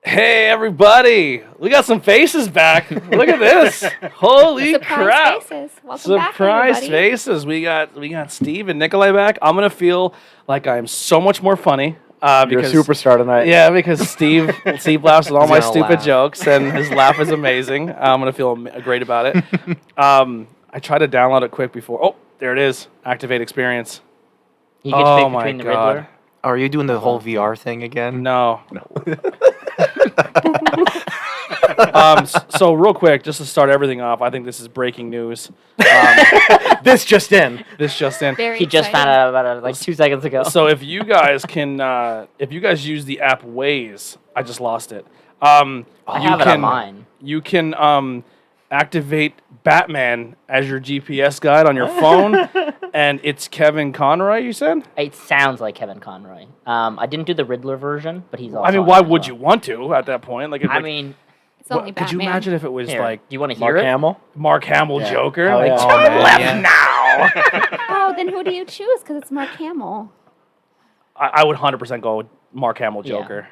Hey everybody! We got some faces back. Look at this! Holy crap! Faces. Welcome Surprise back, everybody. faces! We got Steve and Nikolai back. I'm gonna feel like I am so much more funny. You're a Because superstar tonight. yeah, because Steve laughs at all my gonna stupid laugh. jokes, and his laugh is amazing. I'm gonna feel great about it. I tried to download it quick before. Oh, there it is. Activate experience. You can Oh pick my between the God. Riddler. Are you doing the whole VR thing again? No. So real quick, just to start everything off, I think this is breaking news. This just in. This just in. Very He just found exciting. out about it like 2 seconds ago. So if you guys can, if you guys use the app Waze, I just lost it. I have it on mine. You can activate Batman as your GPS guide on your phone, and it's Kevin Conroy. You said? It sounds like Kevin Conroy. I didn't do the Riddler version, but he's also. I mean, on why it as would well. you want to at that point? Like, I mean, It's only could you Batman. imagine if it was here, like do you want to Mark hear it? Hamill? Mark Hamill Yeah. Joker? Oh, Like, yeah. turn Oh, man, left yeah. now. Oh, then who do you choose? Because it's Mark Hamill. I would 100% go with Mark Hamill Yeah. Joker.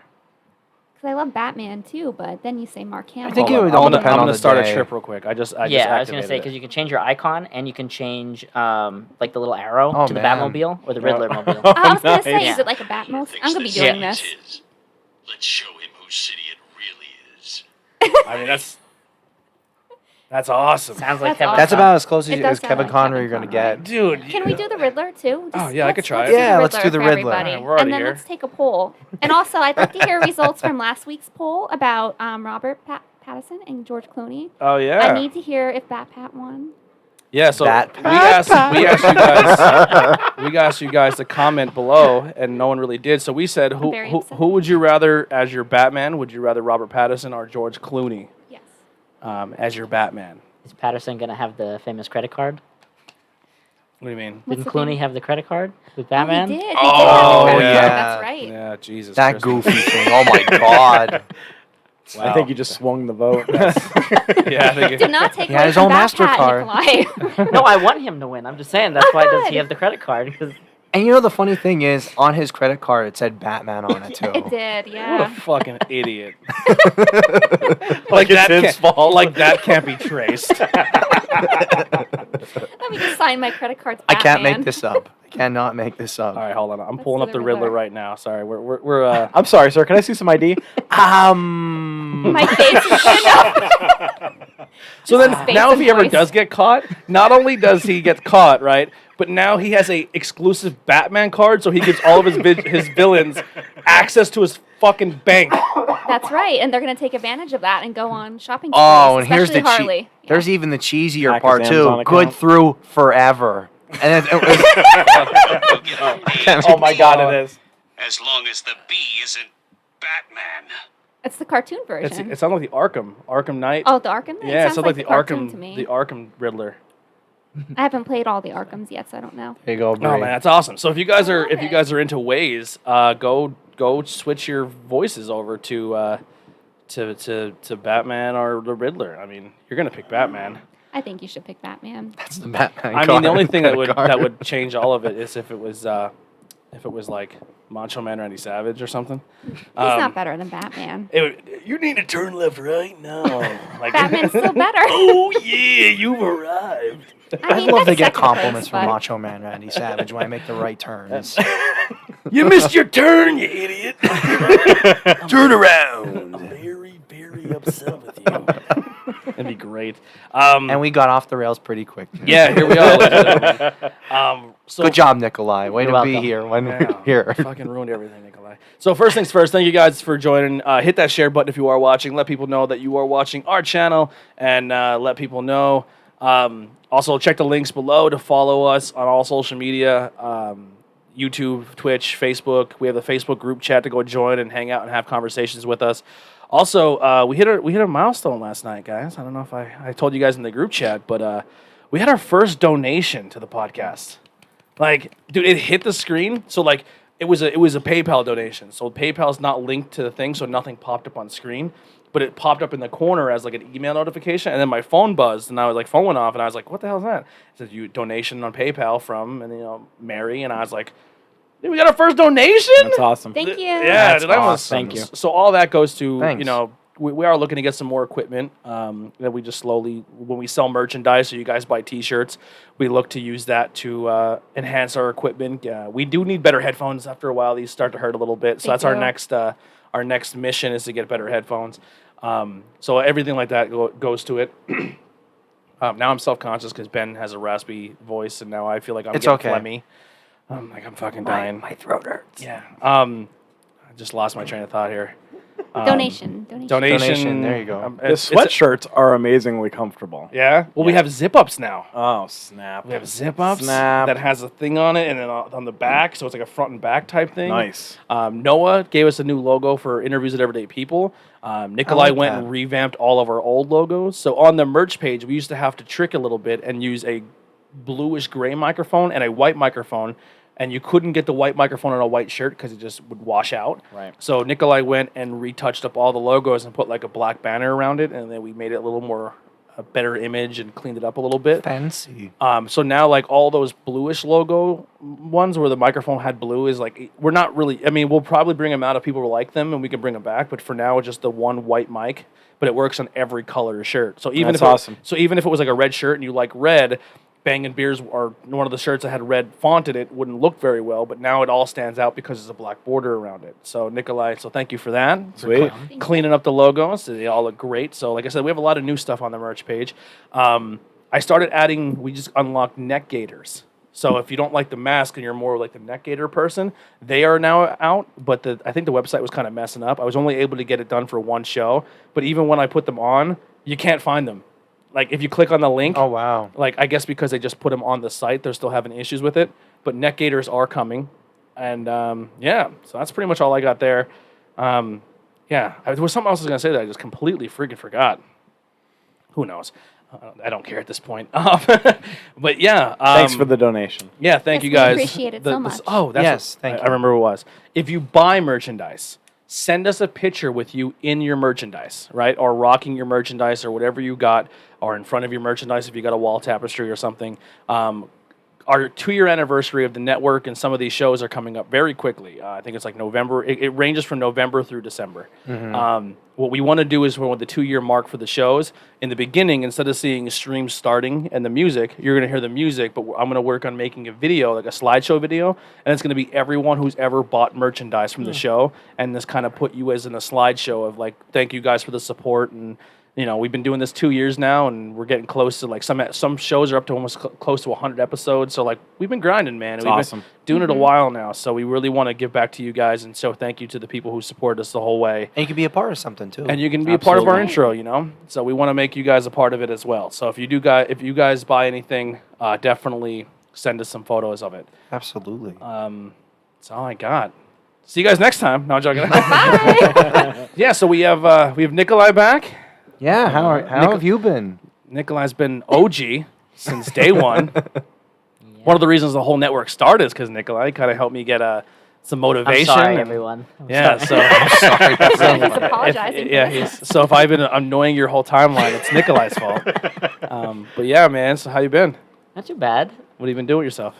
Because I love Batman too, but then you say Mark Hamill. think Hold it on, would all I'm depend gonna on the start a day. trip real quick. I just Yeah, I was gonna activated say it. because you can change your icon and you can change like the little arrow Oh, to the man. Batmobile or the Riddler mobile. I was gonna say, Nice. is it like a Batmobile? I'm gonna be Thinks doing that this. it is. Let's show him whose city it really is. I mean, that's awesome. Sounds like That's Kevin. awesome. That's about as close It as, does as sound Kevin like Conroy Kevin you're going to Conroy. get. Dude. Can we do the Riddler too? Oh, yeah, I could try it. do the Yeah, let's do the for Riddler. everybody. Alright, we're already And then here. let's take a poll. And also, I'd like to hear results from last week's poll about Robert Pattinson and George Clooney. Oh yeah. I need to hear if Bat won. Yeah. So That we asked you guys to comment below, and no one really did. So we said, who very who, upset. who would you rather as your Batman? Would you rather Robert Pattinson or George Clooney Yes. as your Batman? Is Patterson gonna have the famous credit card? What do you mean? What's Didn't the Clooney thing? have the credit card with Batman? He did. He Oh, did have the credit yeah. card. That's right. Yeah, Jesus. That Christ. goofy thing. Oh my God. Wow. I think you just swung the vote. Yeah, I think Do not take He had away his from own Bat Pat, MasterCard. Nikolai. No, I want him to win. I'm just saying that's why does he have the credit card? 'Cause And you know the funny thing is, on his credit card it said Batman on it too. It did, What a yeah. fucking idiot. Like it's his can't, fault. Like that can't be traced. Let me just sign my credit cards. I can't Batman. make this up. I cannot make this up. All right, hold on. I'm Let's pulling do up the the Riddler Riddler. right now. Sorry, we're I'm sorry, sir. Can I see some ID? My face is So then, Face now if and he ever voice. does get caught, not only does he get caught, right, but now he has a exclusive Batman card, so he gives all of his villains access to his fucking bank. That's right, and they're going to take advantage of that and go on shopping Oh, sprees, and here's the especially Harley. Yeah. There's even the cheesier Hack part his too. Amazon Good account. through forever. And it was. Oh my God, it is. As long as the bee isn't Batman. It's the cartoon version. It sounds like the Arkham Knight. Oh, the Arkham? yeah, it sounds sounds like the cartoon to me. Arkham Riddler. I haven't played all the Arkhams yet, so I don't know. There you go, Oh Bree. man, that's awesome. So if you guys are love it. into Waze, go switch your voices over to Batman or the Riddler. I mean, you're gonna pick Batman. I think you should pick Batman. That's the Batman I mean, card. the only thing that Credit would card. change all of it is if it was like Macho Man Randy Savage or something. He's not better than Batman. You need to turn left right now. Like, Batman's still better. oh yeah, you've arrived. I mean, love to that's get second compliments place, from but- Macho Man Randy Savage when I make the right turns. You missed your turn, you idiot. Turn around. I'm very, very upset with you. That'd be great. And we got off the rails pretty quick. Too. Yeah, here we are. ladies and gentlemen. So Good job, Nikolai. Way You're to be welcome. here when Yeah, we're here. fucking ruined everything, Nikolai. So first things first, thank you guys for joining. Hit that share button if you are watching. Let people know that you are watching our channel, and let people know. Also, check the links below to follow us on all social media. YouTube, Twitch, Facebook. We have the Facebook group chat to go join and hang out and have conversations with us. Also, we hit a milestone last night, guys. I don't know if I told you guys in the group chat, but we had our first donation to the podcast. Like, dude, it hit the screen. So like, it was a PayPal donation. So PayPal's not linked to the thing, so nothing popped up on screen. But it popped up in the corner as like an email notification, and then my phone buzzed, and I was like, phone went off, and I was like, what the hell is that? It said you donation on PayPal from, and Mary, and I was like, dude, we got our first donation. That's awesome. Thank you. Yeah, That's dude, that was awesome. Thank you. So all that goes to Thanks. we are looking to get some more equipment that we just slowly, when we sell merchandise, so you guys buy T-shirts, we look to use that to enhance our equipment. We do need better headphones. After a while, these start to hurt a little bit. So They that's do. our next mission is to get better headphones. So everything like that goes to it. Now I'm self-conscious because Ben has a raspy voice, and now I feel like I'm It's getting okay. phlegmy. Like I'm fucking dying. My throat hurts. Yeah. I just lost my train of thought here. Donation. Donation, there you go. The sweatshirts are amazingly comfortable. Yeah. Well, we have zip-ups now. Oh, snap. We have zip-ups Snap. that has a thing on it, and then on the back, so it's like a front and back type thing. Nice. Noah gave us a new logo for Interviews with Everyday People. Nikolai like went that. and revamped all of our old logos. So on the merch page, we used to have to trick a little bit and use a bluish gray microphone and a white microphone. And you couldn't get the white microphone on a white shirt because it just would wash out. Right. So Nikolai went and retouched up all the logos and put like a black banner around it, and then we made it a little more a better image and cleaned it up a little bit. Fancy. So now like all those bluish logo ones where the microphone had blue is like we're not really. I mean, we'll probably bring them out if people like them and we can bring them back. But for now, just the one white mic. But it works on every color shirt. So even That's if awesome. So even if it was like a red shirt and you like red. Bangin' Beers or one of the shirts that had red font in it wouldn't look very well, but now it all stands out because there's a black border around it. So Nikolai, thank you for that. Sweet. you. Cleaning up the logos. They all look great. So like I said, we have a lot of new stuff on the merch page. I started adding, we just unlocked neck gaiters. So if you don't like the mask and you're more like the neck gaiter person, they are now out, but I think the website was kind of messing up. I was only able to get it done for one show, but even when I put them on, you can't find them. Like, if you click on the link, Oh, wow. like, I guess because they just put them on the site, they're still having issues with it. But neck gaiters are coming. And, yeah, so that's pretty much all I got there. Yeah, there was something else I was going to say that I just completely freaking forgot. Who knows? I don't care at this point. But, yeah. Thanks for the donation. Yeah, thank Yes, you we guys. appreciate it so much. Oh, that's Yes, what, thank I you. remember what it was. If you buy merchandise, send us a picture with you in your merchandise, right? Or rocking your merchandise or whatever you got, or in front of your merchandise if you got a wall tapestry or something. Our 2-year anniversary of the network and some of these shows are coming up very quickly. I think it's like November. It ranges from November through December. What we want to do is with the 2-year mark for the shows, in the beginning, instead of seeing streams starting and the music, you're going to hear the music, but I'm going to work on making a video, like a slideshow video, and it's going to be everyone who's ever bought merchandise from the show, and this kind of put you as in a slideshow of like, thank you guys for the support, and we've been doing this 2 years now, and we're getting close to like some shows are up to almost close to 100 episodes. So like we've been grinding, man. We've awesome. been doing it a while now. So we really want to give back to you guys, and so thank you to the people who supported us the whole way. And you can be a part of something, too. And you can be a part of our Absolutely. intro, So we want to make you guys a part of it as well. So if you guys buy anything, definitely send us some photos of it. Absolutely. That's all I got. See you guys next time. No, I'm joking. Bye. Yeah. So we have Nikolai back. Yeah, how have you been? Nikolai's been OG since day one. One of the reasons the whole network started is because Nikolai kind of helped me get some I'm motivation. sorry, and- everyone. I'm Yeah, sorry. Sorry. He's apologizing. So if I've been annoying your whole timeline, it's Nikolai's fault. But yeah, man. So how you been? Not too bad. What have you been doing with yourself?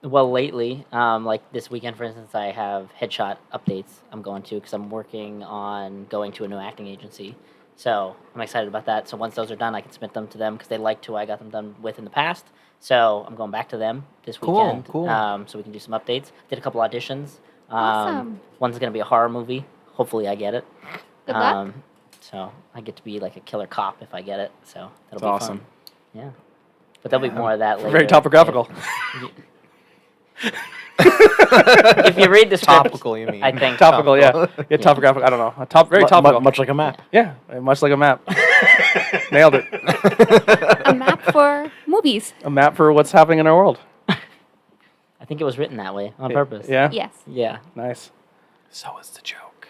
Well, lately, like this weekend, for instance, I have headshot updates I'm going to because I'm working on going to a new acting agency. So I'm excited about that. So once those are done, I can submit them to them because they liked who I got them done with in the past. So I'm going back to them this Cool, weekend. cool. So we can do some updates. Did a couple auditions. Awesome. One's going to be a horror movie. Hopefully I get it. Good luck. So I get to be like a killer cop if I get it. So that'll That's be awesome. fun. Yeah. But there'll be more of that later. Very topographical. If you read the script, Topical, you mean? I think Topical, yeah. Yeah, topographical. I don't know. Very topical. Much like a map. Yeah, much like a map. Nailed it. A map for movies. A map for what's happening in our world. I think it was written that way on purpose. Yeah? Yes. Yeah. Nice. So is the joke.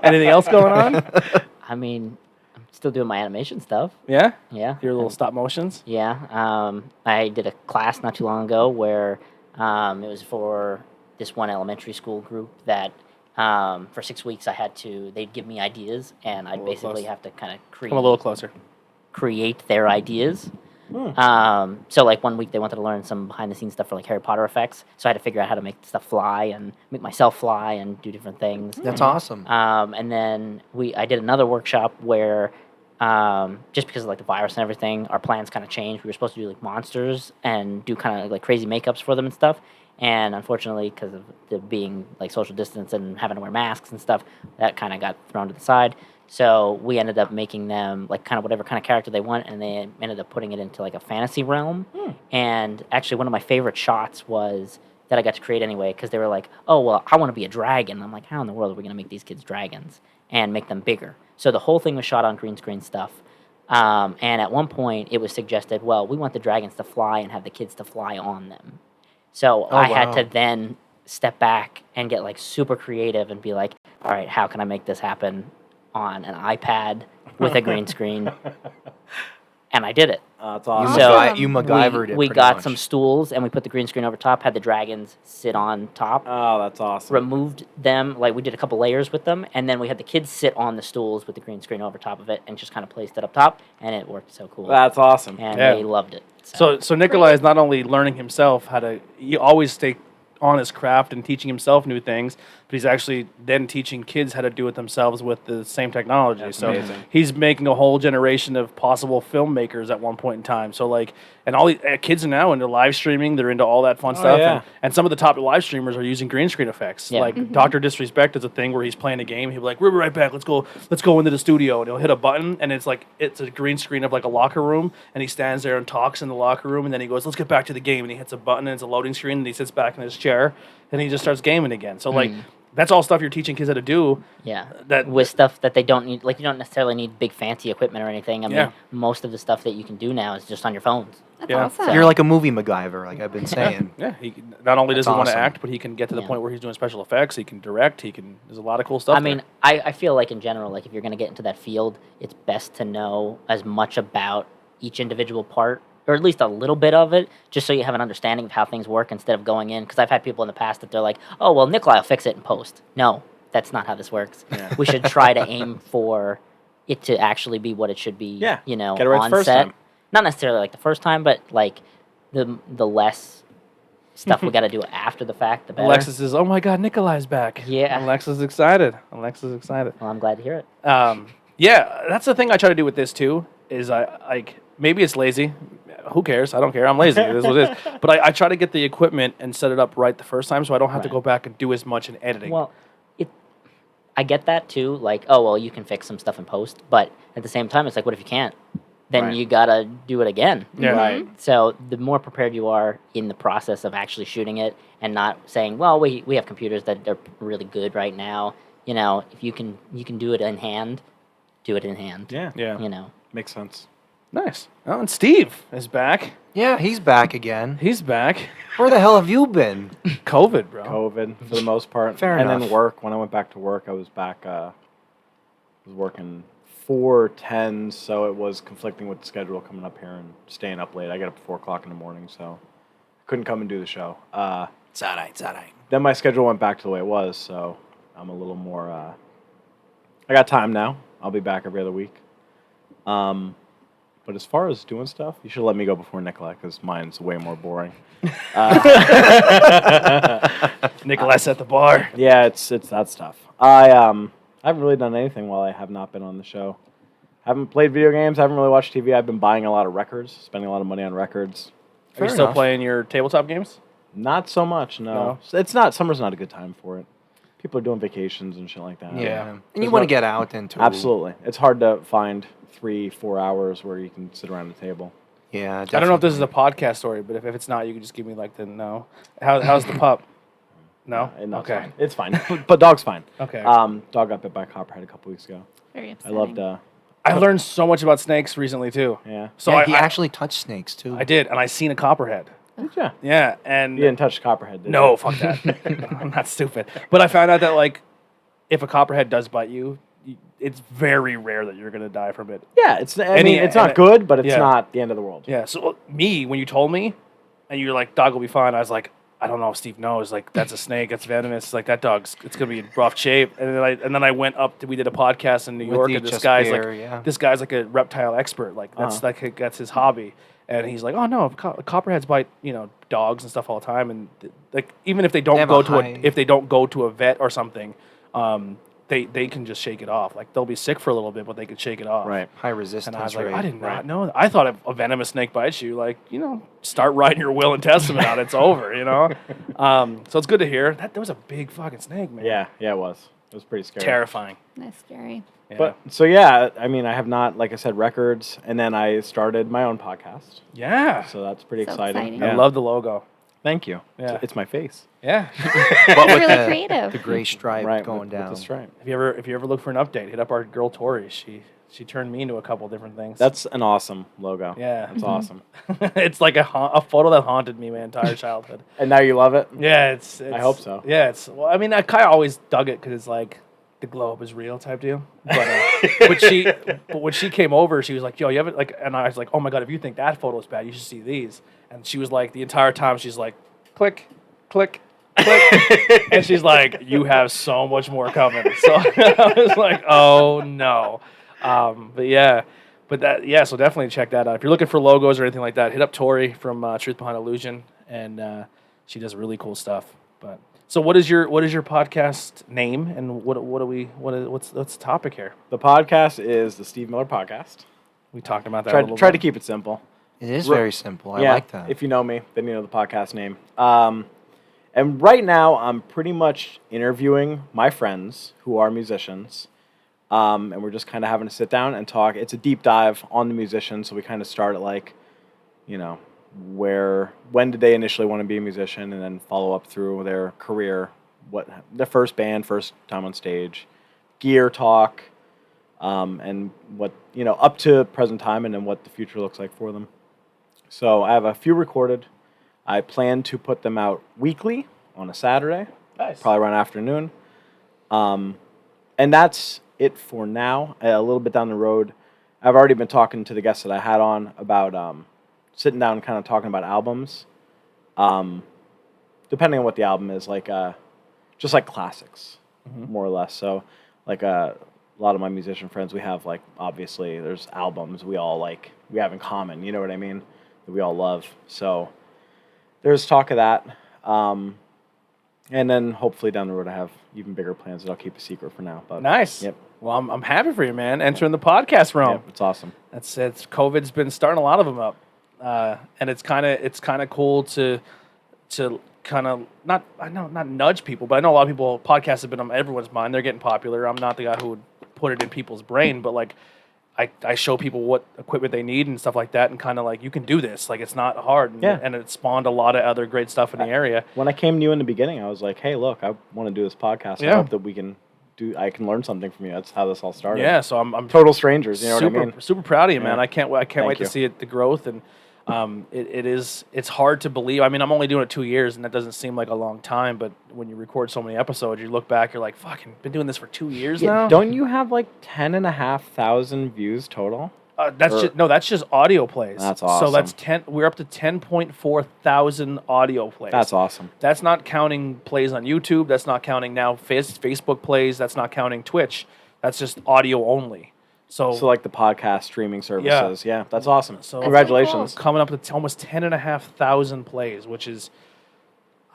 Anything else going on? I mean, I'm still doing my animation stuff. Yeah? Yeah. Your little stop motions? Yeah. I did a class not too long ago where it was for this one elementary school group that for 6 weeks they'd give me ideas and I'd little basically close. have to kind of Come a little closer. create their ideas. So like 1 week they wanted to learn some behind the scenes stuff for like Harry Potter effects. So I had to figure out how to make stuff fly and make myself fly and do different things. That's awesome. And then I did another workshop where just because of like the virus and everything, our plans kind of changed. We were supposed to do like monsters and do kind of like crazy makeups for them and stuff. And unfortunately, because of the being like social distance and having to wear masks and stuff, that kind of got thrown to the side. So we ended up making them like kind of whatever kind of character they want, and they ended up putting it into like a fantasy realm. And actually, one of my favorite shots was that I got to create anyway, because they were like, "Oh, well, I want to be a dragon." I'm like, "How in the world are we going to make these kids dragons and make them bigger?" So the whole thing was shot on green screen stuff. And at one point, it was suggested, "Well, we want the dragons to fly and have the kids to fly on them." So I had to then step back and get like super creative and be like, "All right, how can I make this happen on an iPad with a green screen?" And I did it. That's You, awesome. So you MacGyvered it. we pretty got much. some stools and we put the green screen over top, had the dragons sit on top, Oh, that's awesome. removed them, like we did a couple layers with them, and then we had the kids sit on the stools with the green screen over top of it and just kind of placed it up top, and it worked so cool. That's awesome. And Yeah. they loved it. So Nikolai is not only learning himself he always stay on his craft and teaching himself new things, but he's actually then teaching kids how to do it themselves with the same technology. That's so amazing. he's making a whole generation of possible filmmakers at one point in time. So like, and all the kids are now into live streaming. They're into all that fun stuff. yeah. And some of the top live streamers are using green screen effects. Yeah. Like Dr. Disrespect is a thing where he's playing a game. He'll be like, "We'll be right back. Let's go into the studio." And he'll hit a button, and it's a green screen of like a locker room, and he stands there and talks in the locker room, and then he goes, "Let's get back to the game," and he hits a button, and it's a loading screen, and he sits back in his chair, and he just starts gaming again. So like, that's all stuff you're teaching kids how to do. Yeah, That- with stuff that they don't need, like you don't necessarily need big fancy equipment or anything. I mean, Yeah. most of the stuff that you can do now is just on your phones. That's Yeah. awesome. You're like a movie MacGyver, like I've been saying. Yeah, he not only does That's he want to awesome. act, but he can get to the Yeah. point where he's doing special effects. He can direct. There's a lot of cool stuff. I mean, I feel like in general, like if you're going to get into that field, it's best to know as much about each individual part, or at least a little bit of it, just so you have an understanding of how things work instead of going in. Because I've had people in the past that they're like, "Oh, well, Nikolai will fix it in post." No, that's not how this works. We should try to aim for it to actually be what it should be. Yeah, You know, get it right the on first set. time. Not necessarily like the first time, but like the less stuff we got to do after the fact, the better. Alexis is, "Oh my God, Nikolai's back." Yeah. Alexis is excited. Alexis is excited. Well, I'm glad to hear it. Yeah, that's the thing I try to do with this too. Is maybe it's lazy. Who cares? I don't care. I'm lazy. It is what it is. But I try to get the equipment and set it up right the first time, so I don't have to Right. go back and do as much in editing. Well, I get that too. Like, oh well, you can fix some stuff in post, but at the same time, it's like, what if you can't? Then Right. you gotta do it again. Yeah. Right. So the more prepared you are in the process of actually shooting it, and not saying, well, we have computers that are really good right now. You know, if you can do it in hand, do it in hand. Yeah. Yeah, You know. Makes sense. nice. Oh, and Steve is back. Yeah, he's back again. He's back. Where the hell have you been? COVID, bro. COVID for the most part. Fair and enough. then work. When I went back to work, I was back. Was working 4 10s, so it was conflicting with the schedule coming up here and staying up late. I get up at 4 o'clock in the morning, so couldn't come and do the show. It's all right, it's all right. Then my schedule went back to the way it was, so I'm a little more. I got time now. I'll be back every other week. But as far as doing stuff, you should let me go before Nicolette because mine's way more boring. Nicholas at the bar. Yeah, it's that stuff. I haven't really done anything while I have not been on the show. Haven't played video games. Haven't really watched TV. I've been buying a lot of records, spending a lot of money on records. Are you still playing your tabletop games? Not so much. No. It's not. Summer's not a good time for it. People are doing vacations and shit like that. Yeah. And you want to get out into Absolutely. It's hard to find 3-4 hours where you can sit around the table. Yeah, I don't know if this is a podcast story, but if it's not, you can just give me like the no. How's the pup? No? No, Okay. It's fine. But dog's fine. Okay. Dog got bit by a copperhead a couple weeks ago. Very I upsetting. loved. I learned so much about snakes recently too. Yeah. So yeah, I he actually touched snakes too. I did, and I seen a copperhead. Yeah. Yeah, and You didn't touch copperhead, did no, you? fuck that. I'm not stupid. But I found out that like, if a copperhead does bite you, it's very rare that you're gonna die from it. Yeah. I mean, it's not good, but it's not the end of the world. Yeah. So when you told me, and you're like, dog will be fine. I was like, I don't know if Steve knows. Like, that's a snake. That's venomous. Like that dog's, it's gonna be in rough shape. And then I went up. We did a podcast in New York, and this guy's like a reptile expert. Like that's his hobby. And he's like, oh no, copperheads bite dogs and stuff all the time. And like even if they don't go to a vet or something, they can just shake it off. Like they'll be sick for a little bit, but they can shake it off. Right. High resistance And I was like, rate. I did not know that. I thought if a venomous snake bites you, like, start writing your will and testament out. It's over, So it's good to hear. That was a big fucking snake, man. Yeah, it was. It was pretty scary. Terrifying. That's scary. Yeah. But so yeah, I mean, I have not, like I said, records, and then I started my own podcast. Yeah. So that's pretty So exciting. exciting. Yeah. I love the logo. Thank you. Yeah. It's my face. Yeah. But with really the, creative. the gray stripe Right. going with down. the stripe. If you ever look for an update, hit up our girl Tori. She turned me into a couple different things. That's an awesome logo. Yeah. That's awesome. It's like a photo that haunted me my entire childhood. And now you love it? Yeah, it's I hope so. Yeah, well, I mean, I kind of always dug it because it's like the glow up is real type deal. But when she came over, she was like, "Yo, you have it?" Like, and I was like, "Oh my god, if you think that photo is bad, you should see these." And she was like, the entire time, she's like, "Click, click." Click. And she's like, "You have so much more coming." So I was like, "Oh no," so definitely check that out. If you're looking for logos or anything like that, hit up Tori from Truth Behind Illusion, and she does really cool stuff. But so, what is your podcast name, and what's the topic here? The podcast is the Steve Miller Podcast. We talked about that. a little Tried to bit. keep it simple. It is very simple. I like that. If you know me, then you know the podcast name. And right now, I'm pretty much interviewing my friends who are musicians. And we're just kind of having to sit down and talk. It's a deep dive on the musicians. So we kind of start at like, when did they initially want to be a musician, and then follow up through their career, what the first band, first time on stage, gear talk, and what, up to present time, and then what the future looks like for them. So I have a few recorded. I plan to put them out weekly on a Saturday, Nice. probably around afternoon. And that's it for now. A little bit down the road, I've already been talking to the guests that I had on about sitting down and kind of talking about albums. Depending on what the album is, like just like classics, more or less. So like a lot of my musician friends, we have like, obviously there's albums we have in common, you know what I mean, that we all love. So there's talk of that. And then hopefully down the road I have even bigger plans that I'll keep a secret for now. But Nice. Yep. Well, I'm happy for you, man. Entering the podcast realm. Yep, it's awesome. It's COVID's been starting a lot of them up, and it's kind of cool to kind of not nudge people, but I know a lot of people. Podcasts have been on everyone's mind. They're getting popular. I'm not the guy who would put it in people's brain, but like I show people what equipment they need and stuff like that, and kind of like, you can do this. Like, it's not hard. And it spawned a lot of other great stuff in the area. When I came to you in the beginning, I was like, hey, look, I want to do this podcast. Yeah. I hope that I can learn something from you. That's how this all started. Yeah, so I'm Total strangers, you know super, what I mean? super proud of you, man. Yeah. I can't wait to you. see the growth, and it's hard to believe. I mean, I'm only doing it 2 years, and that doesn't seem like a long time, but when you record so many episodes, you look back, you're like, fucking been doing this for 2 years now? Don't you have like 10,500 views total? That's just audio plays. That's So awesome. that's we're up to 10.4 thousand audio plays. That's awesome. That's not counting plays on YouTube. That's not counting now Facebook plays. That's not counting Twitch. That's just audio only. So, So like the podcast streaming services. Yeah, that's awesome. So- Congratulations. coming up to almost 10,500 plays, which is,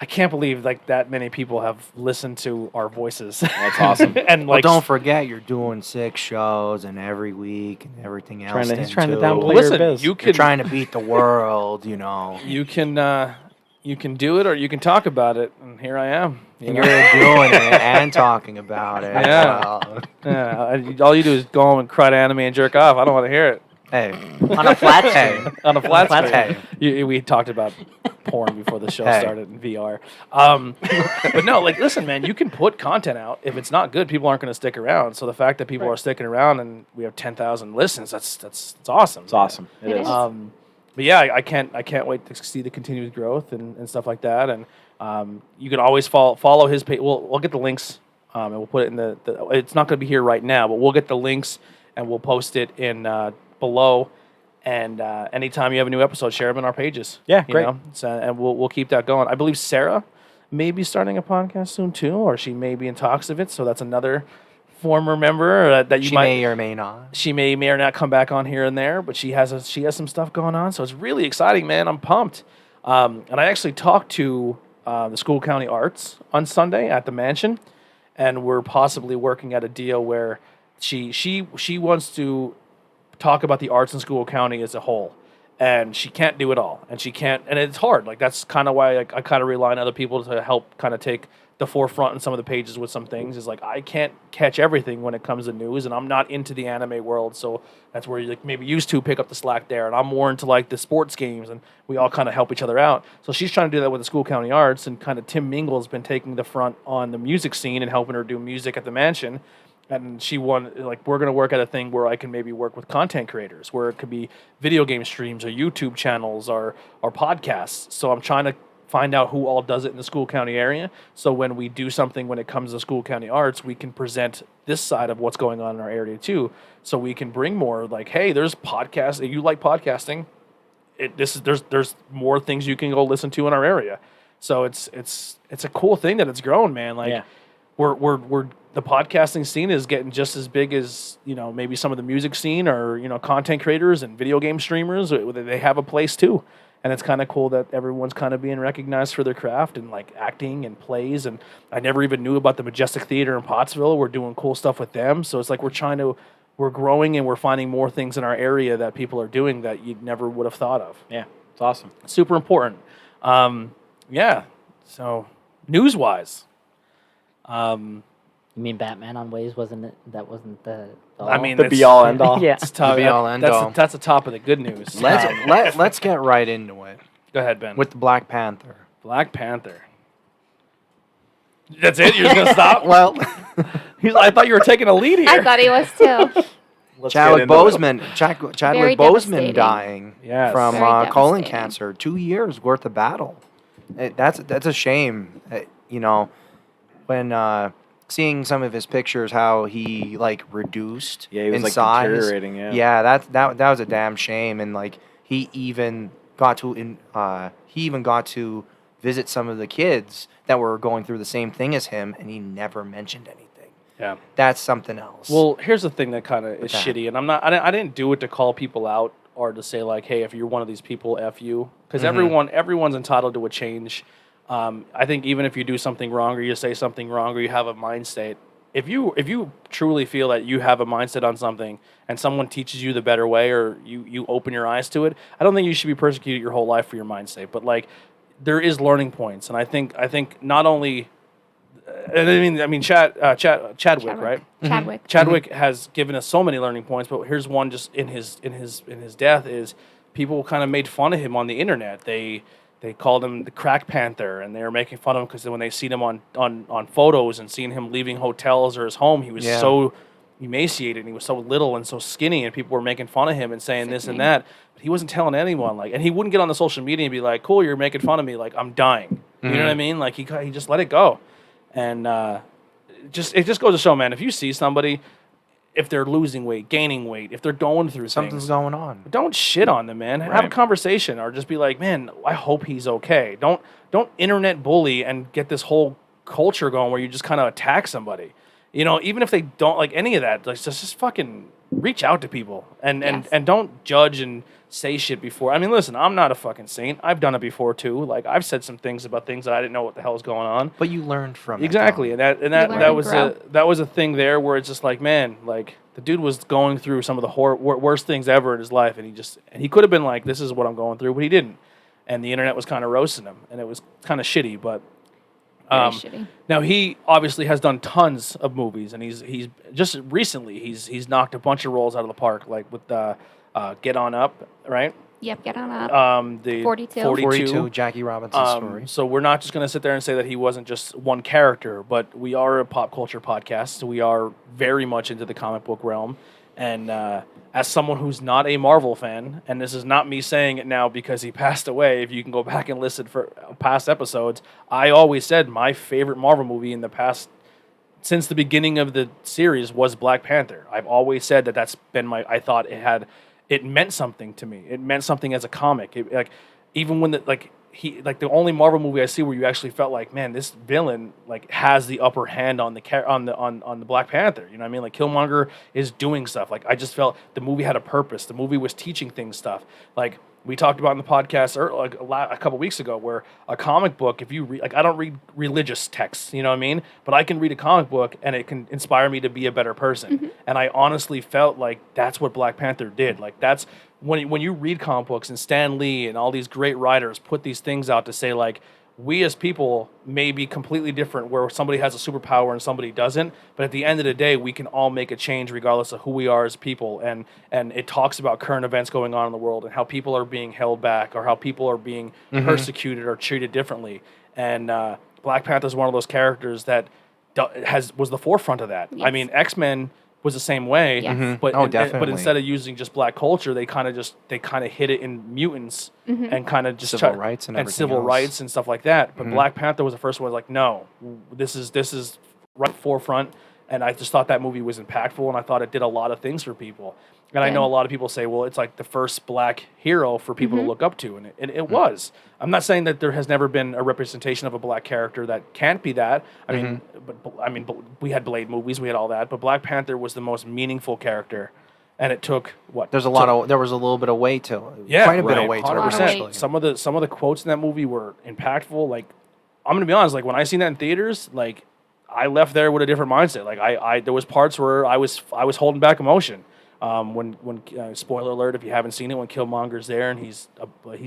I can't believe like that many people have listened to our voices. That's awesome. And Well, like, don't forget, you're doing 6 shows and every week and everything else. He's then, trying to too. downplay listen, your biz. you You're can trying to beat the world, you know. you can do it or you can talk about it, and here I am. And you're doing it and talking about it. Yeah. Well, Yeah, all you do is go home and cry to anime and jerk off. I don't want to hear it. hey, On a flat screen. On a flat flat screen. screen. We talked about porn before the show Hey. started in VR. But no, like, listen, man, you can put content out. If it's not good, people aren't going to stick around. So the fact that people are sticking around and we have 10,000 listens, that's awesome. It's awesome. It is. But yeah, I can't wait to see the continued growth and stuff like that. And you can always follow his page. We'll get the links and we'll put it in the it's not going to be here right now, but we'll get the links and we'll post it in below. And anytime you have a new episode, share them in our pages. Yeah, you great. know? So, and we'll keep that going. I believe Sarah may be starting a podcast soon too, or she may be in talks of it. So that's another former member that you she might may or may not. she may or not come back on here and there, but she has some stuff going on, so it's really exciting, man. I'm pumped. And I actually talked to the School County Arts on Sunday at the mansion, and we're possibly working at a deal where she wants to talk about the arts in School County as a whole, and she can't do it all, and it's hard. Like that's kind of why I kind of rely on other people to help kind of take the forefront in some of the pages with some things. Is like I can't catch everything when it comes to news, and I'm not into the anime world, so that's where you like maybe used to pick up the slack there, and I'm more into like the sports games, and we all kind of help each other out. So she's trying to do that with the School County Arts, and kind of Tim Mingle's been taking the front on the music scene and helping her do music at the mansion. And she wanted, like, we're going to work at a thing where I can maybe work with content creators, where it could be video game streams or YouTube channels or podcasts. So I'm trying to find out who all does it in the School County area. So when we do something when it comes to School County Arts, we can present this side of what's going on in our area too. So we can bring more like, hey, there's podcasts. If you like podcasting, there's more things you can go listen to in our area. So it's a cool thing that it's grown, man. Like Yeah. we're the podcasting scene is getting just as big as, you know, maybe some of the music scene or, you know, content creators and video game streamers. They have a place too. And it's kind of cool that everyone's kind of being recognized for their craft and like acting and plays. And I never even knew about the Majestic Theater in Pottsville. We're doing cool stuff with them. So it's like we're growing and we're finding more things in our area that people are doing that you never would have thought of. Yeah, it's awesome. Super important. Yeah. So news-wise, You mean Batman on Waves wasn't it? That wasn't the I mean, The that's- be all end all. Yeah. it's top, The be-all, end-all. that's the top of the good news. Let's get right into it Go ahead, Ben. with the Black Panther. Black Panther. That's it? You're just going to stop? Well, I thought you were taking a lead here. I thought he was too. Let's Chadwick get into it. Boseman, Very Chadwick devastating. Boseman dying Yes. from Very colon devastating. cancer. 2 years worth of battle. That's a shame. You know, when seeing some of his pictures, how he like reduced Yeah, he was in like size. deteriorating. Yeah. Yeah, that was a damn shame. And like he even got to visit some of the kids that were going through the same thing as him, and he never mentioned anything. Yeah. That's something else. Well, here's the thing that kind of is that? shitty, and I didn't do it to call people out or to say like, hey, if you're one of these people, F you, because everyone's entitled to a change. I think even if you do something wrong or you say something wrong or you have a mind state, if you truly feel that you have a mindset on something and someone teaches you the better way or you open your eyes to it, I don't think you should be persecuted your whole life for your mind state. But like, there is learning points, and I think not only, I mean Chadwick, right? Chadwick. Chadwick has given us so many learning points, but here's one just in his death is people kind of made fun of him on the internet. They called him the Crack Panther, and they were making fun of him because when they seen him on photos and seeing him leaving hotels or his home, he was so emaciated and he was so little and so skinny, and people were making fun of him and saying this and that. But he wasn't telling anyone, like, and he wouldn't get on the social media and be like, "Cool, you're making fun of me, like I'm dying." You know what I mean? Like he just let it go, and it just goes to show, man, if you see somebody, if they're losing weight, gaining weight, if they're going through something's things, going on. don't shit on them, man. Have a Right. conversation, or just be like, man, I hope he's okay. Don't internet bully and get this whole culture going where you just kind of attack somebody. even if they don't like any of that, like just fucking reach out to people and Yes. and don't judge and say shit before. I mean, listen, I'm not a fucking saint. I've done it before too. Like I've said some things about things that I didn't know what the hell was going on. But you learned from Exactly, it. and learn that and was grow. that was a thing there where it's just like, man, like the dude was going through some of the worst things ever in his life, and he could have been like, this is what I'm going through, but he didn't, and the internet was kind of roasting him, and it was kind of shitty, but. Very shitty. Now he obviously has done tons of movies, and he's just recently he's knocked a bunch of roles out of the park, like with Get On Up, right? Yep, get on up. The 42. 42, Jackie Robinson's story. So we're not just going to sit there and say that he wasn't just one character, but we are a pop culture podcast, so we are very much into the comic book realm. And as someone who's not a Marvel fan, and this is not me saying it now because he passed away, if you can go back and listen for past episodes, I always said my favorite Marvel movie in the past, since the beginning of the series, was Black Panther. I've always said that that's been I thought it meant something to me. It meant something as a comic. Even when the only Marvel movie I see where you actually felt like, man, this villain like has the upper hand on the Black Panther. You know what I mean? Like Killmonger is doing stuff. Like I just felt the movie had a purpose. The movie was teaching things stuff. Like we talked about in the podcast a couple weeks ago, where a comic book, if you read, like I don't read religious texts, you know what I mean? But I can read a comic book and it can inspire me to be a better person. And I honestly felt like that's what Black Panther did. Like that's when you read comic books and Stan Lee and all these great writers put these things out to say like, we as people may be completely different where somebody has a superpower and somebody doesn't, but at the end of the day, we can all make a change regardless of who we are as people. And it talks about current events going on in the world and how people are being held back or how people are being persecuted or treated differently. And Black Panther is one of those characters that was the forefront of that. Yes. I mean, X-Men was the same way, Yes. but Oh, but definitely. instead of using just black culture, they kind of hit it in mutants and kind of just Civil rights and everything civil else. rights and stuff like that. But Black Panther was the first one. Like, no, this is right forefront, and I just thought that movie was impactful, and I thought it did a lot of things for people. And I know a lot of people say, well, it's like the first black hero for people to look up to, and it was. I'm not saying that there has never been a representation of a black character that can't be that. I mean, but we had Blade movies, we had all that, but Black Panther was the most meaningful character, and it took what? There was a little bit of weight to it. Yeah, Quite a bit right, of weight to it, 100%. actually. Some of the quotes in that movie were impactful. Like, I'm gonna be honest. Like when I seen that in theaters, like I left there with a different mindset. Like I there was parts where I was holding back emotion. When spoiler alert, if you haven't seen it, when Killmonger's there and he's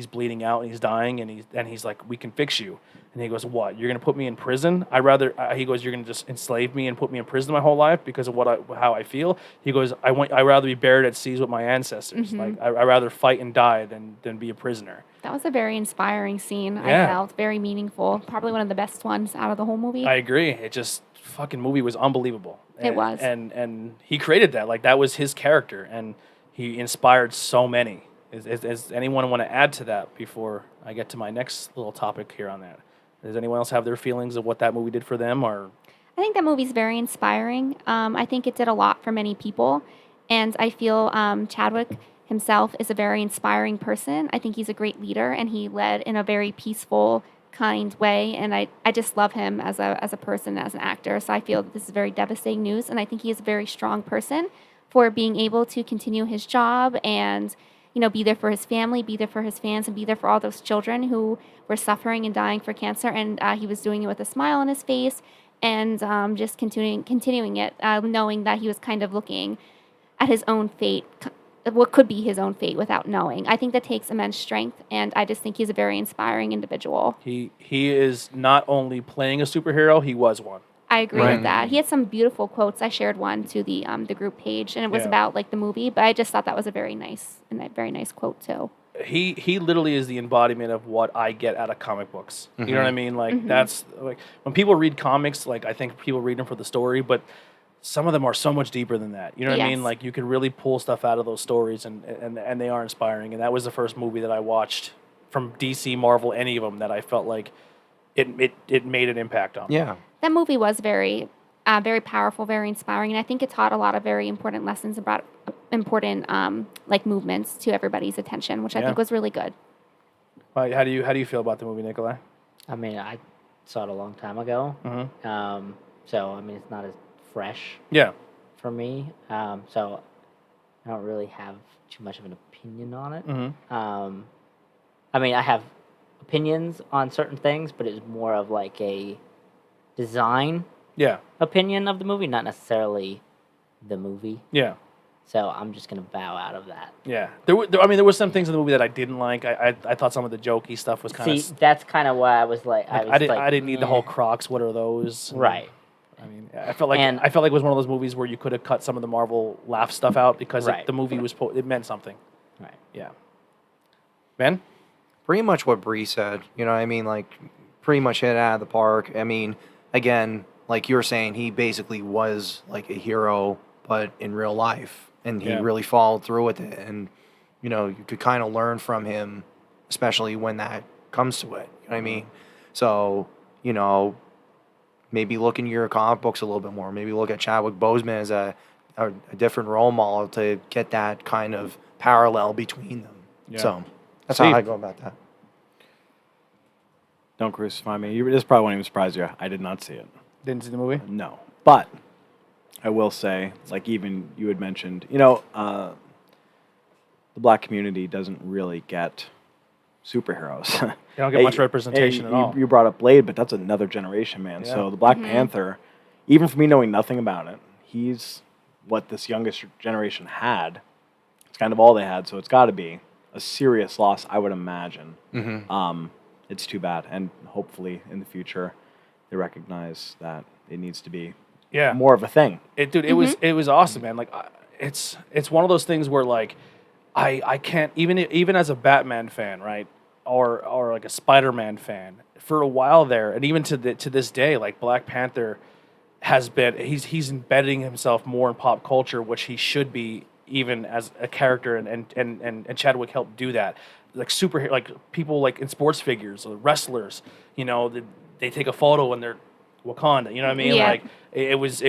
bleeding out and he's dying and he's like, we can fix you. And he goes, what? You're gonna put me in prison? He goes, you're gonna just enslave me and put me in prison my whole life because of how I feel. He goes, I'd rather be buried at seas with my ancestors. Like I'd rather fight and die than be a prisoner. That was a very inspiring scene. Yeah. I felt very meaningful. Probably one of the best ones out of the whole movie. I agree. It just fucking movie was unbelievable. It was. And he created that. Like that was his character, and he inspired so many. Is anyone want to add to that before I get to my next little topic here on that? Does anyone else have their feelings of what that movie did for them, or? I think that movie's very inspiring. I think it did a lot for many people, and I feel Chadwick himself is a very inspiring person. I think he's a great leader, and he led in a very peaceful, kind way, and I just love him as a person, as an actor. So I feel that this is very devastating news, and I think he is a very strong person for being able to continue his job and be there for his family, be there for his fans, and be there for all those children who were suffering and dying for cancer. And he was doing it with a smile on his face and just continuing it, knowing that he was kind of looking at his own fate, what could be his own fate without knowing. I think that takes immense strength, and I just think he's a very inspiring individual. He is not only playing a superhero, he was one. I agree Right. with that. He had some beautiful quotes. I shared one to the group page, and it was Yeah. about like the movie, but I just thought that was a very nice quote too. He literally is the embodiment of what I get out of comic books. You know what I mean? Like that's like when people read comics, like I think people read them for the story, but some of them are so much deeper than that. You know what I mean? Yes. Like you can really pull stuff out of those stories, and they are inspiring. And that was the first movie that I watched from DC, Marvel, any of them that I felt like it made an impact on. Yeah. That movie was very powerful, very inspiring, and I think it taught a lot of very important lessons about important like movements to everybody's attention, which I Yeah. think was really good. How do you feel about the movie, Nikolai? I mean, I saw it a long time ago. Mm-hmm. So I mean, it's not as fresh Yeah. for me. So I don't really have too much of an opinion on it. I mean, I have opinions on certain things, but it's more of like a design Yeah. opinion of the movie, not necessarily the movie. Yeah. So I'm just gonna bow out of that. Yeah. There were some things in the movie that I didn't like. I thought some of the jokey stuff was kind See, that's kind of why I was like, I didn't need the whole Crocs. What are those? right. I mean, I felt like And- it was one of those movies where you could have cut some of the Marvel laugh stuff out because Right. the movie was it meant something. Right. Yeah. Ben? Pretty much what Bree said. You know what I mean? Like, pretty much hit it out of the park. I mean, again, like you were saying, he basically was like a hero, but in real life. And he Yeah. really followed through with it. And, you know, you could kind of learn from him, especially when that comes to it. You know what I mean? So, you know, maybe look into your comic books a little bit more. Maybe look at Chadwick Boseman as a different role model to get that kind of parallel between them. Yeah. So that's Steve? how I go about that. Don't crucify me. This probably won't even surprise you. I did not see it. Didn't see the movie? No. But I will say, like even you had mentioned, you know, the black community doesn't really get superheroes. They don't get much representation at all. You brought up Blade, but that's another generation, man. Yeah. So the Black Panther, even for me knowing nothing about it, he's what this youngest generation had. It's kind of all they had, so it's got to be a serious loss, I would imagine. It's too bad, and hopefully in the future they recognize that it needs to be Yeah. more of a thing. It was awesome, man. Like it's one of those things where like I can't even as a Batman fan, right? Or like a Spider-Man fan for a while there, and even to this day, like Black Panther has been he's embedding himself more in pop culture, which he should be even as a character, and Chadwick helped do that. Like like people like in sports figures, or wrestlers, you know, they take a photo and they're Wakanda, you know what I mean? Yeah. Like it was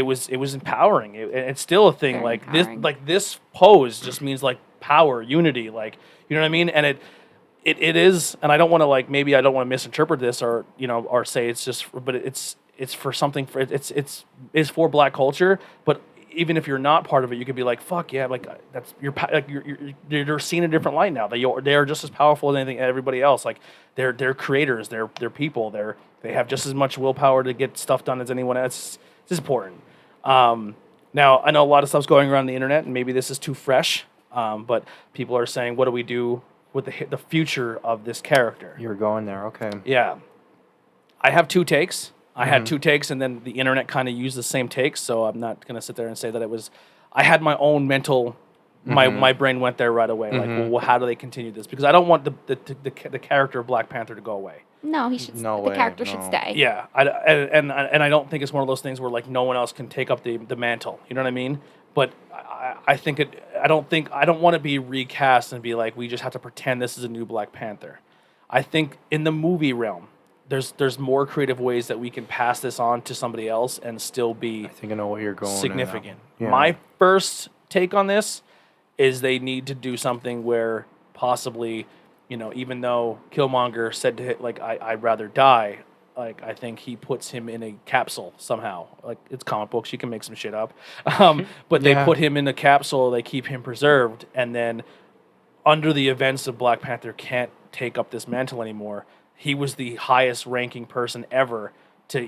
empowering. It's still a thing. Very Like empowering. this pose just means like power, unity, like you know what I mean? And it is, and I don't want to like maybe I don't want to misinterpret this or you know or say it's just, but it's for something for it's for Black culture, but even if you're not part of it, you could be like, "Fuck yeah!" Like that's you're seen in a different light now. They are just as powerful as anything everybody else. Like they're creators, they're people, they have just as much willpower to get stuff done as anyone else. It's important. Now I know a lot of stuff's going around the internet, and maybe this is too fresh, but people are saying, "What do we do with the future of this character?" You were going there, okay. Yeah. I have two takes. I had two takes, and then the internet kind of used the same takes, so I'm not going to sit there and say that it was... I had my own mental... My brain went there right away. Like, well, how do they continue this? Because I don't want the character of Black Panther to go away. No, he should. No the way, character should no. stay. Yeah, and I don't think it's one of those things where, like, no one else can take up the mantle. You know what I mean? But I think I don't want to be recast and be like, we just have to pretend this is a new Black Panther. I think in the movie realm, there's more creative ways that we can pass this on to somebody else and still be I think I know what you're going in that significant. one. Yeah. My first take on this is they need to do something where possibly, you know, even though Killmonger said to hit, like, I'd rather die, like, I think he puts him in a capsule somehow. Like, it's comic books, you can make some shit up. But they Yeah. put him in a capsule, they keep him preserved, and then under the events of Black Panther can't take up this mantle anymore. He was the highest ranking person ever to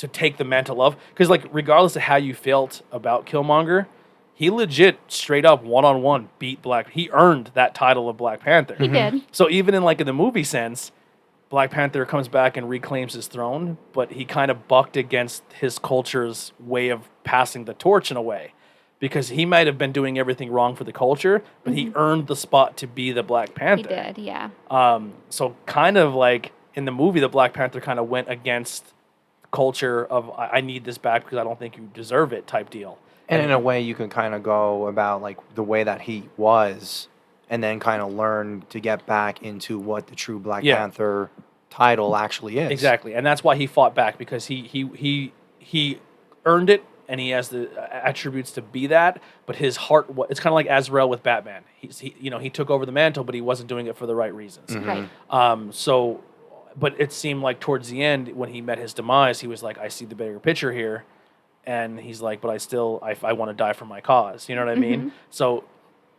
take the mantle of, because like regardless of how you felt about Killmonger, he legit straight up one-on-one beat he earned that title of Black Panther. He did. So even in like in the movie sense, Black Panther comes back and reclaims his throne, but he kind of bucked against his culture's way of passing the torch in a way. Because he might have been doing everything wrong for the culture, but he earned the spot to be the Black He Panther. did. Yeah. So kind of like in the movie, the Black Panther kind of went against culture of I need this back because I don't think you deserve it type deal. And in a way, you can kind of go about like the way that he was, and then kind of learn to get back into what the true Black Yeah. Panther title actually is. Exactly, and that's why he fought back because he earned it and he has the attributes to be that. But his heart, it's kind of like Azrael with Batman. He took over the mantle, but he wasn't doing it for the right reasons. Right. But it seemed like towards the end, when he met his demise, he was like, I see the bigger picture here. and he's like, but I want to die for my cause. You know what I mean? So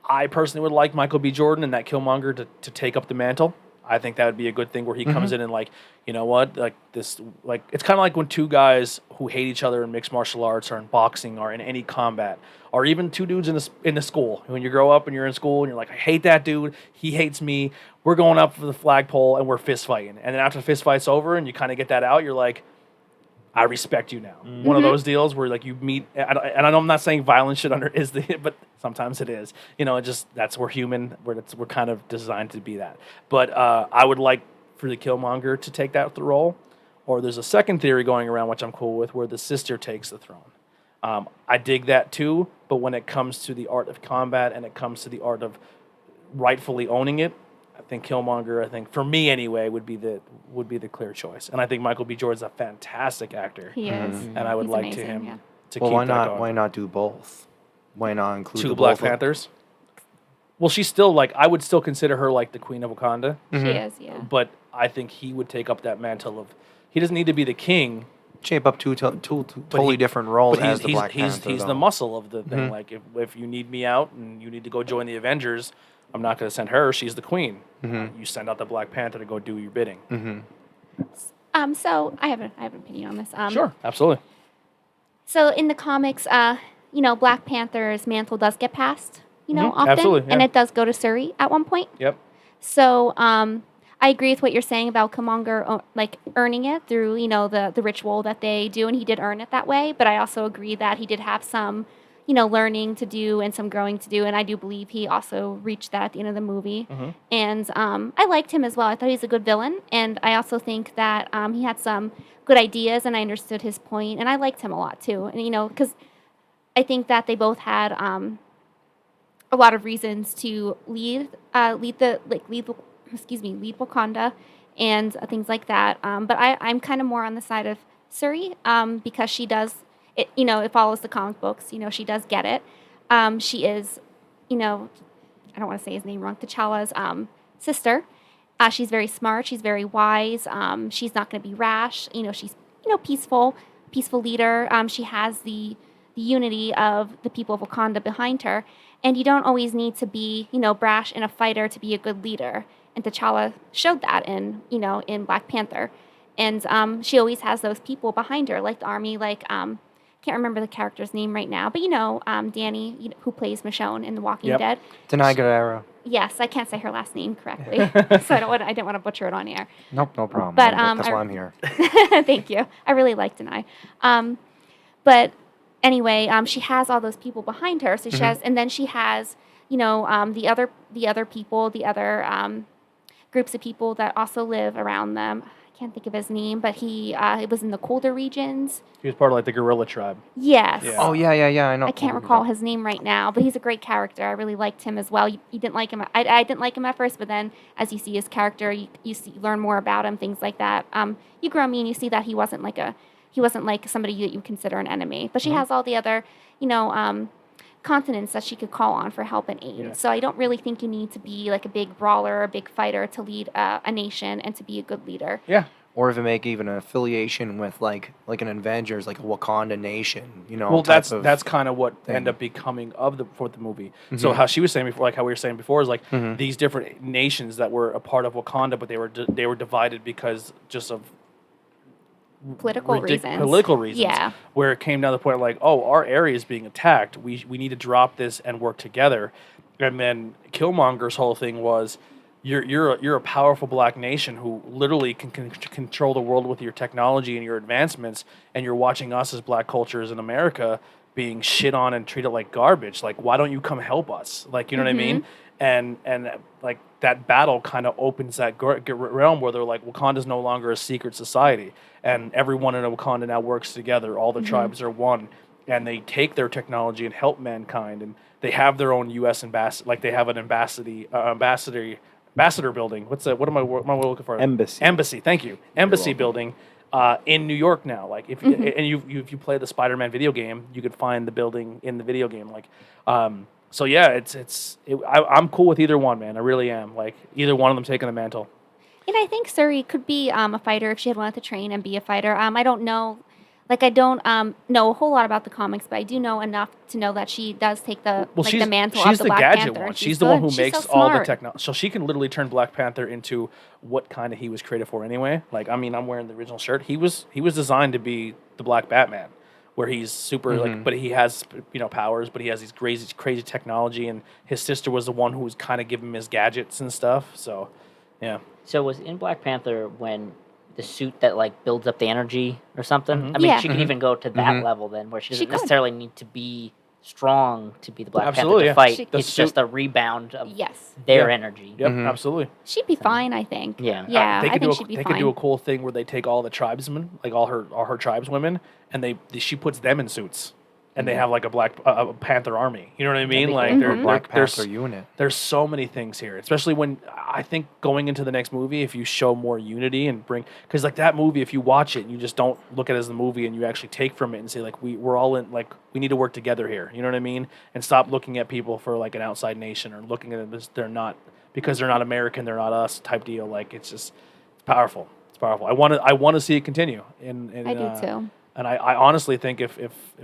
I personally would like Michael B. Jordan and that Killmonger to take up the mantle. I think that would be a good thing where he comes in and like, you know what, like this, like it's kind of like when two guys who hate each other in mixed martial arts or in boxing or in any combat, or even two dudes in the school. When you grow up and you're in school and you're like, I hate that dude, he hates me. We're going up for the flagpole and we're fist fighting. And then after the fist fight's over and you kind of get that out, you're like, I respect you now. One of those deals where like you meet, and I know I'm not saying violence should but sometimes it is. You know, it just that's we're human. We're kind of designed to be that. But I would like for the Killmonger to take that role, or there's a second theory going around which I'm cool with, where the sister takes the throne. I dig that too, but when it comes to the art of combat and it comes to the art of rightfully owning it, I think Killmonger, I think for me anyway, would be the clear choice. And I think Michael B. Jordan's a fantastic actor. He is. And I would He's like amazing, to him yeah. to Well, keep why that not? going. Why not do both? Why not include Two the Black both of- Panthers. Well, she's still like I would still consider her like the Queen of Wakanda, She is, yeah. but I think he would take up that mantle of. He doesn't need to be the king. Shape up two totally he- different roles But as the Black he's Panther. the though. muscle of the thing. Like if you need me out and you need to go join the Avengers, I'm not going to send her. She's the queen. You send out the Black Panther to go do your bidding. So I have an opinion on this. Sure, absolutely. So in the comics, you know, Black Panther's mantle does get passed, you know, often, absolutely, and yeah. it does go to Suri at one point. Yep. So I agree with what you're saying about Killmonger, like earning it through, you know, the ritual that they do, and he did earn it that way. But I also agree that he did have some, you know, learning to do and some growing to do, and I do believe he also reached that at the end of the movie. And I liked him as well. I thought he was a good villain, and I also think that he had some good ideas, and I understood his point, and I liked him a lot too. And you know, because I think that they both had a lot of reasons to lead Wakanda and things like that. But I'm kind of more on the side of Suri because she does it. You know, it follows the comic books. You know, she does get it. She is, you know, I don't want to say his name wrong. T'Challa's sister. She's very smart. She's very wise. She's not going to be rash. You know, she's peaceful leader. She has the unity of the people of Wakanda behind her. And you don't always need to be, you know, brash and a fighter to be a good leader. And T'Challa showed that in Black Panther. And she always has those people behind her, like the army, like, can't remember the character's name right now, but Danny, who plays Michonne in The Walking Dead. Denai Guerrero. Yes, I can't say her last name correctly, so I didn't want to butcher it on air. Nope, no problem. But, That's why I'm here. Thank you. I really like Denai. But anyway, she has all those people behind her. So she has, and then she has, the other people, the other groups of people that also live around them. I can't think of his name, but he was in the colder regions. He was part of like the guerrilla tribe. Yes. Yeah. Oh yeah, I know. I can't recall his name right now, but he's a great character. I really liked him as well. You didn't like him. I didn't like him at first, but then as you see his character, you learn more about him, things like that. You grow on me and you see that he wasn't like somebody that you consider an enemy. But she has all the other, continents that she could call on for help and aid. Yeah. So I don't really think you need to be like a big brawler or a big fighter to lead a nation and to be a good leader. Yeah. Or even make even an affiliation with like an Avengers, like a Wakanda nation, Well, type that's kind of what thing. ended up becoming of the movie. So how she was saying before, like how we were saying before, is like these different nations that were a part of Wakanda, but they were divided because just of Political reasons. Political reasons. Yeah. Where it came down to the point like, oh, our area is being attacked. We need to drop this and work together. And then Killmonger's whole thing was, you're a powerful black nation who literally can control the world with your technology and your advancements, and you're watching us as black cultures in America being shit on and treated like garbage. Like, why don't you come help us? Like, you know what I mean? And like that battle kind of opens that realm where they're like, Wakanda's no longer a secret society, and everyone in Wakanda now works together. All the tribes are one, and they take their technology and help mankind. And they have their own U.S. ambassador, like they have an ambassador building. What's that? What am I looking for? Embassy. Thank you. Embassy building in New York now. Like if if you play the Spider-Man video game, you could find the building in the video game. Like, so yeah, I'm cool with either one, man. I really am. Like either one of them taking the mantle. And I think Suri could be a fighter if she had wanted to train and be a fighter. I don't know, Like I don't know a whole lot about the comics, but I do know enough to know that she does take the the mantle she's of the the Black gadget Panther. one. She's the one who She's makes so all the smart. technology. So she can literally turn Black Panther into what kind of he was created for anyway. Like, I mean, I'm wearing the original shirt. He was designed to be the Black Batman, where he's super like, but he has powers, but he has these crazy technology, and his sister was the one who was kind of giving him his gadgets and stuff. So, yeah. So was in Black Panther when the suit that like builds up the energy or something? I mean, Yeah. she could even go to that level then, where she doesn't could. necessarily need to be strong to be the Black Absolutely, Panther to yeah. fight. The It's just suit- a rebound of Yes. their Yeah. energy. Yep, absolutely. She'd be fine, I think. Yeah. Yeah, They I could think do she'd be they fine. could do a cool thing where they take all the tribesmen, like all her tribeswomen, and she puts them in suits, and they have like a Panther army. You know what I mean? be Like cool. they're, Black there's Panther unit. there's so many things here, especially when I think going into the next movie, if you show more unity and bring, because like that movie, if you watch it and you just don't look at it as the movie and you actually take from it and say like we're all in, like we need to work together here. You know what I mean? And stop looking at people for like an outside nation or looking at them as they're not because they're not American, they're not us type deal. Like it's powerful. It's powerful. I want to see it continue. And I do too. And I honestly think if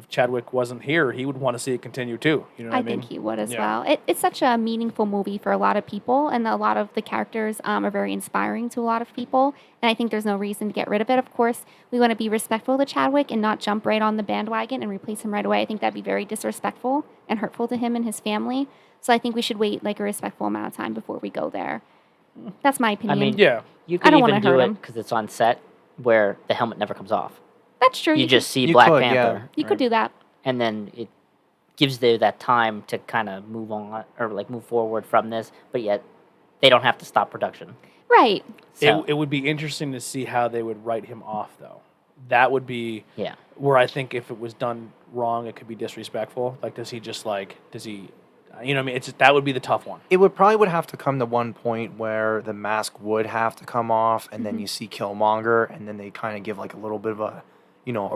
Chadwick wasn't here, he would want to see it continue too. You know what I I mean? think he would as Yeah. well. It's such a meaningful movie for a lot of people, and a lot of the characters are very inspiring to a lot of people. And I think there's no reason to get rid of it. Of course, we want to be respectful to Chadwick and not jump right on the bandwagon and replace him right away. I think that'd be very disrespectful and hurtful to him and his family. So I think we should wait like a respectful amount of time before we go there. That's my opinion. mean, Yeah. You I could don't even wanna do hurt it him. because it's on set where the helmet never comes off. that's true. You just see You Black could, yeah. Panther, you could do that. and then it gives you that time to kind of move on or like move forward from this, but yet they don't have to stop production. Right. So, It would be interesting to see how they would write him off, though. That would be yeah. where I think if it was done wrong, it could be disrespectful. Like, does he, you know what I mean? That would be the tough one. It would have to come to one point where the mask would have to come off, and then you see Killmonger, and then they kind of give like a little bit of a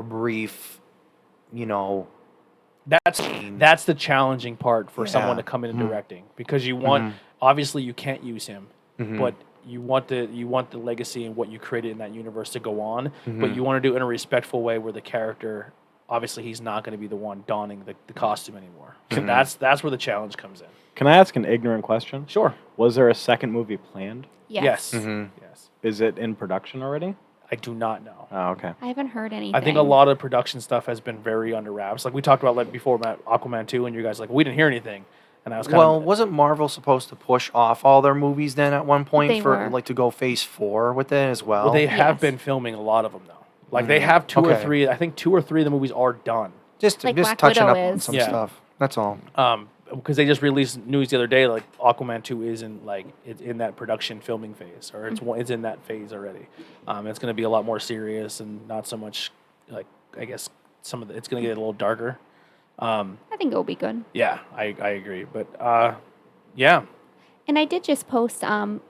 brief, That's the challenging part for someone Yeah. to come in and directing, because you want, obviously you can't use him, but you want the legacy and what you created in that universe to go on, but you want to do it in a respectful way where the character, obviously he's not going to be the one donning the costume anymore. And that's where the challenge comes in. Can I ask an ignorant question? Sure. Was there a second movie planned? Yes. Yes. Is it in production already? I do not know. Oh, okay. I haven't heard anything. I think a lot of production stuff has been very under wraps. Like we talked about like before about Aquaman 2, and you guys like, we didn't hear anything. And I was kind Well, of wasn't Marvel supposed to push off all their movies then at one point They for were. like to go Phase 4 with it as well? well, they have Yes. been filming a lot of them though. Like they have two or Okay. three. I think 2 or 3 of the movies are done. just Like Black touching Widow up on is. some Yeah. stuff. That's all. Because they just released news the other day, like Aquaman 2 is it's in that production filming phase, or it's in that phase already. It's going to be a lot more serious and not so much like, I guess it's going to get a little darker. I think it will be good. Yeah, I agree, but yeah, And I did just post the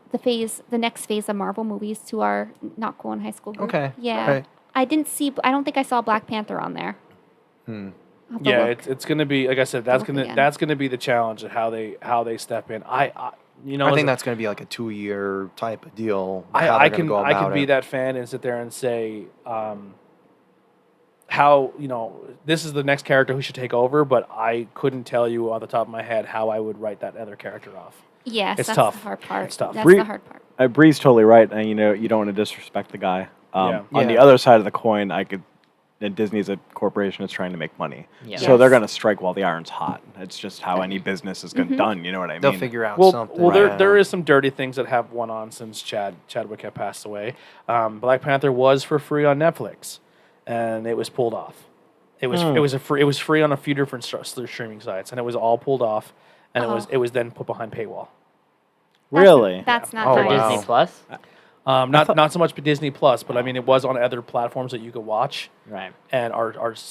next phase of Marvel movies to our Not Cool in High School group. Okay, Yeah. right. I don't think I saw Black Panther on there. I'll have to yeah, look. it's going to be, like I said, that's look going to again. that's going to be the challenge of how they step in. I I as think a- that's going to be like a 2-year type of deal. I, how I they're gonna can go I about can be it. that fan and sit there and say how this is the next character who should take over, but I couldn't tell you on the top of my head how I would write that other character off. Yes, It's that's tough. the hard part. It's tough. That's Bree- the hard part. Bree's totally right, and you don't want to disrespect the guy. Yeah. On the Yeah. other side of the coin, and Disney's a corporation that's trying to make money. Yeah. So they're Yes. going to strike while the iron's hot. It's just how any business is done. You know what I mean? They'll figure out Well, something. well, right? there is some dirty things that have went on since Chadwick had passed away. Black Panther was for free on Netflix, and it was pulled off. It was free on a few different streaming sites, and it was all pulled off, and it was then put behind paywall. Really? That's not Oh, nice. wow. Disney Plus? Not so much Disney Plus, but I mean it was on other platforms that you could watch Right. and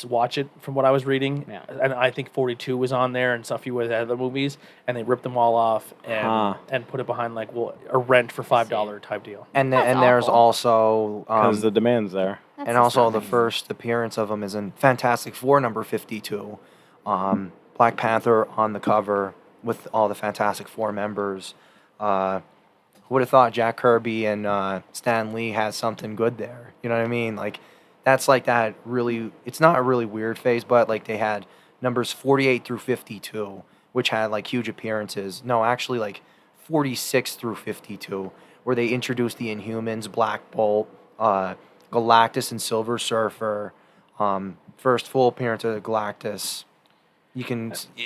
watch it from what I was reading. Yeah. And I think 42 was on there and a few of the other movies, and they ripped them all off and put it behind a rent for $5 type deal. and That's there's awful. also Because the demand's there. That's and just also not the nice. first appearance of him is in Fantastic Four number 52. Black Panther on the cover with all the Fantastic Four members. Who would have thought Jack Kirby and Stan Lee had something good there? You know what I mean? Like that's like that really. It's not a really weird phase, but like they had numbers 48 through 52, which had like huge appearances. No, actually like 46 through 52, where they introduced the Inhumans, Black Bolt, Galactus, and Silver Surfer. First full appearance of Galactus.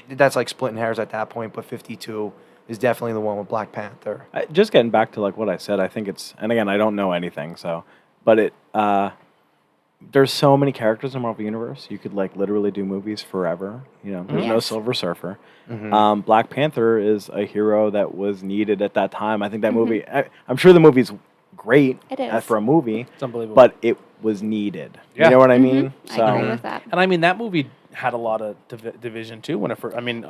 That's like splitting hairs at that point, but 52 is definitely the one with Black Panther. Just getting back to like what I said, I think it's, and again, I don't know anything, so, but there's so many characters in the Marvel Universe. You could like literally do movies forever. You know, there's no Yes. Silver Surfer. Black Panther is a hero that was needed at that time. I think that movie. I'm sure the movie's great It is. for a movie. It's unbelievable. But it was needed. Yeah. You know what I mean? I agree with that. And I mean, that movie had a lot of division too. When it first, I mean,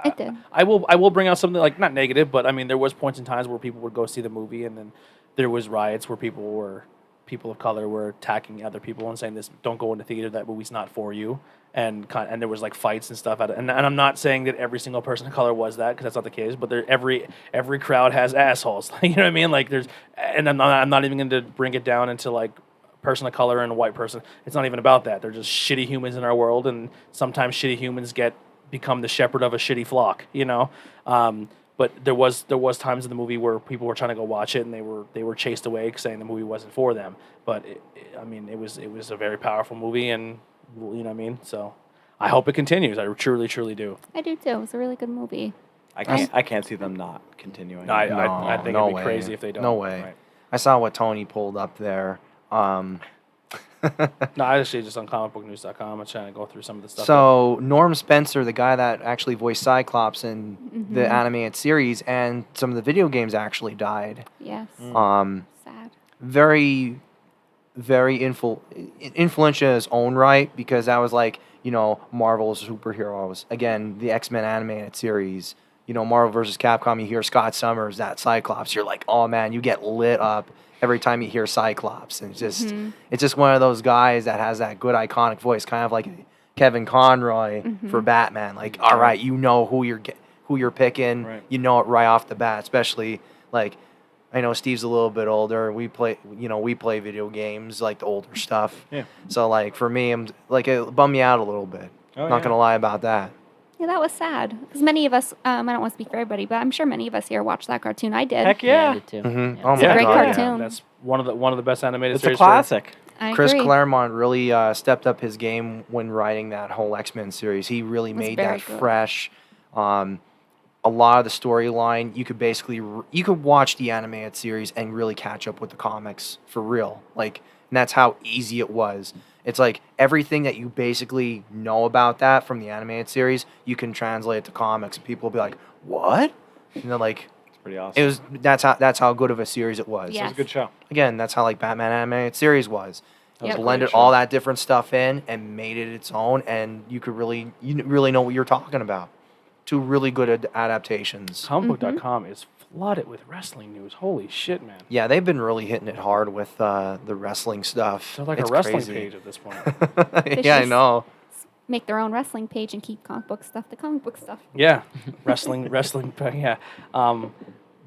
It did. I will bring out something like not negative, but I mean, there was points in times where people would go see the movie, and then there was riots where people of color were attacking other people and saying, "This don't go into theater. That movie's not for you." And there was like fights and stuff. And I'm not saying that every single person of color was that, because that's not the case. But every crowd has assholes. You know what I mean? Like and I'm not even going to bring it down into like person of color and a white person. It's not even about that. They're just shitty humans in our world, and sometimes shitty humans become the shepherd of a shitty flock. You know. But there was times in the movie where people were trying to go watch it, and they were chased away saying the movie wasn't for them. But it was a very powerful movie, and you know what I mean. So I hope it continues. I truly do. I do too. It was a really good movie. I can't see them not continuing. I think no it'd be way. crazy if they don't. No way. Right. I saw what Tony pulled up there. No, I actually just on comicbooknews.com. I'm trying to go through some of the stuff. So Norm Spencer, the guy that actually voiced Cyclops in the animated series and some of the video games, actually died. Yes. Sad. Very, very influential in his own right, because that was like, Marvel's superheroes. Again, the X-Men animated series. Marvel vs. Capcom, you hear Scott Summers, that Cyclops, you're like, oh man, you get lit up every time you hear Cyclops. And it's just one of those guys that has that good iconic voice, kind of like Kevin Conroy for Batman. Like, all right, you know who you're picking. Right. You know it right off the bat, especially like, I know Steve's a little bit older. We play video games, like the older stuff. Yeah. So like for me, I'm like, it bummed me out a little bit. Oh, Not yeah. gonna lie about that. Yeah, that was sad. Because many of us, I don't want to speak for everybody, but I'm sure many of us here watched that cartoon. I did. Heck I yeah. did too. Mhm. Yeah. Oh It's a my great God, yeah. cartoon. That's one of the best animated It's a series. classic. I Chris agree. Claremont really stepped up his game when writing that whole X-Men series. He really was made very that good. fresh. A lot of the storyline, you could watch the animated series and really catch up with the comics for real. Like, and that's how easy it was. It's like everything that you basically know about that from the animated series, you can translate it to comics, and people will be like, "What?" And they're like, It's pretty awesome. that's how good of a series it was. Yeah. It was a good show. Again, that's how like Batman animated series was. Yep. Blended Great show. all that different stuff in and made it its own, and you really know what you're talking about. Two really good adaptations. Comicbook.com is flooded with wrestling news. Holy shit, man! Yeah, they've been really hitting it hard with the wrestling stuff. It's like It's a wrestling crazy. page at this point. Yeah, I should know. Make their own wrestling page and keep comic book stuff to comic book stuff. Yeah, wrestling. Yeah.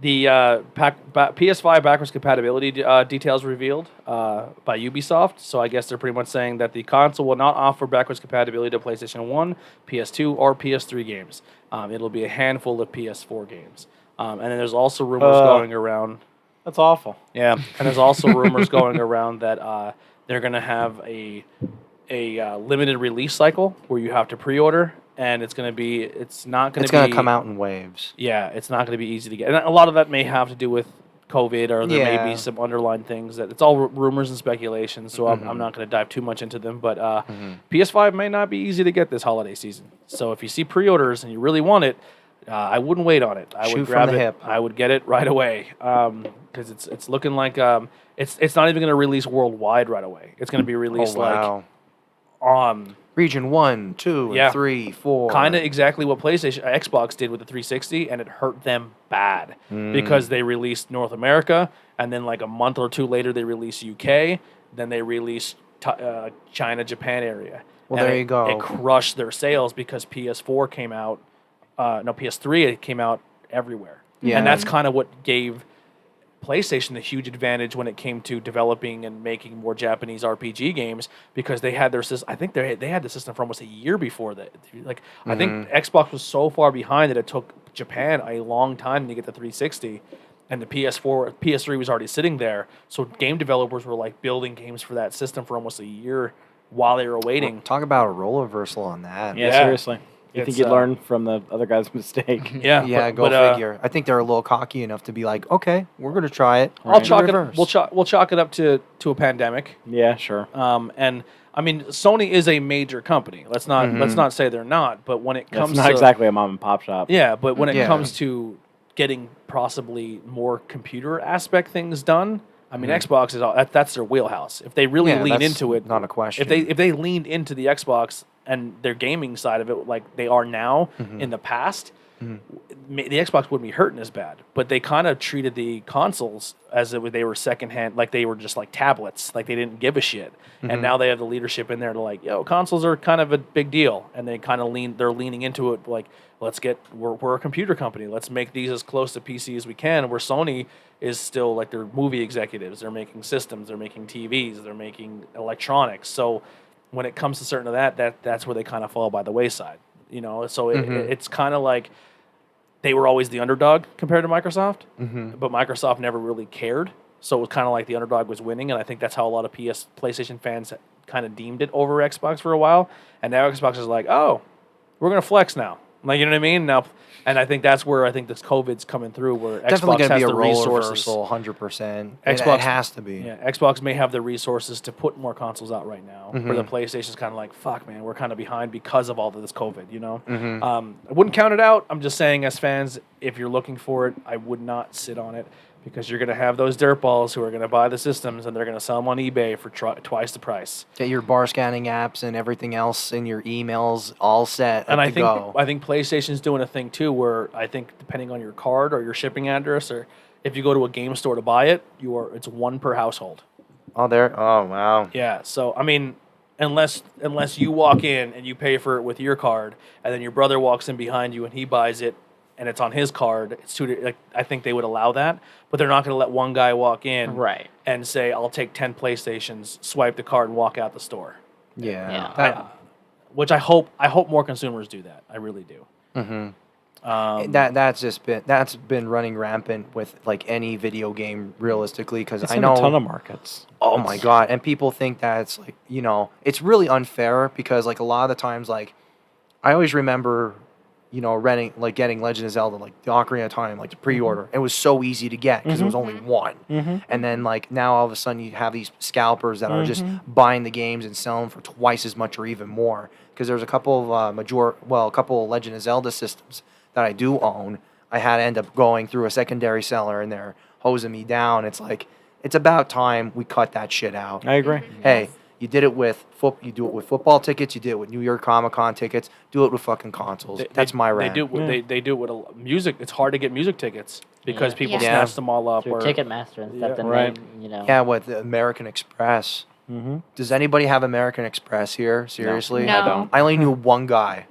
The PS5 backwards compatibility details revealed by Ubisoft. So I guess they're pretty much saying that the console will not offer backwards compatibility to PlayStation 1, PS2, or PS3 games. It'll be a handful of PS4 games. And then there's also rumors going around. That's awful. Yeah, and there's also rumors going around that they're going to have a limited release cycle where you have to pre-order, and it's going to come out in waves. Yeah, it's not going to be easy to get. And a lot of that may have to do with COVID, or there may Yeah. be some underlying things that it's all rumors and speculation. So I'm not going to dive too much into them. But PS5 may not be easy to get this holiday season. So if you see pre-orders and you really want it, I wouldn't wait on it. I Shoot would from grab the it. hip. I would get it right away because it's looking like it's not even going to release worldwide right away. It's going to be released Region 1, 2, Yeah. and 3, 4. kind of exactly what Xbox did with the 360, and it hurt them bad because they released North America, and then like a month or two later they released UK, then they released China, Japan area. Well, And there you go. It crushed their sales because PS4 came out, PS3 it came out everywhere, Yeah. and that's kind of what gave PlayStation the huge advantage when it came to developing and making more Japanese RPG games because they had their system. I think they had the system for almost a year before that. Like I think Xbox was so far behind that it took Japan a long time to get the 360, and the PS3 was already sitting there. So game developers were like building games for that system for almost a year while they were waiting. Talk about a role reversal on that. Yeah, Yeah. seriously. You think It's, you'd learn from the other guy's mistake? Yeah, Yeah, go figure. I think they're a little cocky enough to be like, okay, we're gonna try it. I'll In chalk reverse. it. We'll chalk it up to a pandemic. Yeah, sure. And I mean, Sony is a major company. Let's not say they're not. But when it comes It's not to exactly a mom and pop shop. yeah, but when it Yeah. comes to getting possibly more computer aspect things done, I mean, Xbox is that's their wheelhouse. If they really Yeah, lean that's into it, not a question. If they leaned into the Xbox and their gaming side of it like they are now in the past, the Xbox wouldn't be hurting as bad. But they kind of treated the consoles as if they were secondhand, like they were just like tablets, like they didn't give a shit. And now they have the leadership in there to like, yo, consoles are kind of a big deal, and they kind of they're leaning into it like, we're a computer company, let's make these as close to PC as we can. Where Sony is still like they're movie executives, they're making systems, they're making TVs, they're making electronics. So when it comes to certain of that's where they kind of fall by the wayside, you know. So it's kind of like they were always the underdog compared to Microsoft, but Microsoft never really cared. So it was kind of like the underdog was winning, and I think that's how a lot of PlayStation fans kind of deemed it over Xbox for a while. And now Xbox is like, oh, we're gonna flex now, like, you know what I mean? Now, and I think that's where I think this COVID's coming through, where Definitely Xbox gonna has be a the role resources. reversal, 100%. Xbox It has to be. Yeah, Xbox may have the resources to put more consoles out right now. Where the PlayStation's kind of like, fuck, man, we're kind of behind because of all of this COVID. You know, I wouldn't count it out. I'm just saying, as fans, if you're looking for it, I would not sit on it because you're going to have those dirtballs who are going to buy the systems and they're going to sell them on eBay for twice the price. Get your bar scanning apps and everything else in your emails all set. And up I to think go. I think PlayStation's doing a thing too, where I think depending on your card or your shipping address, or if you go to a game store to buy it, it's one per household. Oh, there. Oh, wow. Yeah, so I mean, unless you walk in and you pay for it with your card, and then your brother walks in behind you and he buys it, and it's on his card, it's like, I think they would allow that, but they're not going to let one guy walk in Right. and say, "I'll take 10 PlayStations, swipe the card, and walk out the store." Yeah. Yeah. That- Which I hope more consumers do that. I really do. that's been running rampant with like any video game realistically, because It's I in know a ton of markets. oh my god, and people think that it's like, you know, it's really unfair because like a lot of the times, like I always remember, you know, getting Legend of Zelda, like the Ocarina of Time, like the pre-order. It was so easy to get because it was only one. And then like now all of a sudden you have these scalpers that are just buying the games and selling for twice as much or even more. Because there's a couple of a couple of Legend of Zelda systems that I do own. I had to end up going through a secondary seller and they're hosing me down. It's like, it's about time we cut that shit out. I agree. Hey, you did it with you do it with football tickets. You did it with New York Comic Con tickets. Do it with fucking consoles. That's my rant. They do it with music. It's hard to get music tickets because Yeah. people Yeah. snatch them all up. Through Or Ticketmaster and stuff. Yeah. And Right. then, you know. Yeah, with American Express. Does anybody have American Express here? Seriously? No. I don't. I only knew one guy,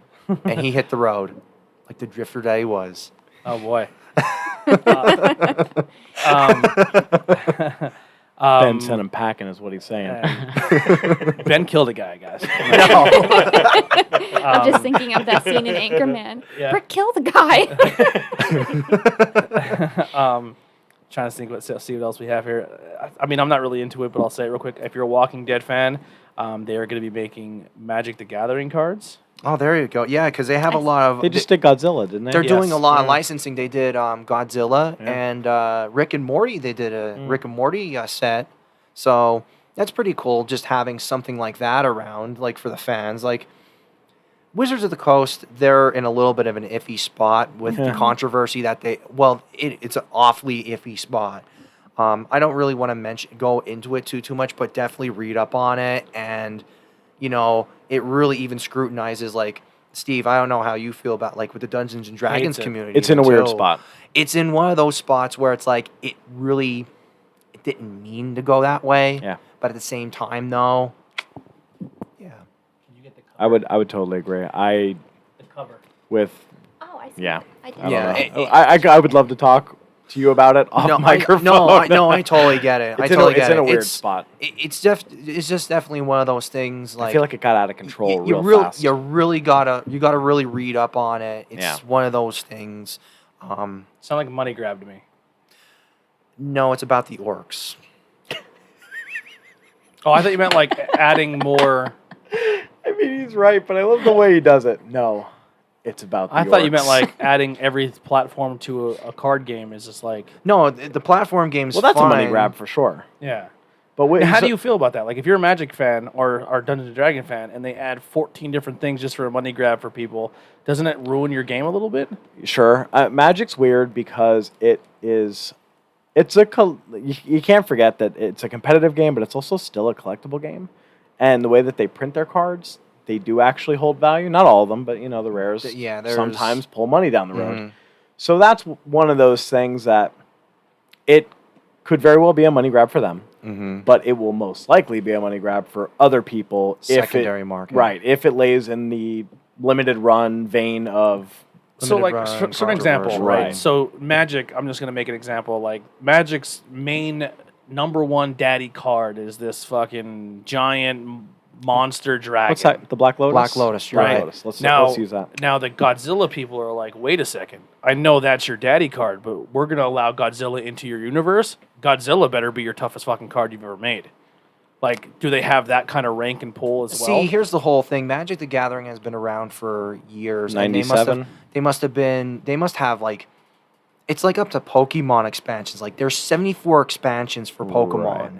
and he hit the road like the drifter that he was. oh boy. Ben sent him packing, is what he's saying. Ben killed a guy, guys. I'm just thinking of that scene in Anchorman. Yeah. Brick killed the guy. Trying to see what else we have here. I mean, I'm not really into it, but I'll say it real quick. If you're a Walking Dead fan, they are going to be making Magic the Gathering cards. Oh, there you go. Yeah, because they have a lot of. They just did Godzilla, didn't they? They're doing a Yes. lot of licensing. They did Godzilla Yeah. and Rick and Morty. They did a Rick and Morty set. So that's pretty cool just having something like that around, like for the fans. Like Wizards of the Coast, they're in a little bit of an iffy spot with the controversy that it's an awfully iffy spot. I don't really want to go into it too much, but definitely read up on it. And, you know, it really even scrutinizes, like, Steve, I don't know how you feel about, like, with the Dungeons and Dragons Hates it. community. It's in a weird too. spot. It's in one of those spots where it's like, it didn't mean to go that way. Yeah. But at the same time, though, yeah. I would totally agree. The cover. With Oh, I see. yeah. I did. I don't Yeah, know. it- I would love to talk to you about it off microphone. I totally get it. It's in a weird spot. It's just definitely one of those things. Like I feel like it got out of control you real fast. You really gotta really read up on it. It's one of those things. Sound like a money grab to me. No, it's about the orcs. Oh, I thought you meant like adding more. I mean, he's right, but I love the way he does it. No, it's about the I thought you orcs. meant like adding every platform to a card game is just like. No, the platform game's Well, that's fine. a money grab for sure. Yeah. But wait, How so- do you feel about that? Like, if you're a Magic fan or Dungeons and Dragon fan, and they add 14 different things just for a money grab for people, doesn't it ruin your game a little bit? Sure. Magic's weird because you can't forget that it's a competitive game, but it's also still a collectible game. And the way that they print their cards, they do actually hold value. Not all of them, but the rares sometimes pull money down the road. So that's one of those things that it could very well be a money grab for them, but it will most likely be a money grab for other people. Secondary market. Right. If it lays in the limited run vein of... So, like, Limited for an run, example, controversial. right? So, Magic, I'm just going to make an example. Like, Magic's main #1 daddy card is this fucking giant monster dragon. What's that? The Black Lotus? Black Lotus, Black right? Lotus. Let's use that. Now, the Godzilla people are like, wait a second. I know that's your daddy card, but we're going to allow Godzilla into your universe. Godzilla better be your toughest fucking card you've ever made. Like, do they have that kind of rank and pull as well? See, here's the whole thing. Magic the Gathering has been around for years. 97? They must have, like, it's like up to Pokemon expansions. Like, there's 74 expansions for Pokemon. Right.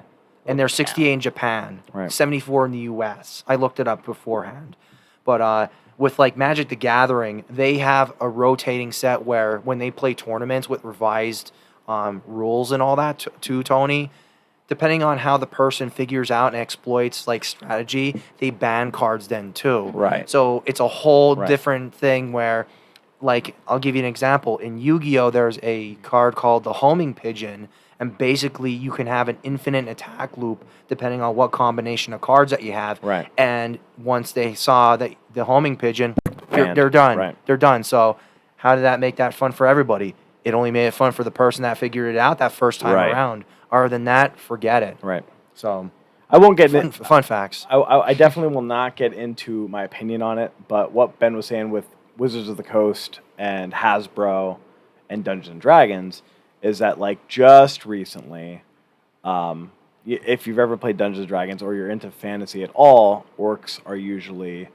And there's 68 in Japan, Right. 74 in the US. I looked it up beforehand. But with, like, Magic the Gathering, they have a rotating set where when they play tournaments with revised rules and all that, too, Tony, depending on how the person figures out and exploits like strategy, they ban cards then too. Right. So it's a whole Right. different thing where, like, I'll give you an example. In Yu-Gi-Oh, there's a card called the Homing Pigeon, and basically you can have an infinite attack loop depending on what combination of cards that you have. Right. And once they saw that the Homing Pigeon, Banned. they're done. Right. They're done. So how did that make that fun for everybody? It only made it fun for the person that figured it out that first time Right. around. Other than that, forget it. Right. So, I won't get into... fun facts. I definitely will not get into my opinion on it, but what Ben was saying with Wizards of the Coast and Hasbro and Dungeons & Dragons is that, like, just recently, if you've ever played Dungeons & Dragons or you're into fantasy at all, orcs are usually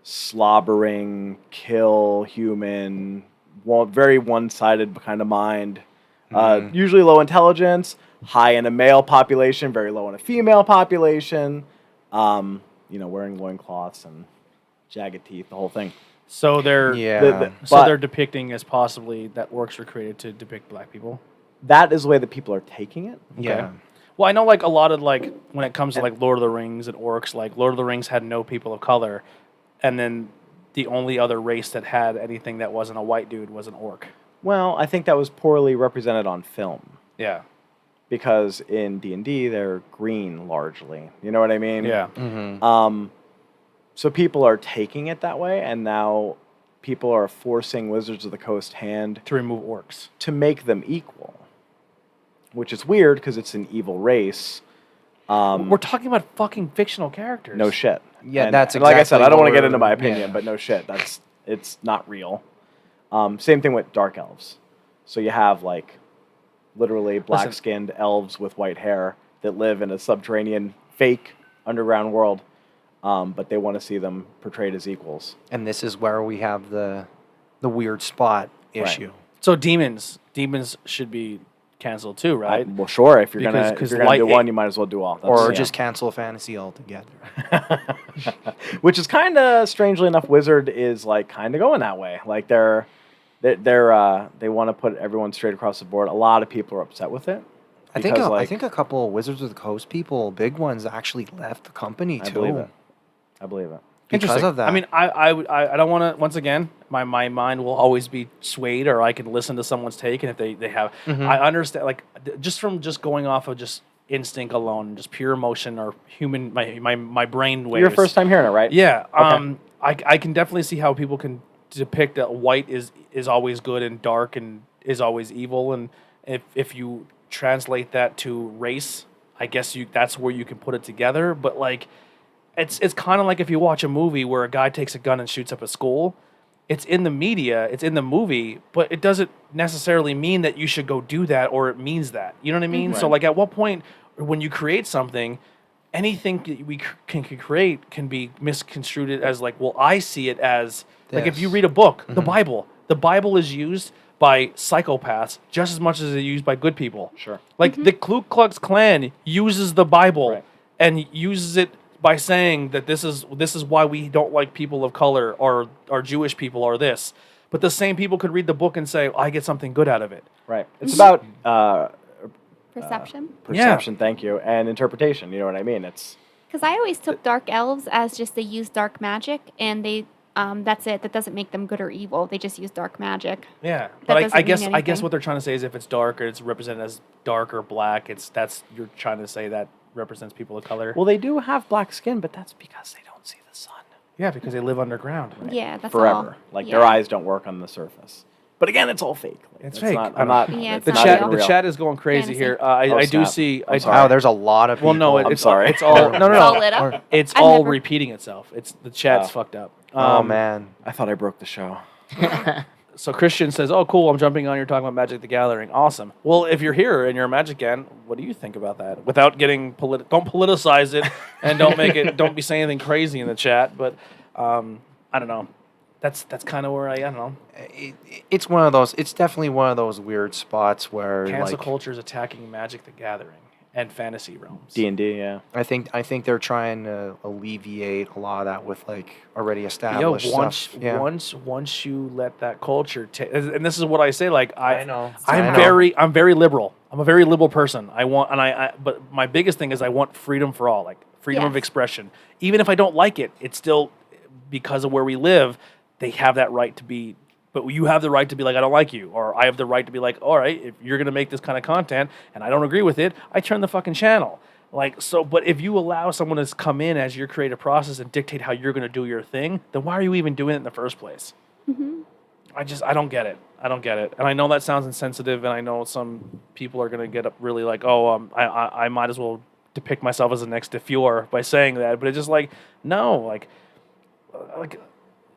slobbering, kill human, very one-sided kind of mind, usually low intelligence, high in a male population, very low in a female population, wearing loincloths and jagged teeth, the whole thing. So they're but they're depicting as possibly that orcs were created to depict black people. that is the way that people are taking it. Yeah. Well, I know like a lot of like when it comes to like Lord of the Rings and orcs, like Lord of the Rings had no people of color, and then the only other race that had anything that wasn't a white dude was an orc. Well, I think that was poorly represented on film Yeah. because in D&D they're green largely. You know what I mean? Yeah. So people are taking it that way, and now people are forcing Wizards of the Coast hand To remove orcs. to make them equal, which is weird because it's an evil race. We're talking about fucking fictional characters. No shit. Yeah, And- that's and like I said, exactly I don't what want to get we're- into my opinion, yeah. but no shit. It's not real. Same thing with dark elves. So you have like literally black-skinned elves with white hair that live in a subterranean fake underground world, but they want to see them portrayed as equals. And this is where we have the weird spot issue. So demons should be canceled too, right? Well, sure. If you're Because- gonna 'cause do one, you might as well do all. Or Yeah. just cancel fantasy altogether. Which is kind of strangely enough, Wizard is like kind of going that way. Like they want to put everyone straight across the board. A lot of people are upset with it. I think because, I think a couple of Wizards of the Coast people, big ones, actually left the company too. I believe it. Because Interesting. of that. I mean, I don't want to. Once again, my mind will always be swayed, or I can listen to someone's take, and if they have, I understand. Like just from going off of just instinct alone, just pure emotion or human, my brain waves. Your first time hearing it, right? Yeah. I can definitely see how people can depict that white is always good and dark and is always evil, and if you translate that to race, I guess that's where you can put it together. But like, it's kind of like if you watch a movie where a guy takes a gun and shoots up a school. It's in the media, it's in the movie, but it doesn't necessarily mean that you should go do that or it means that. You know what I mean? So like, at what point when you create something, anything that we can create can be misconstrued as like, well, I see it as like if you read a book, the Bible is used by psychopaths just as much as it's used by good people. Sure. Like the Ku Klux Klan uses the Bible and uses it by saying that this is why we don't like people of color or Jewish people or this. But the same people could read the book and say, I get something good out of it. Right. It's about Perception. perception, thank you, and interpretation. You know what I mean? It's Because I always took dark elves as just they use dark magic, and they that's it. That doesn't make them good or evil. They just use dark magic. Yeah, That but I doesn't guess mean I guess anything. what they're trying to say is if it's dark or it's represented as dark or black, you're trying to say that represents people of color. well, they do have black skin, but that's because they don't see the sun yeah, because they live underground. Yeah, that's forever. all. Like Yeah. their eyes don't work on the surface. But again, it's all fake. Like, It's fake. Not, I I'm know. not. Yeah, it's The not not chat even the real. chat is going crazy Fantasy. here. Oh, I do snap. see. I'm I, sorry. Wow, there's a lot of people. well, no, I'm it's sorry. It's all no. It's all lit up. It's I've all never- repeating itself. It's the chat's Oh. fucked up. Oh man. I thought I broke the show. So Christian says, "Oh, cool! I'm jumping on. You're talking about Magic the Gathering. Awesome. Well, if you're here and you're a Magic fan, what do you think about that? Without getting don't politicize it and don't make it. Don't be saying anything crazy in the chat. But I don't know. That's kind of where I don't know. It's one of those. It's definitely one of those weird spots where Cancel like culture is attacking Magic the Gathering and fantasy realms. D&D, yeah. I think they're trying to alleviate a lot of that with like already Yo, established stuff. Yeah. once you let that culture and this is what I say. Like I know. I'm very liberal. I'm a very liberal person. But my biggest thing is I want freedom for all, like freedom of Yes. expression. Even if I don't like it, it's still because of where we live. They have that right to be. But you have the right to be like, I don't like you, or I have the right to be like, all right, if you're gonna make this kind of content and I don't agree with it, I turn the fucking channel. Like so, but if you allow someone to come in as your creative process and dictate how you're gonna do your thing, then why are you even doing it in the first place? I don't get it. I don't get it. And I know that sounds insensitive, and I know some people are gonna get up really like, oh, I might as well depict myself as the next DeFure by saying that. But it's just like, no, like.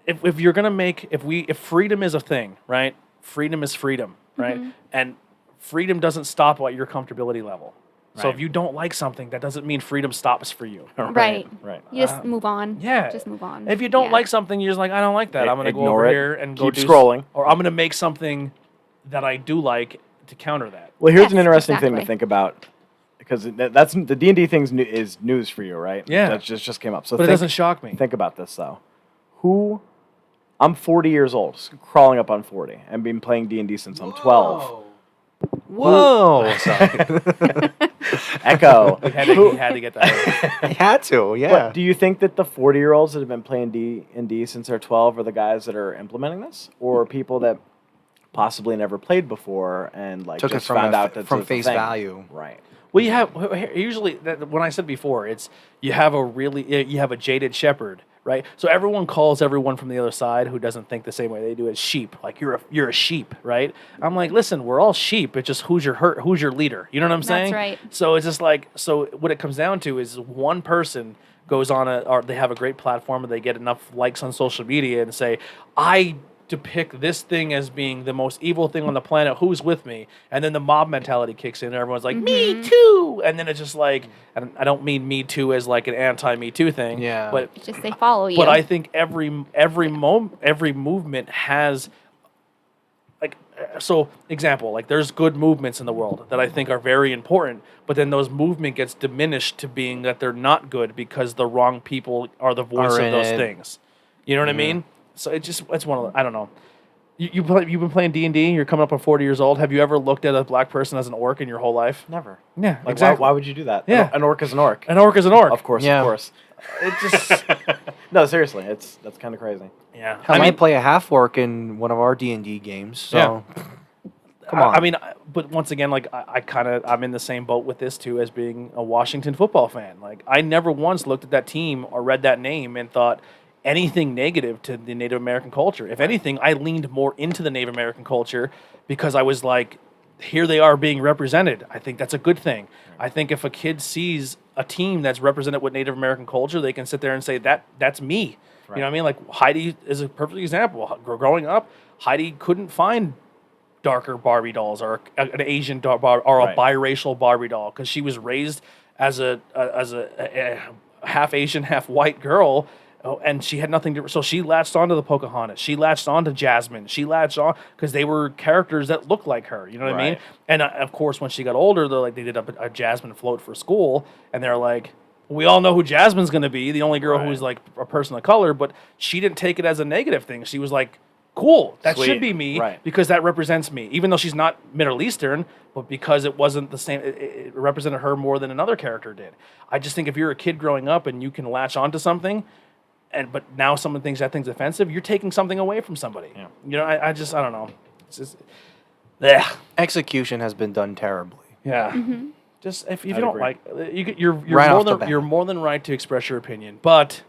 If you're gonna make if freedom is a thing, right? Freedom is freedom, right? And freedom doesn't stop at your comfortability level. So Right. if you don't like something, that doesn't mean freedom stops for you. Right. Right. You just move on. Yeah. Just move on. If you don't Yeah. like something, you're just like, I don't like that. I'm gonna go Ignore over it. here and go Keep do scrolling. or I'm gonna make something that I do like to counter that. Well, here's Yes, an interesting thing to exactly. think about, because that's the D&D thing's is news for you, right? Yeah. That just came up. So But it doesn't shock me. think about this though. I'm 40 years old, crawling up on 40, and been playing D&D since I'm 12. Whoa! Sorry. Echo. He had to get that. I had to. Yeah. But do you think that the 40-year-olds that have been playing D&D since they're 12 are the guys that are implementing this, or people that possibly never played before and like Took it just from found a- out that from it's a face thing? value. Right. Well, you have usually when I said before, it's you have a jaded shepherd, right? So everyone calls everyone from the other side who doesn't think the same way they do as sheep. Like you're a sheep, right? I'm like, listen, we're all sheep. It's just who's your leader. You know what I'm saying? right. So it's just like what it comes down to is one person goes on or they have a great platform and they get enough likes on social media and say, I depict this thing as being the most evil thing on the planet. Who's with me? And then the mob mentality kicks in and everyone's like, me too. And then it's just like, and I don't mean me too as like an anti-me too thing. Yeah. But It's just they follow you. but I think every movement has like so example, like there's good movements in the world that I think are very important, but then those movement gets diminished to being that they're not good because the wrong people are the voice Are of in those it. things. You know what I mean? So it's one of the, I don't know. You've been playing D&D. You're coming up on 40 years old. Have you ever looked at a black person as an orc in your whole life? Never. Yeah, Like, exactly. why would you do that? Yeah. An orc is an orc. An orc is an orc. Of course, Yeah. of course. It just no, seriously, that's kind of crazy. Yeah. I might play a half orc in one of our D&D games. So come on. I mean, but once again, like I'm in the same boat with this too as being a Washington football fan. Like I never once looked at that team or read that name and thought anything negative to the Native American culture. If anything, I leaned more into the Native American culture because I was like, here they are being represented. I think that's a good thing. I think if a kid sees a team that's represented with Native American culture, they can sit there and say that's me. You know what I mean? Like Heidi is a perfect example. Growing up, Heidi couldn't find darker Barbie dolls or an Asian or a biracial Barbie doll because she was raised as a half Asian, half white girl. And she had nothing to. So she latched onto the Pocahontas. She latched onto Jasmine. She latched on because they were characters that looked like her. You know what I mean? And of course, when she got older, they did a Jasmine float for school, and they're like, we all know who Jasmine's going to be, the only girl who's like a person of color. But she didn't take it as a negative thing. She was like, cool, that should be me because that represents me. Even though she's not Middle Eastern, but because it wasn't the same, it represented her more than another character did. I just think if you're a kid growing up and you can latch onto something. But now someone thinks that thing's offensive, you're taking something away from somebody. Yeah. You know, I don't know. It's just, execution has been done terribly. Yeah. Mm-hmm. Just if you don't like, you're more than right to express your opinion. But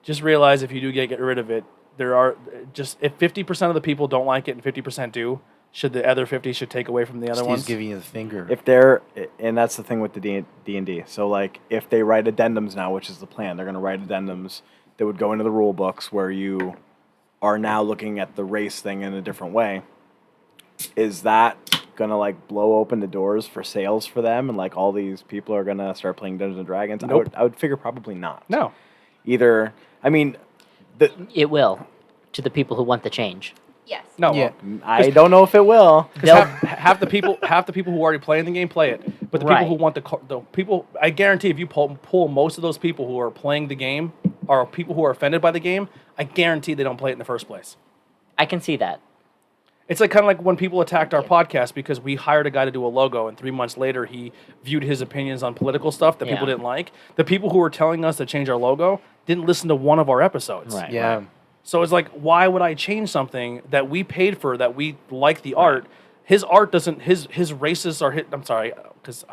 just realize if you do get rid of it, there are just if 50% of the people don't like it and 50% do, should the other 50 should take away from the other ones? Steve's giving you the finger. If they're, and that's the thing with the D&D. So like, if they write addendums now, which is the plan, they're going to write addendums that would go into the rule books where you are now looking at the race thing in a different way. Is that going to like blow open the doors for sales for them and like all these people are going to start playing Dungeons and Dragons? Nope. I would figure probably not. No. Either, I mean, it will to the people who want the change. Yes. No. Yeah. I don't know if it will. Half the people who already play in the game play it, but the people who want the people, I guarantee if you pull most of those people who are playing the game are people who are offended by the game, I guarantee they don't play it in the first place. I can see that. It's like kind of like when people attacked our podcast because we hired a guy to do a logo, and 3 months later he viewed his opinions on political stuff that people didn't like. The people who were telling us to change our logo didn't listen to one of our episodes. Right. Yeah. Right. So it's like, why would I change something that we paid for, that we like the art? His art doesn't, his races are, I'm sorry, because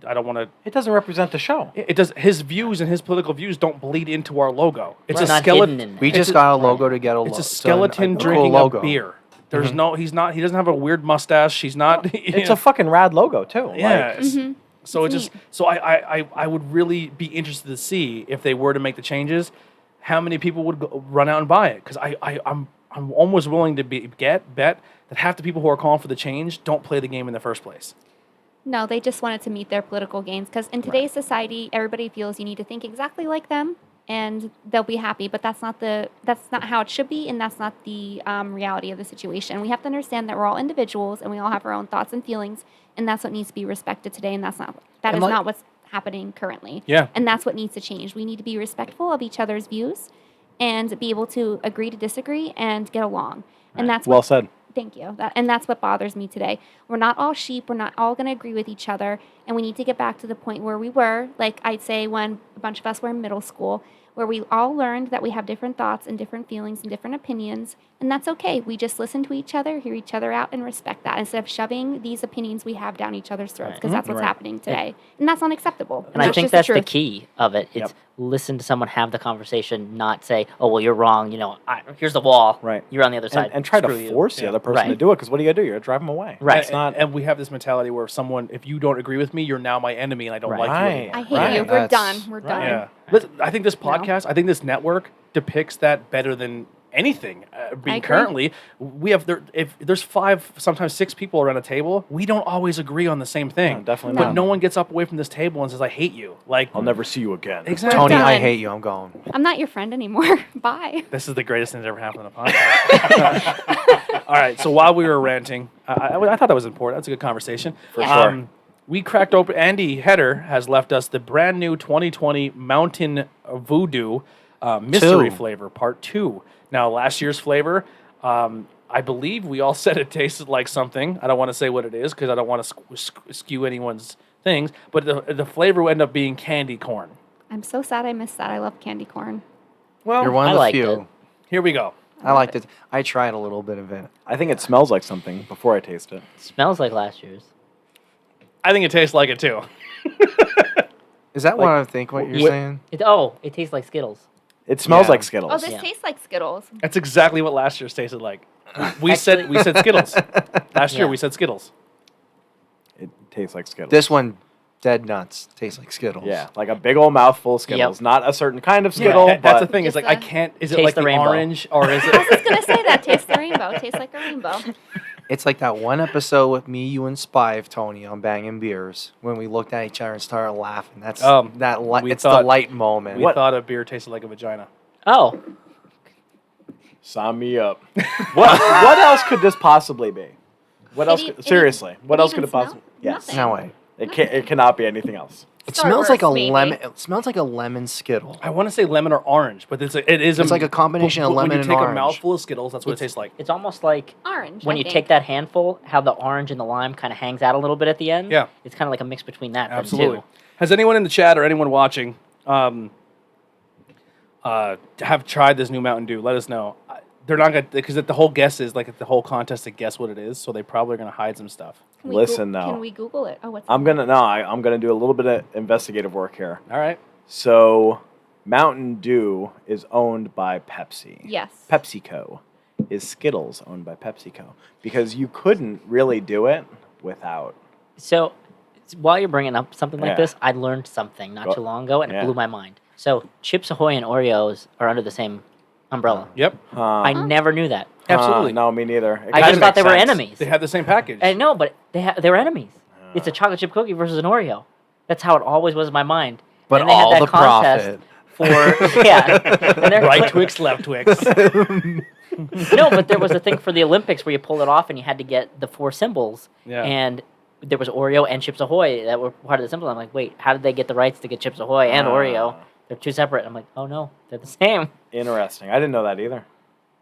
I don't want to. It doesn't represent the show. It does. His views and his political views don't bleed into our logo. It's It's a not skeleton. hidden in there. We just got a logo to get a logo. It's a skeleton drinking a beer. There's no. He's not. He doesn't have a weird mustache. He's not. It's a fucking rad logo too. Yeah. Like, So it just. So I would really be interested to see if they were to make the changes, how many people would run out and buy it? Because I'm almost willing to bet that half the people who are calling for the change don't play the game in the first place. No, they just wanted to meet their political gains because in today's society, everybody feels you need to think exactly like them, and they'll be happy. But that's not how it should be, and that's not the reality of the situation. We have to understand that we're all individuals, and we all have our own thoughts and feelings, and that's what needs to be respected today. And that is not what's happening currently. Yeah. And that's what needs to change. We need to be respectful of each other's views, and be able to agree to disagree and get along. And that's well said. Thank you. And that's what bothers me today. We're not all sheep. We're not all going to agree with each other. And we need to get back to the point where we were, like I'd say when a bunch of us were in middle school, where we all learned that we have different thoughts and different feelings and different opinions. And that's okay. We just listen to each other, hear each other out, and respect that instead of shoving these opinions we have down each other's throats, because that's what's happening today. And that's unacceptable. And I think that's the key of it. It's listen to someone have the conversation, not say, "Oh, well, you're wrong. You know, here's the wall. Right. You're on the other side." And try Screw to you." force the other person to do it, because what do you do? You're going to drive them away. Right. It's not. And we have this mentality where if you don't agree with me, you're now my enemy, and I don't like you anymore. I hate you. We're done. We're done. Yeah. Listen, I think this podcast, I think this network depicts that better than anything. Currently, we have if there's 5, sometimes 6 people around a table, we don't always agree on the same thing. No, definitely But not. no one gets up away from this table and says, "I hate you." Like, I'll never see you again. Exactly. Tony, I done. hate you. I'm going. I'm not your friend anymore. Bye. This is the greatest thing that ever happened on a podcast. All right. So while we were ranting, I thought that was important. That's a good conversation. For sure. We cracked open. Andy Header has left us the brand new 2020 Mountain Voodoo mystery flavor, part 2. Now, last year's flavor, I believe we all said it tasted like something. I don't want to say what it is because I don't want to skew anyone's things. But the flavor will end up being candy corn. I'm so sad I missed that. I love candy corn. Well, You're one I of the liked few. it. here we go. I liked it. I tried a little bit of it. I think it smells like something before I taste it. Smells like last year's. I think it tastes like it too. Is that what I think what you're saying? It tastes like Skittles. It smells Yeah. like Skittles. Oh, this Yeah. tastes like Skittles. That's exactly what last year's tasted like. We said Skittles. Last year Yeah. we said Skittles. it tastes like Skittles. This one, dead nuts, tastes like Skittles. Yeah, like a big old mouthful of Skittles. Yep. Not a certain kind of Yeah, Skittle, that's but the thing. Is Just like I the- can't. Is it Taste like the the rainbow. orange or is I was it? just gonna say that tastes the rainbow. Tastes like a rainbow. It's like that one episode with me, you, and Spive, Tony, on Banging Beers when we looked at each other and started laughing. That's We it's thought- the light moment. We thought a beer tasted like a vagina. Oh, sign me up. What else could this possibly be? What else? Seriously, what else could it possibly? Yes. Nothing. No way. It cannot be anything else. It Star smells like a Wars, maybe. lemon. It smells like a lemon Skittle. I want to say lemon or orange, but it is. It's like a combination of lemon when and you take orange. a mouthful of Skittles, that's what it tastes like. it's almost like Orange. when I you think. take that handful, how the orange and the lime kind of hangs out a little bit at the end. Yeah. It's kind of like a mix between that. Absolutely. Then too. Has anyone in the chat or anyone watching have tried this new Mountain Dew? Let us know. They're not gonna, because the whole guess is like the whole contest to guess what it is, so they probably are gonna hide some stuff. Can we Listen now. Can we Google it? Oh, what's I'm gonna do a little bit of investigative work here. All right. So, Mountain Dew is owned by Pepsi. Yes. PepsiCo. Is Skittles owned by PepsiCo? Because you couldn't really do it without. So, while you're bringing up something like Yeah. this, I learned something not Go- too long ago, and Yeah. it blew my mind. So, Chips Ahoy and Oreos are under the same umbrella. Yep. I never knew that. Absolutely. No, me neither. It I kinda just thought they makes were sense. enemies. They have the same package. I know, but they were enemies. It's a chocolate chip cookie versus an Oreo. That's how it always was in my mind. But and they all had the that contest profit. for yeah. And they're Right like- Twix, left Twix. No, but there was a thing for the Olympics where you pull it off and you had to get the 4 symbols. Yeah. And there was Oreo and Chips Ahoy that were part of the symbol. I'm like, wait, how did they get the rights to get Chips Ahoy and Oreo? They're two separate. I'm like, oh no, they're the same. Interesting. I didn't know that either.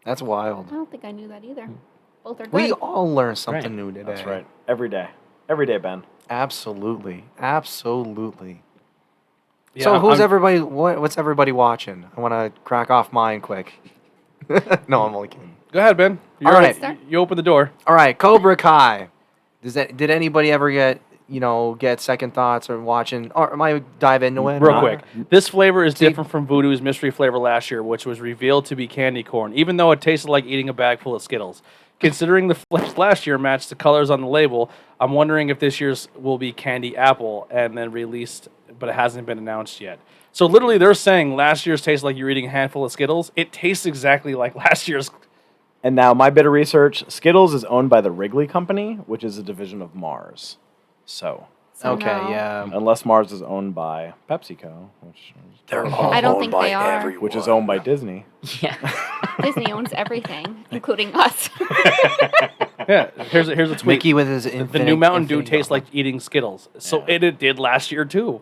That's wild. I don't think I knew that either. Both are good. We all learn something Right. new today. That's right. Every day. Every day, Ben. Absolutely. Absolutely. Yeah, So who's I'm- everybody? What's everybody watching? I want to crack off mine quick. No, I'm only kidding. Go ahead, Ben. All right. You open the door. All right, Cobra Kai. Did anybody ever get second thoughts or watching? Or am I dive into it? Real or- quick. This flavor is different from Voodoo's mystery flavor last year, which was revealed to be candy corn, even though it tasted like eating a bag full of Skittles. Considering the flavors last year matched the colors on the label, I'm wondering if this year's will be candy apple and then released, but it hasn't been announced yet. So literally they're saying last year's tastes like you're eating a handful of Skittles. It tastes exactly like last year's. And now my bit of research: Skittles is owned by the Wrigley Company, which is a division of Mars. So, So Okay, no. yeah. unless Mars is owned by PepsiCo, I don't think they are. which is owned by Disney. Yeah. Disney owns everything, including us. Yeah, here's a tweet. Mickey with his The new Mountain Dew tastes like eating Skittles. So it did last year too.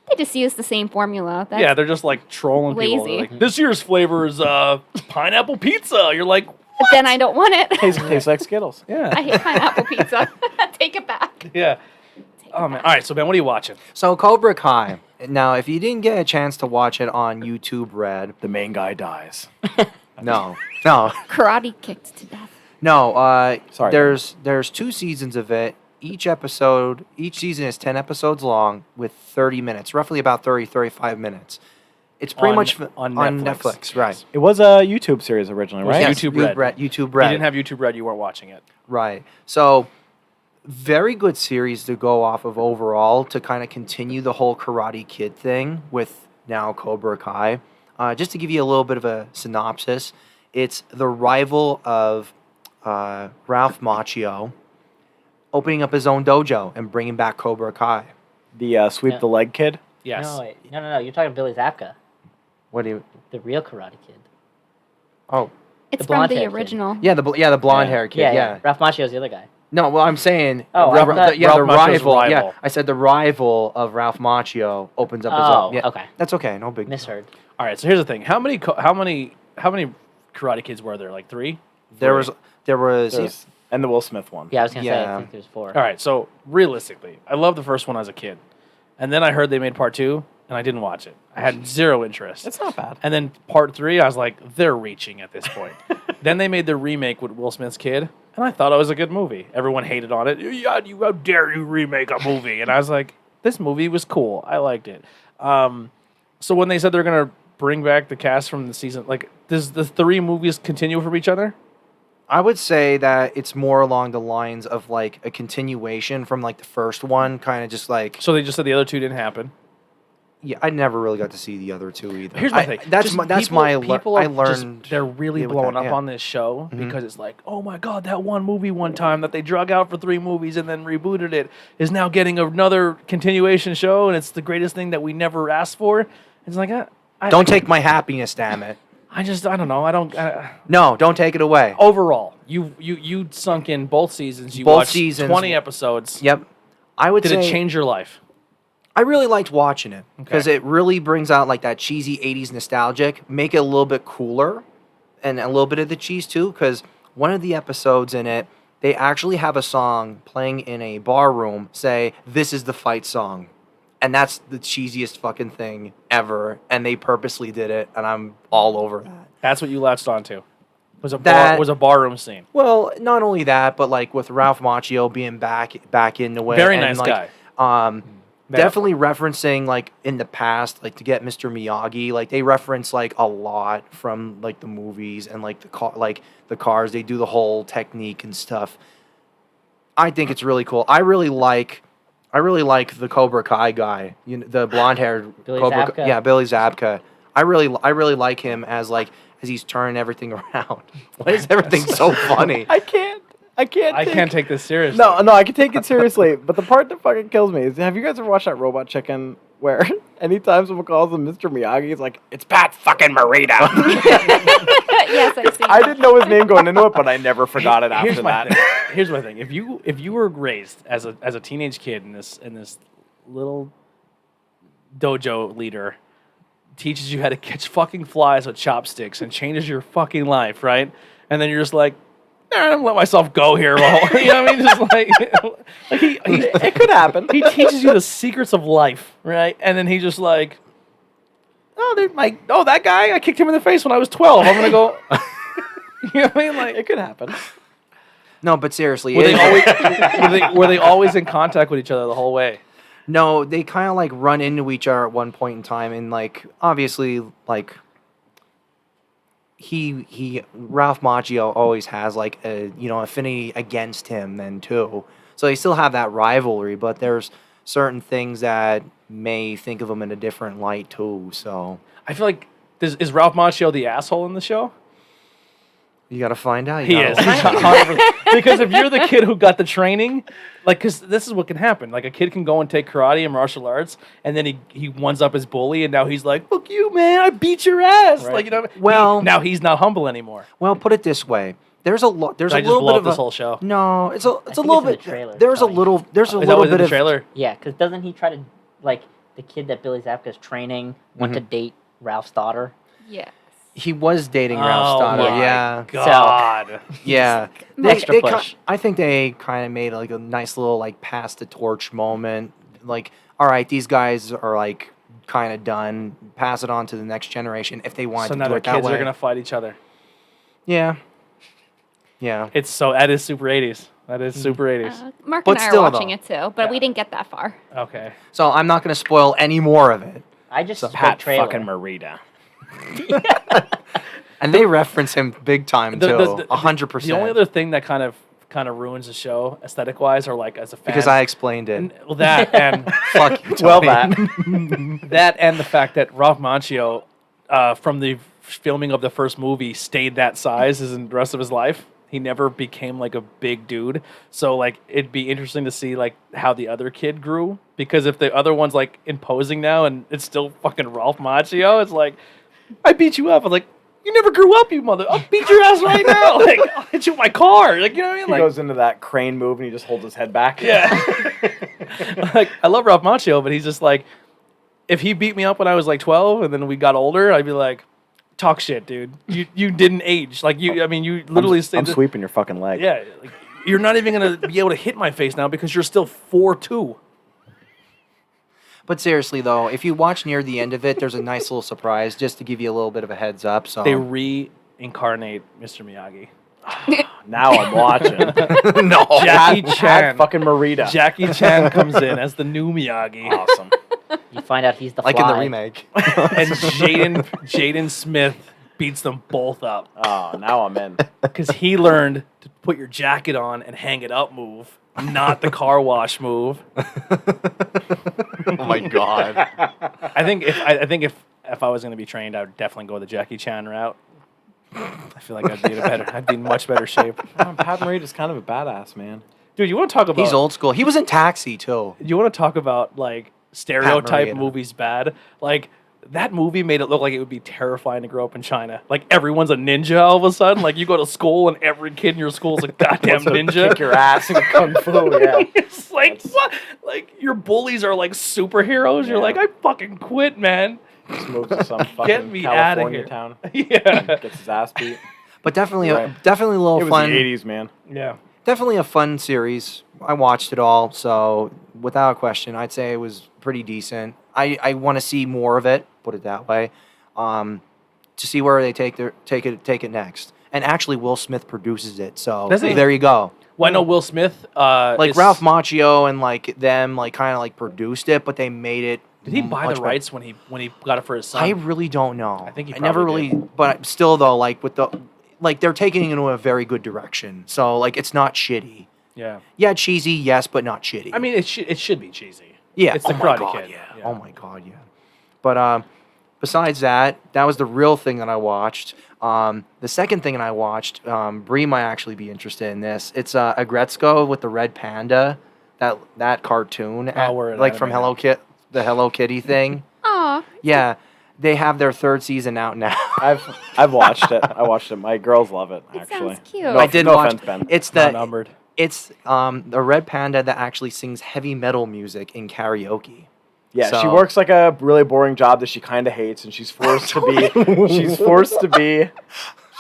They just use the same formula. That's Yeah, they're just like trolling people. They're lazy. like, this year's flavor is pineapple pizza. You're like, But then I don't want it. Tastes like Skittles. I yeah, hate pineapple pizza. Take it back. yeah. Oh man. All right, so Ben, what are you watching? So Cobra Kai. Now, if you didn't get a chance to watch it on YouTube Red, The main guy dies. no. Karate kicked to death. No, Sorry. there's 2 seasons of it. Each season is 10 episodes long with 30 minutes, roughly about 35 minutes. It's pretty On- much on on Netflix. Netflix, right? It was a YouTube series originally, right? Yes. YouTube Red. YouTube If Red. you didn't have YouTube Red, you weren't watching it. Right. So, very good series to go off of overall to kind of continue the whole Karate Kid thing with now Cobra Kai. Just to give you a little bit of a synopsis, it's the rival of Ralph Macchio opening up his own dojo and bringing back Cobra Kai. The sweep Yeah. the leg kid. Yes. No, wait. No. You're talking Billy Zapka, What do you? the real Karate Kid. Oh, It's The from blonde the hair kid. original. yeah, the blonde hair kid. Yeah. Ralph Macchio's the other guy. No, well, I'm saying. Oh, I thought- the Ralph Macchio's rival. Yeah, rival. I said the rival of Ralph Macchio opens up his Oh, own. Yeah, okay. That's okay. No big. Misheard. All right, so here's the thing. How many Karate Kids were there? Like 3? There was. There's- and the Will Smith one. Yeah, I was gonna say. Yeah. I think there's 4. All right, so realistically, I loved the first one as a kid. And then I heard they made part 2, and I didn't watch it. I had zero interest. It's not bad. And then part 3, I was like, they're reaching at this point. Then they made the remake with Will Smith's kid, and I thought it was a good movie. Everyone hated on it. How dare you remake a movie? And I was like, this movie was cool. I liked it. So when they said they're going to bring back the cast from the season, like, does the 3 movies continue from each other? I would say that it's more along the lines of like a continuation from like the first one, kind of just like. So they just said the other two didn't happen. Yeah, I never really got to see the other two either. Here's my thing. That's Just my that's people- my people I are just- learned. they're really deal with blowing that, up yeah. on this show Mhm. because it's like, oh my god, that one movie one time that they drug out for 3 movies and then rebooted it is now getting another continuation show, and it's the greatest thing that we never asked for. It's like, Don't take my happiness, damn it. I don't know. I don't. No, don't take it away. Overall, you sunk in both seasons. You Both watched seasons. 20 episodes. Yep. I would Did say it change your life? I really liked watching it because Okay. it really brings out like that cheesy 80s nostalgic, make it a little bit cooler and a little bit of the cheese too, because one of the episodes in it, they actually have a song playing in a bar room say, "This is the fight song." And that's the cheesiest fucking thing ever. And they purposely did it, and I'm all over that. That's what you latched onto. Was a That- barroom scene. Well, not only that, but like with Ralph Macchio being back into it. Very and, nice like, guy. Definitely referencing like in the past, like to get Mr. Miyagi, like they reference like a lot from like the movies and like the cars. They do the whole technique and stuff. I think it's really cool. I really like the Cobra Kai guy, the blonde haired Billy Cobra. Zabka. Yeah, Billy Zabka. I really like him as he's turning everything around. Why is everything so funny? I can't. I can't take this seriously. No, I can take it seriously, but the part that fucking kills me is, have you guys ever watched that Robot Chicken where anytime someone calls him Mr. Miyagi, he's like, it's Pat fucking Morita. Yes, I've seen I that. didn't know his name going into it, but I never forgot it after Here's my that. thing. Here's my thing. If you were raised as a teenage kid in this little dojo leader teaches you how to catch fucking flies with chopsticks and changes your fucking life, right? And then you're just like, I'm gonna let myself go here. Well, you know what I mean? Just like It could happen. he teaches you the secrets of life, right? And then he's just like, that guy, I kicked him in the face when I was 12. I'm gonna go. You know what I mean? Like, It could happen. No, but seriously, were they always in contact with each other the whole way? No, they kind of like run into each other at one point in time, and like obviously like Ralph Macchio always has like a affinity against him then too. So they still have that rivalry, but there's certain things that may think of him in a different light too. So I feel like is Ralph Macchio the asshole in the show? you got to find out. He is. Because if you're the kid who got the training, like, because this is what can happen. Like, a kid can go and take karate and martial arts, and then he ones up his bully, and now he's like, "Fuck you, man! I beat your ass!" Right. Like, you know. Well- now he's not humble anymore. Well, put it this way. There's a lot. There's Did I a just little blow bit up of this a whole show. No, it's a think little it's in bit. the trailer, There's a probably. little. There's a Is that little what's in bit the of trailer? Yeah, because doesn't he try to, like, the kid that Billy Zabka's training went to date Ralph's daughter? Yes. He was dating Ralph's daughter. my Yeah. God. Yeah, Extra push. I think they kind of made like a nice little like pass the torch moment. Like, all right, these guys are like kind of done. Pass it on to the next generation if they want So to now do their it that kids way. are gonna fight each other. Yeah, yeah. That is super 80s. That is super 80s. Mark But and I still, are watching though. it too, but we didn't get that far. Okay. So I'm not going to spoil any more of it. I just Pat trailer. fucking Morita. And they reference him big time too, 100%. The only other thing that kind of ruins the show aesthetic wise, or like as a fan, because I explained it. well, that and Fuck you, Well, Tony. that and the fact that Ralph Macchio, from the filming of the first movie, stayed that size as in the rest of his life. He never became like a big dude. So like it'd be interesting to see like how the other kid grew, because if the other one's like imposing now and it's still fucking Ralph Macchio, it's like, I beat you up. I'm like, you never grew up, you mother. I'll beat your ass right now. Like, I'll hit you with my car. Like, you know what I mean? He Like, goes into that crane move and he just holds his head back. yeah. Like, I love Ralph Macchio, but he's just like, if he beat me up when I was like 12 and then we got older, I'd be like, talk shit, dude. You didn't age. Like, you literally I'm said, sweeping your fucking leg. yeah, like, you're not even going to be able to hit my face now because you're still 4'2". But seriously though, if you watch near the end of it, there's a nice little surprise just to give you a little bit of a heads up. So They reincarnate Mr. Miyagi. Now I'm watching. no, Jackie Pat Chan. fucking Morita. Jackie Chan comes in as the new Miyagi. Awesome. You find out he's the like fly. in the remake. And Jaden Smith beats them both up Oh, now I'm in. because he learned to put your jacket on and hang it up move, not the car wash move. Oh my god. I think if I was going to be trained, I would definitely go the Jackie Chan route. I feel like I'd be in much better shape. Pat Morita is kind of a badass, man. Dude, you want to talk about He's old school. He was in Taxi too. You want to talk about like stereotype Morita. movies bad? Like that movie made it look like it would be terrifying to grow up in China. Like everyone's a ninja all of a sudden. Like you go to school and every kid in your school is a goddamn ninja. Kick your ass in kung fu. Yeah. It's like what? Like your bullies are like superheroes. You're Yeah. like, I fucking quit, man. Just moves to some fucking me outta California here. town. Yeah. Gets his ass beat. But definitely, Right. definitely a little It was fun. the 80s, man. Yeah. Definitely a fun series. I watched it all, so without question, I'd say it was pretty decent. I want to see more of it. Put it that way, to see where they take it next. And actually, Will Smith produces it, so Does he? there you go. Well, I know Will Smith. Like is- Ralph Macchio and like them, like kind of like produced it, but they made it. Did he buy much the better. rights when he got it for his son? I really don't know. I think he I never probably really, but still though, like with the, like they're taking it into a very good direction. So like it's not shitty. Yeah. Yeah, cheesy, yes, but not shitty. I mean, it should be cheesy. yeah, it's the oh Karate my God, Kid. Yeah. Yeah. Oh my god, yeah. But besides that, that was the real thing that I watched. The second thing that I watched, Bree might actually be interested in this. It's Agretzko with the red panda, that cartoon, we're in like from anime now. the Hello Kitty thing. Aw. Yeah, they have their third season out now. I've watched it. I watched it. My girls love it. It Actually, sounds cute. No, I did no watch. offense, Ben. It's Not the numbered. it's the red panda that actually sings heavy metal music in karaoke. Yeah, she So- works like a really boring job that she kind of hates, and she's forced to be.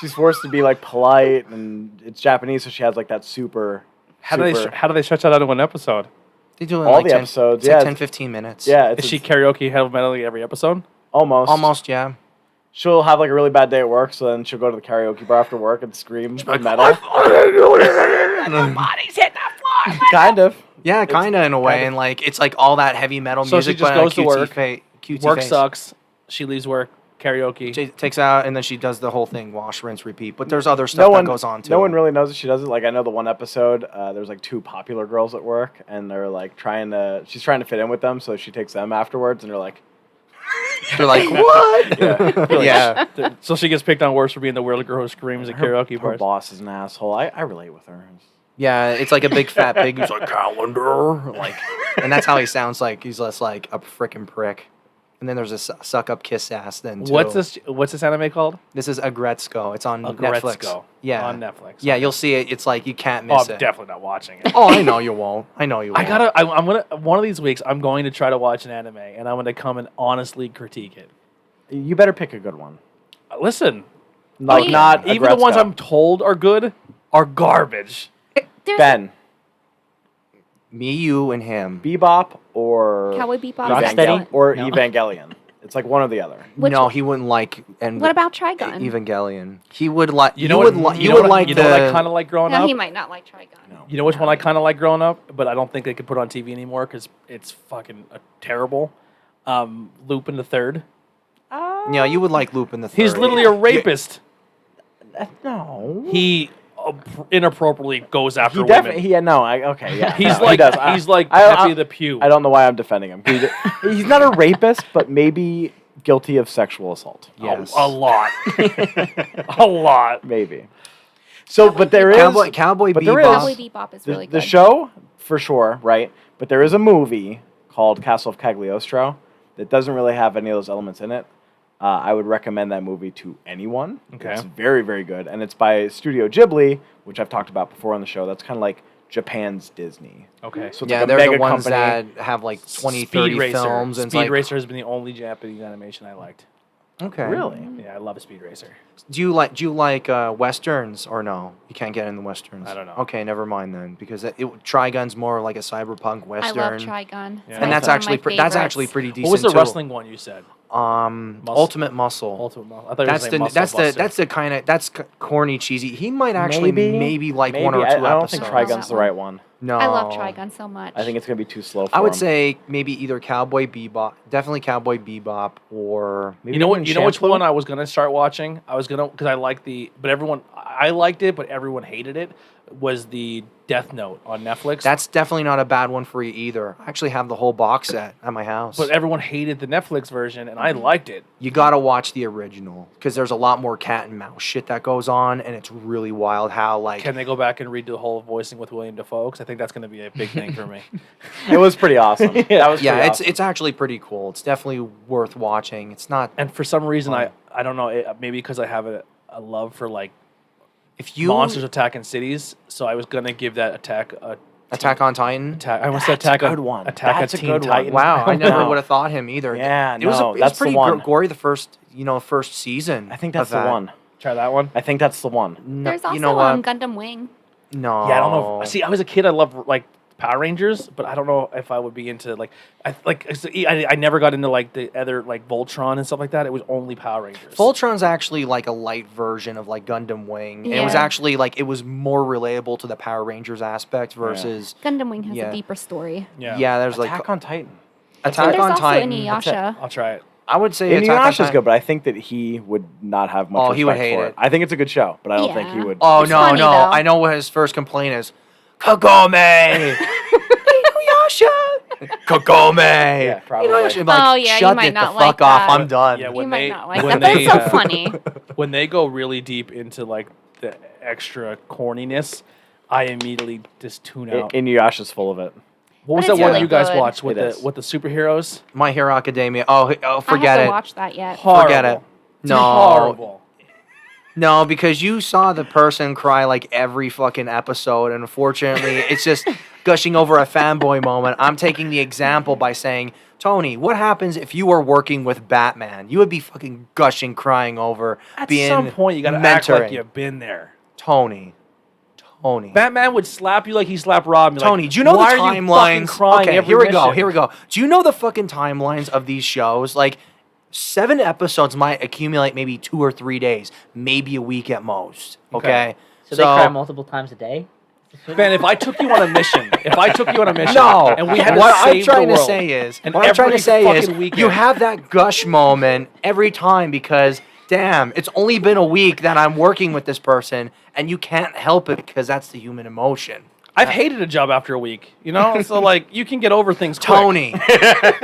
She's forced to be like polite, and it's Japanese, so she has like that super. How do they stretch that out into one episode? They do it in All like the 10, episodes, it's yeah. like 10, 15 minutes. Yeah, Is she karaoke heavy metal every episode? almost? Almost, yeah. She'll have like a really bad day at work, so then she'll go to the karaoke bar after work and scream metal. Nobody's hit the floor. Kind of. Yeah, kind of in a way, and like it's like all that heavy metal So she music. just but on a goes to cutesy work, cutesy Work face. sucks. She leaves work. Karaoke. She takes out, and then she does the whole thing: wash, rinse, repeat. But there's other stuff that goes on too. No one really knows that she does it. Like I know the one episode, there's like two popular girls at work, and they're like she's trying to fit in with them, so she takes them afterwards, and they're like, They're like, what? yeah, Yeah. So she gets picked on worse for being the weird girl who screams at karaoke her bars. boss is an asshole. I relate with her. Yeah, it's like a big fat pig who's like calendar, like, and that's how he sounds like. He's just like a frickin' prick. And then there's a suck up kiss ass. Then too. What's this anime called? This is Agretzko. It's on Netflix. Agretzko. Yeah, On Netflix. Yeah, Okay. you'll see it. It's like you can't Oh, miss I'm it. definitely not watching it. Oh, I know you won't. I know you won't. I'm gonna one of these weeks I'm going to try to watch an anime and I'm gonna come and honestly critique it. You better pick a good one. Listen, Like Wait. not even the ones Agretzko. I'm told are good are garbage. There's Ben, Me, you, and him. Bebop or Cowboy Bebop. Rocksteady? Excellent. or No. Evangelion. It's like one or the other. Which no, one? he wouldn't like. And What about Trigun? Evangelion? He would like. You know would what? you would like you the. know what I kind of like growing No, up. he might not like Trigun. No. You know which one I kind of like growing up, but I don't think they could put it on TV anymore because it's fucking terrible. Lupin the Third. Yeah, you would like Lupin the Third. He's literally a rapist. No. He inappropriately goes after He women. definitely. Okay. Yeah. He's no, like he does. he's like I- Pepe the Pew. I don't know why I'm defending him. He's not a rapist, but maybe guilty of sexual assault. Yes. A lot. A lot. Maybe. So, but there is Cowboy but there Bebop. Cowboy Bebop is really the good. show for sure, right? But there is a movie called Castle of Cagliostro that doesn't really have any of those elements in it. I would recommend that movie to anyone. Okay. It's very, very good. And it's by Studio Ghibli, which I've talked about before on the show. That's kind of like Japan's Disney. Okay. So it's Yeah, like a they're mega the ones company. that have like 20, 30 films. And it's Speed like, Racer has been the only Japanese animation I liked. Okay. Really? Yeah, I love Speed Racer. Do you like westerns or no? You can't get in the westerns. I don't know. Okay, never mind then, because Trigun's more like a cyberpunk I western. love Trigun. Yeah. It's and that's one of actually my that's favorites. actually pretty decent. What was the too. wrestling one you said? Ultimate Muscle. Ultimate Muscle. I thought you were That's saying the Muscle that's the Buster. that's the kind of that's corny cheesy. He might actually maybe like one or two I don't episodes. think Trigun- Trigun's the right one. No. I love Trigun so much. I think it's gonna be too slow. For I would him. say maybe either Cowboy Bebop, definitely Cowboy Bebop, or maybe You know what? even You know which Shampoo? one I was gonna start watching? I was gonna because I like I liked it, but everyone hated it. Was the Death Note on Netflix? That's definitely not a bad one for you either. I actually have the whole box set at my house. but everyone hated the Netflix version, and I liked it. You gotta watch the original because there's a lot more cat and mouse shit that goes on, and it's really wild how like Can they go back and redo the whole voicing with William Dafoe? Because I think that's going to be a big thing for me. it was pretty awesome. That was yeah, pretty it's awesome. it's actually pretty cool. It's definitely worth watching. It's not And for some reason, I don't know, maybe because I have a love for like if you monsters attacking cities, so I was going to give that Attack on Titan. I almost said That's a Attack good on one. Attack That's a Teen good one. Titan. Wow, I never No. would have thought him either. Yeah, it was no, it that's was the pretty one. gory the first season. I think of that's the that. one. Try that one. I think that's the one. No, There's also you know what? Gundam Wing. No. Yeah, I don't know. See, I was a kid. I loved like Power Rangers, but I don't know if I would be into like I never got into like the other like Voltron and stuff like that. It was only Power Rangers. Voltron's actually like a light version of like Gundam Wing. And it was Yeah. actually like it was more relatable to the Power Rangers aspect versus Gundam Wing has Yeah. a deeper story. Yeah. there's like Attack on Titan. Attack There's on also Titan. Inuyasha. I'll try it. I would say Attack on Inuyasha's Titan. good, but I think that he would not have much. Oh, he would respect hate for it. I think it's a good show, but I don't think he Yeah. would. Oh It's no, funny, no! though. I know what his first complaint is. Kagome, Inuyasha, Kagome. Yeah, probably. Inuyasha. I'm like, Oh, yeah, you shut might it the not fuck like off. that. I'm done. Yeah, You when might they- not like when that, but they, it's so uh, funny. When they go really deep into like the extra corniness, I immediately just tune out. Inuyasha's full of it. What was But that it's one really you guys good. watched with It is. the superheroes? My Hero Academia. Oh, I forget haven't it. watched that yet. Forget it. Horrible. No, Horrible. no, because you saw the person cry like every fucking episode, and unfortunately, it's just gushing over a fanboy moment. I'm taking the example by saying, Tony, what happens if you were working with Batman? You would be fucking gushing, crying over At being some point, you got to act mentoring. like you've been there. Tony. Batman would slap you like he slapped Robin. Tony, do you know the Why are you fucking timelines? crying Okay, every here we go. mission?" Here we go. Do you know the fucking timelines of these shows? Like 7 episodes might accumulate maybe 2 or 3 days, maybe a week at most. Okay. So they cry multiple times a day? Man, if I took you on a mission, No, and we had to what save I'm trying the to world, say is, and what I'm trying to every say is, fucking weekend- you have that gush moment every time because, damn, it's only been a week that I'm working with this person, and you can't help it because that's the human emotion. I've hated a job after a week, you know? So, like, you can get over things quick. Tony,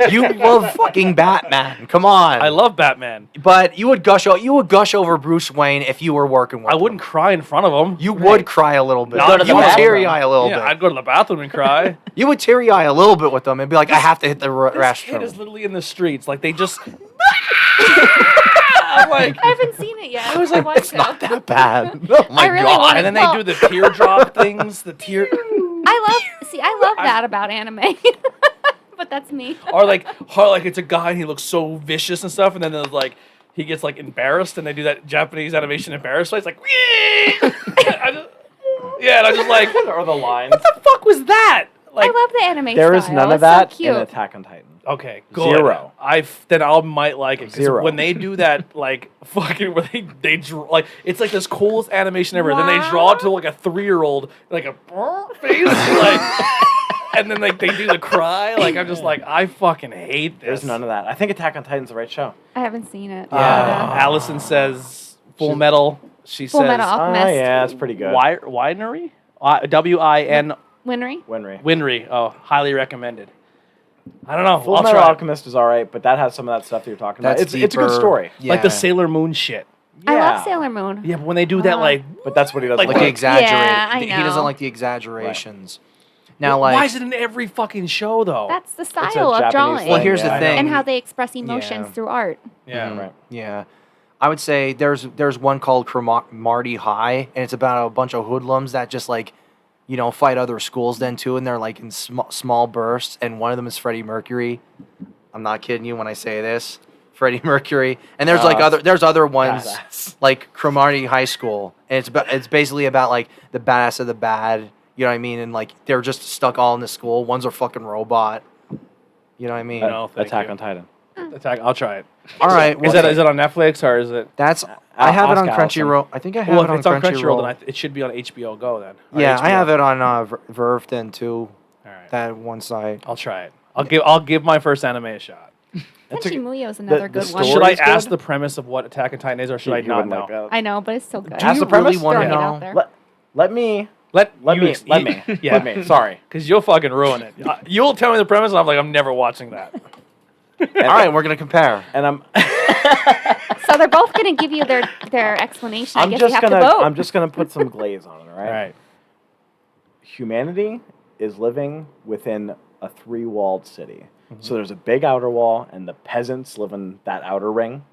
you love fucking Batman. Come on. I love Batman. But you would gush over Bruce Wayne if you were working with I him. wouldn't cry in front of him. You would cry a little bit. Not to the You would bathroom. teary eye a little Yeah, bit. I'd go to the bathroom and cry. You would teary eye a little bit with them and be like, I have to hit the This kid is restroom. literally in the streets. Like, they just... I'm like... I haven't seen it yet. I was like, want It's to. not that bad. Oh my I really god. want And then Well- they do the teardrop things, the tear... I love that about anime. But that's me. or like it's a guy and he looks so vicious and stuff, and then there's like he gets like embarrassed, and they do that Japanese animation embarrassed. It's like, and I'm just like, Or the lines. what the fuck was that? Like, I love the anime There is style. none of It's that so cute. in Attack on Titan. okay, good. Zero. Then I might like it because Zero. when they do that, like fucking where they draw like it's like this coolest animation ever. Then they draw it to like a 3-year-old like a face like. And then like they do the cry, like I'm just like I fucking hate this. There's none of that. I think Attack on Titan's the right show. I haven't seen it. Allison says Full Metal. She Full says Metal Alchemist. Yeah, it's pretty good. Winery? W-I-N Winry. Winry. Winry. Oh, highly recommended. I don't know. Full I'll Metal try it. Alchemist is all right, but that has some of that stuff that you're talking about. That's It's a good deeper. story. Yeah. Like the Sailor Moon shit. I Yeah. love Sailor Moon. Yeah, but when they do that, like, But that's what he does. Like Like the Look, exaggerate. yeah, I He doesn't know. like the exaggerations. Now, why like, is it in every fucking show though? That's the a style of Japanese drawing. thing, well, here's yeah, the I know. thing. And how they express emotions Yeah. through art. yeah. Right. Yeah. I would say there's one called Marty High, and it's about a bunch of hoodlums that just like, you know, fight other schools then too, and they're like in small bursts, and one of them is Freddie Mercury. I'm not kidding you when I say this, Freddie Mercury. And there's like other ones Badass. like Cromartie High School, and it's basically about like the badass of the bad. You know what I mean? And like they're just stuck all in the school. One's a fucking robot. You know what I mean? No, thank Attack you. on Titan. Attack. I'll try it. All right. Is well, it on Netflix or is it? That's I have it on ask Allison. Crunchyroll. I think I have Well, it if on it's on Crunchyroll, Crunchyroll. then it should be on HBO Go then. Or Yeah, I HBO. have it on Verve then too. All right. That one site. I'll try it. I'll give my first anime a shot. Tenchi Muyo is another the good one. story- Should I is ask good? the premise of what Attack on Titan is, or should I You not wouldn't know? like that. I know, but it's so good. Do Ask you the premise? really want to Throwing it out know? there. Let me Let me me. yeah. Yeah. Let me. Sorry. Because you'll fucking ruin it. You'll tell me the premise, and I'm like, I'm never watching that. All right, we're gonna compare. And I'm So they're both going to give you their explanation. I guess you have to vote. I'm just gonna put some glaze on it. All All right. right. Humanity is living within a three-walled city. So there's a big outer wall, and the peasants live in that outer ring.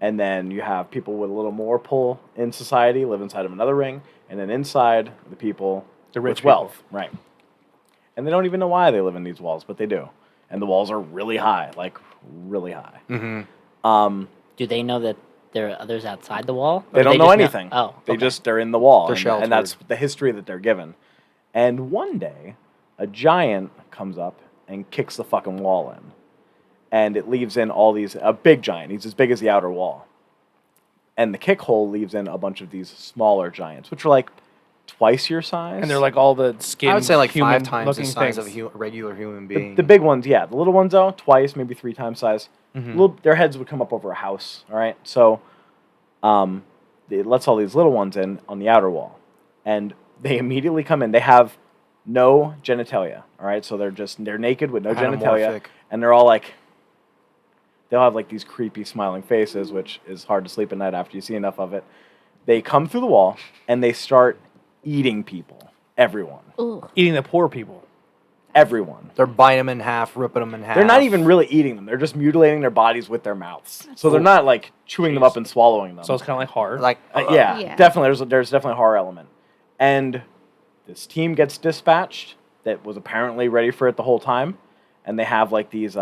And then you have people with a little more pull in society live inside of another ring. And then inside, the people The rich with wealth. Right. And they don't even know why they live in these walls, but they do. And the walls are really high, like really high. Mm-hmm. Do they know that there are others outside the wall? They Or do don't know just anything. Oh, They okay. they're in the wall. They're And that's sheltered. the history that they're given. And one day, a giant comes up and kicks the fucking wall in. And it leaves in a big giant. He's as big as the outer wall. And the kick hole leaves in a bunch of these smaller giants, which are like twice your size. And they're like all the skin. I would say like 5 human times the looking size things. of a regular human the, being. the big ones, yeah. The little ones, though, twice, maybe 3 times size. Mhm. Their heads would come up over a house, all right? So it lets all these little ones in on the outer wall. And they immediately come in. They have no genitalia, all right? So they're naked with no genitalia. Anamorphic. And they're all like, they'll have like these creepy smiling faces, which is hard to sleep at night after you see enough of it. They come through the wall and they start eating people. Everyone. Ooh. Eating the poor people. Everyone. They're biting them in half, ripping them in half. They're not even really eating them. They're just mutilating their bodies with their mouths. So they're not like chewing them up and swallowing them. So it's kind of like hard. like Yeah, Yeah. definitely. There's definitely a horror element. And this team gets dispatched that was apparently ready for it the whole time, and they have like these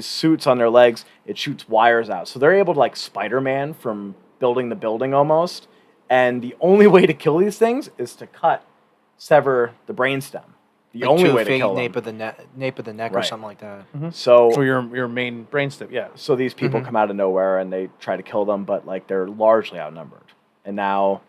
suits on their legs. It shoots wires out, so they're able to like Spider-Man from building the building almost. And the only way to kill these things is to sever the brainstem. The only way to kill them. nape of the neck or Right. something like that. So For your main brainstem, yeah. So these people come out of nowhere and they try to kill them, but like they're largely outnumbered. And now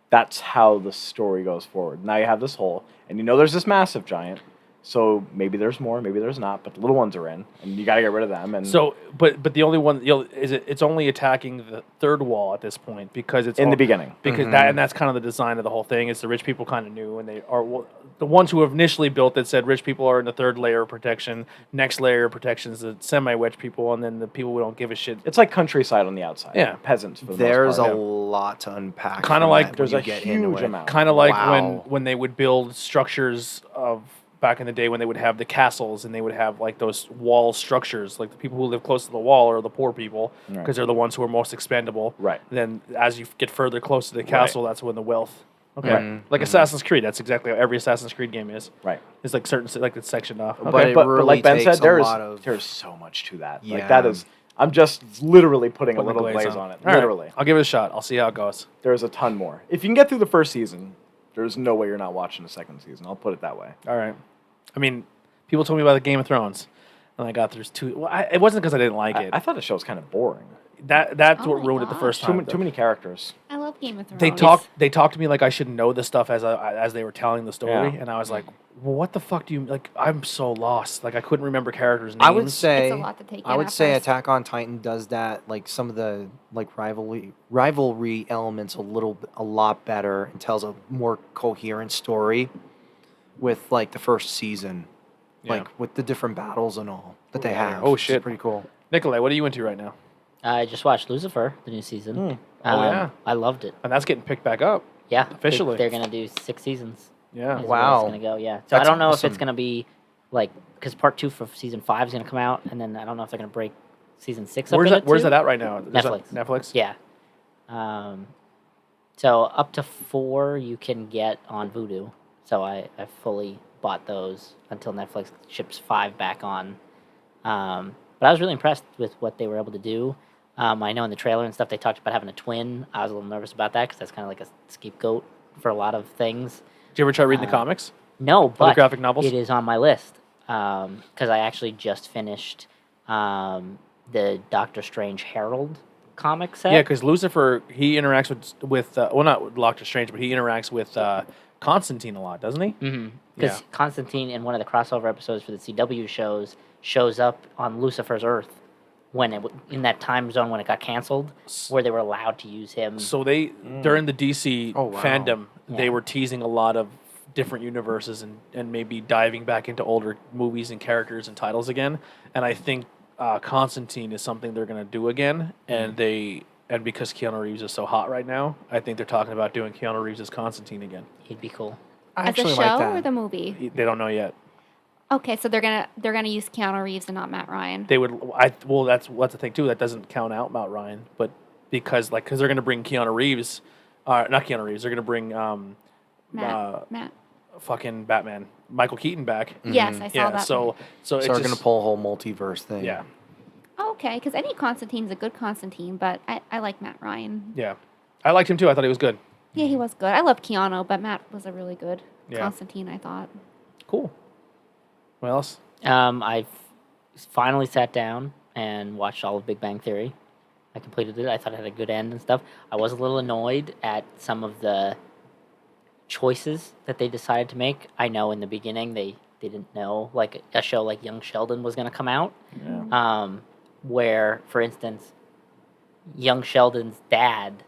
that's how the story goes forward. Now you have this hole, and you know there's this massive giant. So maybe there's more, maybe there's not, but the little ones are in, and you got to get rid of them. And So, but the only one it's only attacking the third wall at this point because it's in the beginning, because that's kind of the design of the whole thing. Is the rich people kind of knew, and they are the ones who have initially built it said rich people are in the third layer of protection. Next layer of protection is the semi-rich people, and then the people who don't give a shit. it's like countryside on the outside. Yeah. Peasants. For the There's most a part. lot to unpack. Kinda from like that when there's you a get into huge it. amount. Kind of like Wow. when they would build structures of back in the day when they would have the castles and they would have like those wall structures. Like the people who live close to the wall are the poor people because Right. they're the ones who are most expendable. Right. Then as you get further close to the castle, that's when the wealth. Okay. Right. Like Assassin's Creed, that's exactly how every Assassin's Creed game is. Right. It's like like it's sectioned off. But Okay. it But really like Ben takes said, a lot of- there's so much to that. Yeah. Like that is. I'm just literally putting a Putting little glaze glaze on it. All right. Literally. I'll give it a shot. I'll see how it goes. There's a ton more. If you can get through the first season, there's no way you're not watching the second season. I'll put it that way. All right. I mean, people told me about the Game of Thrones, and I got through 2. Well, it wasn't because I didn't like it. I thought the show was kind of boring. That's Oh what my ruined it the gosh. first Too, time. too many characters. I love Game of Thrones. They talked to me like I should know the stuff as they were telling the story, Yeah. and I was like, well, what the fuck do you like? I'm so lost. Like I couldn't remember characters' names. I would say It's a lot to take I in would at say first. Attack on Titan does that, like some of the like rivalry elements a lot better and tells a more coherent story with like the first season, Yeah. like with the different battles and all that they have. Oh, which is shit. pretty cool. Nikolai, what are you into right now? I just watched Lucifer, the new season. Oh, yeah. I loved it. And that's getting picked back up. Yeah, Officially. they're gonna do 6 seasons. Yeah. Is Wow. where it's gonna go. Yeah. So That's I don't know if awesome. it's gonna be like because part 2 for season 5 is gonna come out, and then I don't know if they're gonna break season 6 up. Where's that at right now? Is that Netflix. Netflix. Yeah. So up to 4 you can get on Vudu. So I fully bought those until Netflix ships 5 back on. But I was really impressed with what they were able to do. I know in the trailer and stuff they talked about having a twin. I was a little nervous about that because that's kind of like a scapegoat for a lot of things. Did you ever try reading the comics? No, but graphic novels? it is on my list because I actually just finished the Doctor Strange Herald comic set. Yeah, because Lucifer, he interacts with well, not with Doctor Strange, but he interacts with Constantine a lot, doesn't he? Because Yeah. Constantine, in one of the crossover episodes for the CW shows, shows up on Lucifer's Earth when in that time zone when it got canceled, where they were allowed to use him. So they during the DC Oh, wow. fandom, they Yeah. were teasing a lot of different universes and maybe diving back into older movies and characters and titles again. And I think Constantine is something they're going to do again. And because Keanu Reeves is so hot right now, I think they're talking about doing Keanu Reeves as Constantine again. He'd be cool. I As a actually show like that. or the movie? They don't know yet. Okay, so they're gonna use Keanu Reeves and not Matt Ryan. They would. Well, that's the thing too. That doesn't count out Matt Ryan, but because they're going to bring Keanu Reeves, not Keanu Reeves. They're going to bring Matt. fucking Batman, Michael Keaton back. Yes, I saw Yeah. that. So So it's they're going just, to pull a whole multiverse thing. Yeah. Oh, okay, because any Constantine's a good Constantine, but I like Matt Ryan. Yeah. I liked him too. I thought he was good. Yeah, he was good. I love Keanu, but Matt was a really good Yeah. Constantine, I thought. Cool. What else? I finally sat down and watched all of Big Bang Theory. I completed it. I thought it had a good end and stuff. I was a little annoyed at some of the choices that they decided to make. I know in the beginning they didn't know, like a show like Young Sheldon was going to come out, where, for instance, Young Sheldon's dad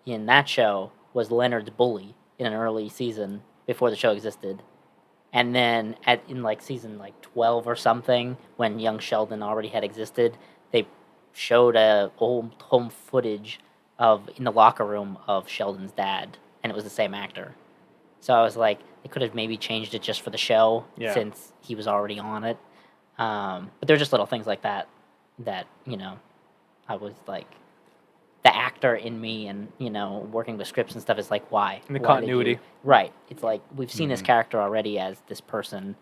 in that show was Leonard's bully in an early season before the show existed. And then in like season like 12 or something, when Young Sheldon already had existed, they showed a old home footage in the locker room of Sheldon's dad, and it was the same actor. So I was like, they could have maybe changed it just for the show, Yeah. since he was already on it. But they're just little things like that I was like, the actor in me and, working with scripts and stuff is like, why? And the Why did continuity. you- Right. It's like, we've seen this character already as this person.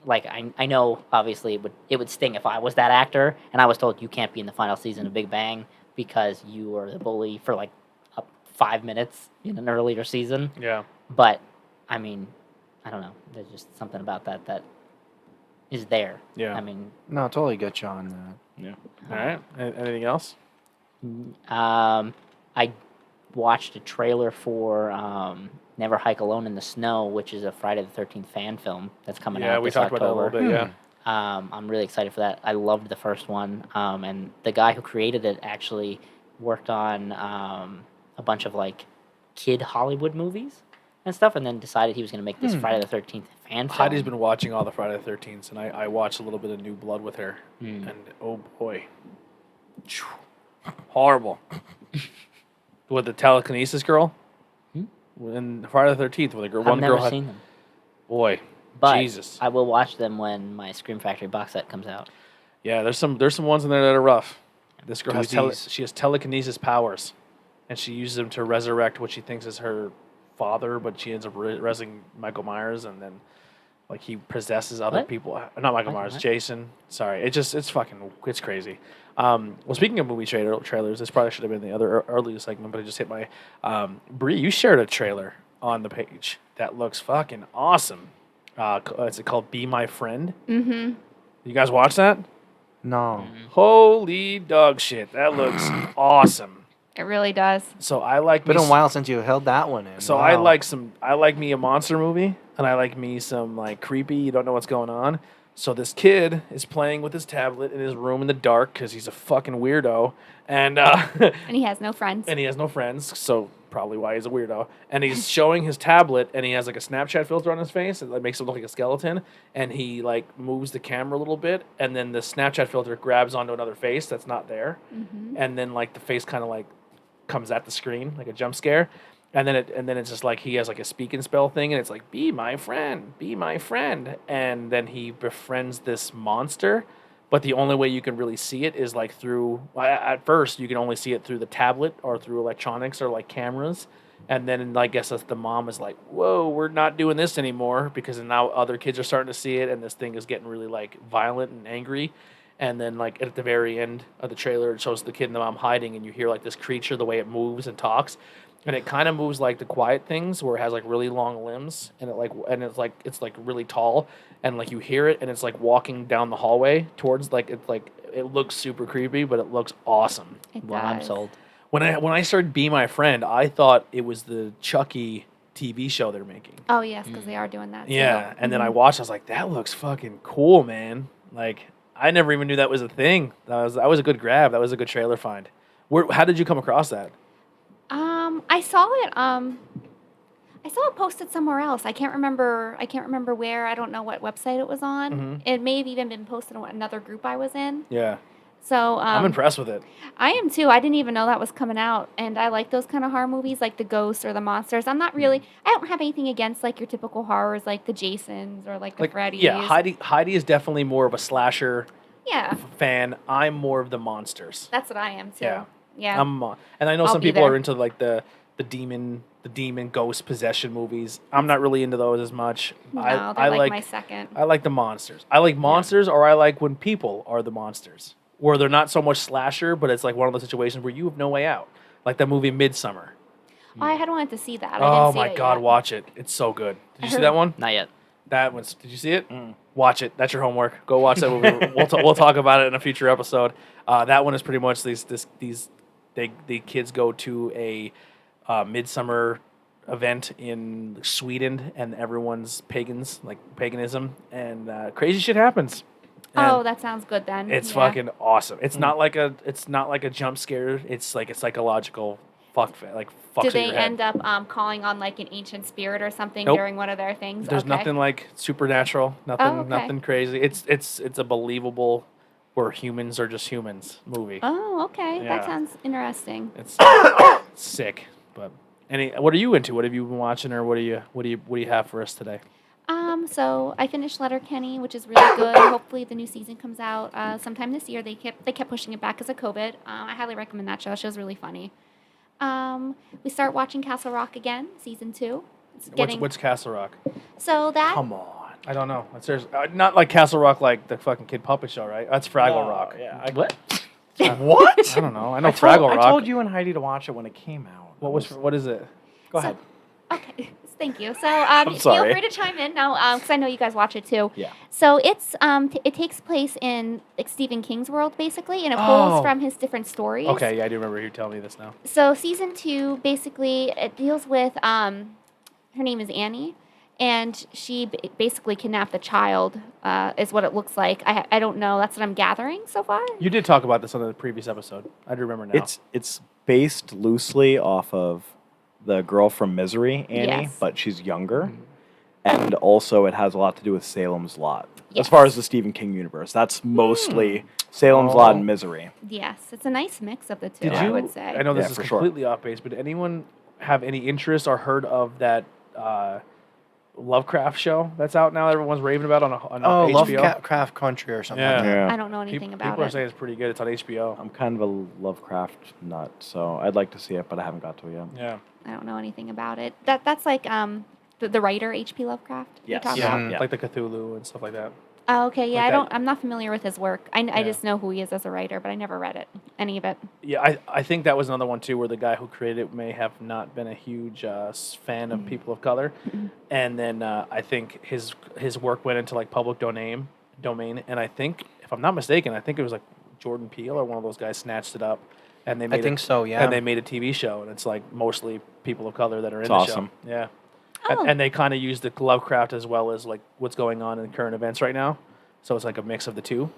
Like, I know, obviously, it would sting if I was that actor, and I was told you can't be in the final season of Big Bang because you were the bully for, like, 5 minutes in an earlier season. Yeah. But, I mean, I don't know. There's just something about that is there. Yeah. I mean, No, totally get you on that. Yeah. All right. Anything else? I watched a trailer for Never Hike Alone in the Snow, which is a Friday the 13th fan film that's coming out Yeah, we this talked October. about that a little bit. Yeah. I'm really excited for that. I loved the first one, and the guy who created it actually worked on a bunch of like kid Hollywood movies and stuff, and then decided he was going to make this Friday the 13th fan film. Heidi's been watching all the Friday the 13th, and I watched a little bit of New Blood with her, and oh boy, horrible. With the telekinesis girl, in Friday the 13th, where the girl, I've one never girl had, seen them, boy, but Jesus, I will watch them when my Scream Factory box set comes out. yeah, there's some ones in there that are rough. This girl has Doozies. she has telekinesis powers, and she uses them to resurrect what she thinks is her father, but she ends up resurrecting Michael Myers, and then like he possesses other What? people. Not Michael Myers, Myers? Jason. Sorry, it's crazy. Well, speaking of movie trailers, this probably should have been the other earlier segment, but I just hit my. Bree, you shared a trailer on the page that looks fucking awesome. Is it called "Be My Friend"? Mm-hmm. You guys watch that? No. Holy dog shit! That looks awesome. It really does. So I like. Been me a while since you held that one in. So Wow. I like me a monster movie, and I like me some like creepy. You don't know what's going on. So this kid is playing with his tablet in his room in the dark because he's a fucking weirdo, and And he has no friends. and he has no friends. So probably why he's a weirdo. And he's showing his tablet, and he has like a Snapchat filter on his face that makes him look like a skeleton. And he like moves the camera a little bit, and then the Snapchat filter grabs onto another face that's not there, and then like the face kind of like comes at the screen like a jump scare, and then it's just like he has like a speak and spell thing, and it's like be my friend, and then he befriends this monster, but the only way you can really see it is like through at first you can only see it through the tablet or through electronics or like cameras, and then I guess the mom is like, whoa, we're not doing this anymore because now other kids are starting to see it, and this thing is getting really like violent and angry. And then, like, at the very end of the trailer, it shows the kid and the mom hiding, and you hear, like, this creature, the way it moves and talks. And it kind of moves like the Quiet Things, where it has, like, really long limbs, and it's, like, really tall. And, like, you hear it, and it's, like, walking down the hallway towards, like, it's, like, it looks super creepy, but it looks awesome. It Well, I'm does. sold. When I started Be My Friend, I thought it was the Chucky TV show they're making. Oh yes, because they are doing that. Yeah, too. and then I watched. I was like, that looks fucking cool, man. Like, I never even knew that was a thing. That was a good grab. That was a good trailer find. How did you come across that? I saw it. I saw it posted somewhere else. I can't remember. I can't remember where. I don't know what website it was on. Mhm. It may have even been posted on another group I was in. Yeah, So I'm impressed with it. I am too. I didn't even know that was coming out, and I like those kind of horror movies, like the ghosts or the monsters. I'm not really. I don't have anything against like your typical horrors, like the Jasons or like the Freddys. Yeah, Heidi is definitely more of a slasher Yeah, fan. I'm more of the monsters. that's what I am too. Yeah. Yeah. And I know I'll some be people are there. into like the demon ghost possession movies. I'm not really into those as much. no, I they're like like my second. I like the monsters. I like monsters, or I like when people are the monsters, where they're not so much slasher, but it's like one of those situations where you have no way out, like that movie Midsummer. Oh, I had wanted to see that. I Oh didn't see my it God, yet. watch it! It's so good. Did you I see heard- that one? Not yet. That one's. Did you see it? Watch it. That's your homework. Go watch that movie. We'll talk about it in a future episode. That one is pretty much these the kids go to a midsummer event in Sweden, and everyone's pagans, like paganism, and crazy shit happens. Oh, And that sounds good then. it's Yeah. fucking awesome. It's not like a jump scare. It's like a psychological fucks Do with they your head. end up calling on like an ancient spirit or something Nope. during one of their things? There's Okay. nothing like supernatural. Nothing Oh, okay. nothing crazy. It's a believable where humans are just humans movie. Oh, okay. Yeah. That sounds interesting. It's sick. But what are you into? What have you been watching, or what do you have for us today? So I finished Letterkenny, which is really good. Hopefully, the new season comes out sometime this year. They kept pushing it back because of COVID. I highly recommend that show. The show's really funny. We start watching Castle Rock again, season 2. It's getting What's Castle Rock? so that Come on. I don't know. There's not like Castle Rock, like the fucking kid puppet show, right? That's Fraggle Rock. Yeah. What? What? I don't know. I know I told, Fraggle Rock. I told you and Heidi to watch it when it came out. What is it? Go So- ahead. Okay, thank you. So feel sorry. free to chime in now, because I know you guys watch it too. Yeah. So it's it takes place in like Stephen King's world basically, and it Oh. pulls from his different stories. Okay, yeah, I do remember you telling me this now. So season 2 basically it deals with her name is Annie, and she basically kidnapped the child. Is what it looks like. I don't know. That's what I'm gathering so far. You did talk about this on the previous episode. I do remember now. It's based loosely off of the girl from Misery, Annie, Yes. but she's younger. And also it has a lot to do with Salem's Lot. Yes. As far as the Stephen King universe, that's mostly Salem's Lot and Misery. Yes, it's a nice mix of the two. Did I you? would say. I know this Yeah, is for sure. completely off base, but did anyone have any interest or heard of that Lovecraft show that's out now? Everyone's raving about on Oh, HBO. Lovecraft Country or something like Yeah. that. I don't know anything about People are it. saying it's pretty good. It's on HBO. I'm kind of a Lovecraft nut, so I'd like to see it, but I haven't got to it yet. Yeah. I don't know anything about it. That's like the writer H.P. Lovecraft. you're Yes. talking Yeah. about? Yeah. Like the Cthulhu and stuff like that. Oh, okay. Yeah, Like that. I'm not familiar with his work. I Yeah. just know who he is as a writer, but I never read it. Any of it. Yeah, I think that was another one too, where the guy who created it may have not been a huge fan of people of color, and then I think his work went into like public domain, and I think, if I'm not mistaken, I think it was like Jordan Peele or one of those guys snatched it up, and they made think so, yeah. and they made a TV show, and it's like mostly people of color that are in It's the awesome. show. Yeah. Oh. And they kind of use the Lovecraft as well as like what's going on in current events right now, so it's like a mix of the two.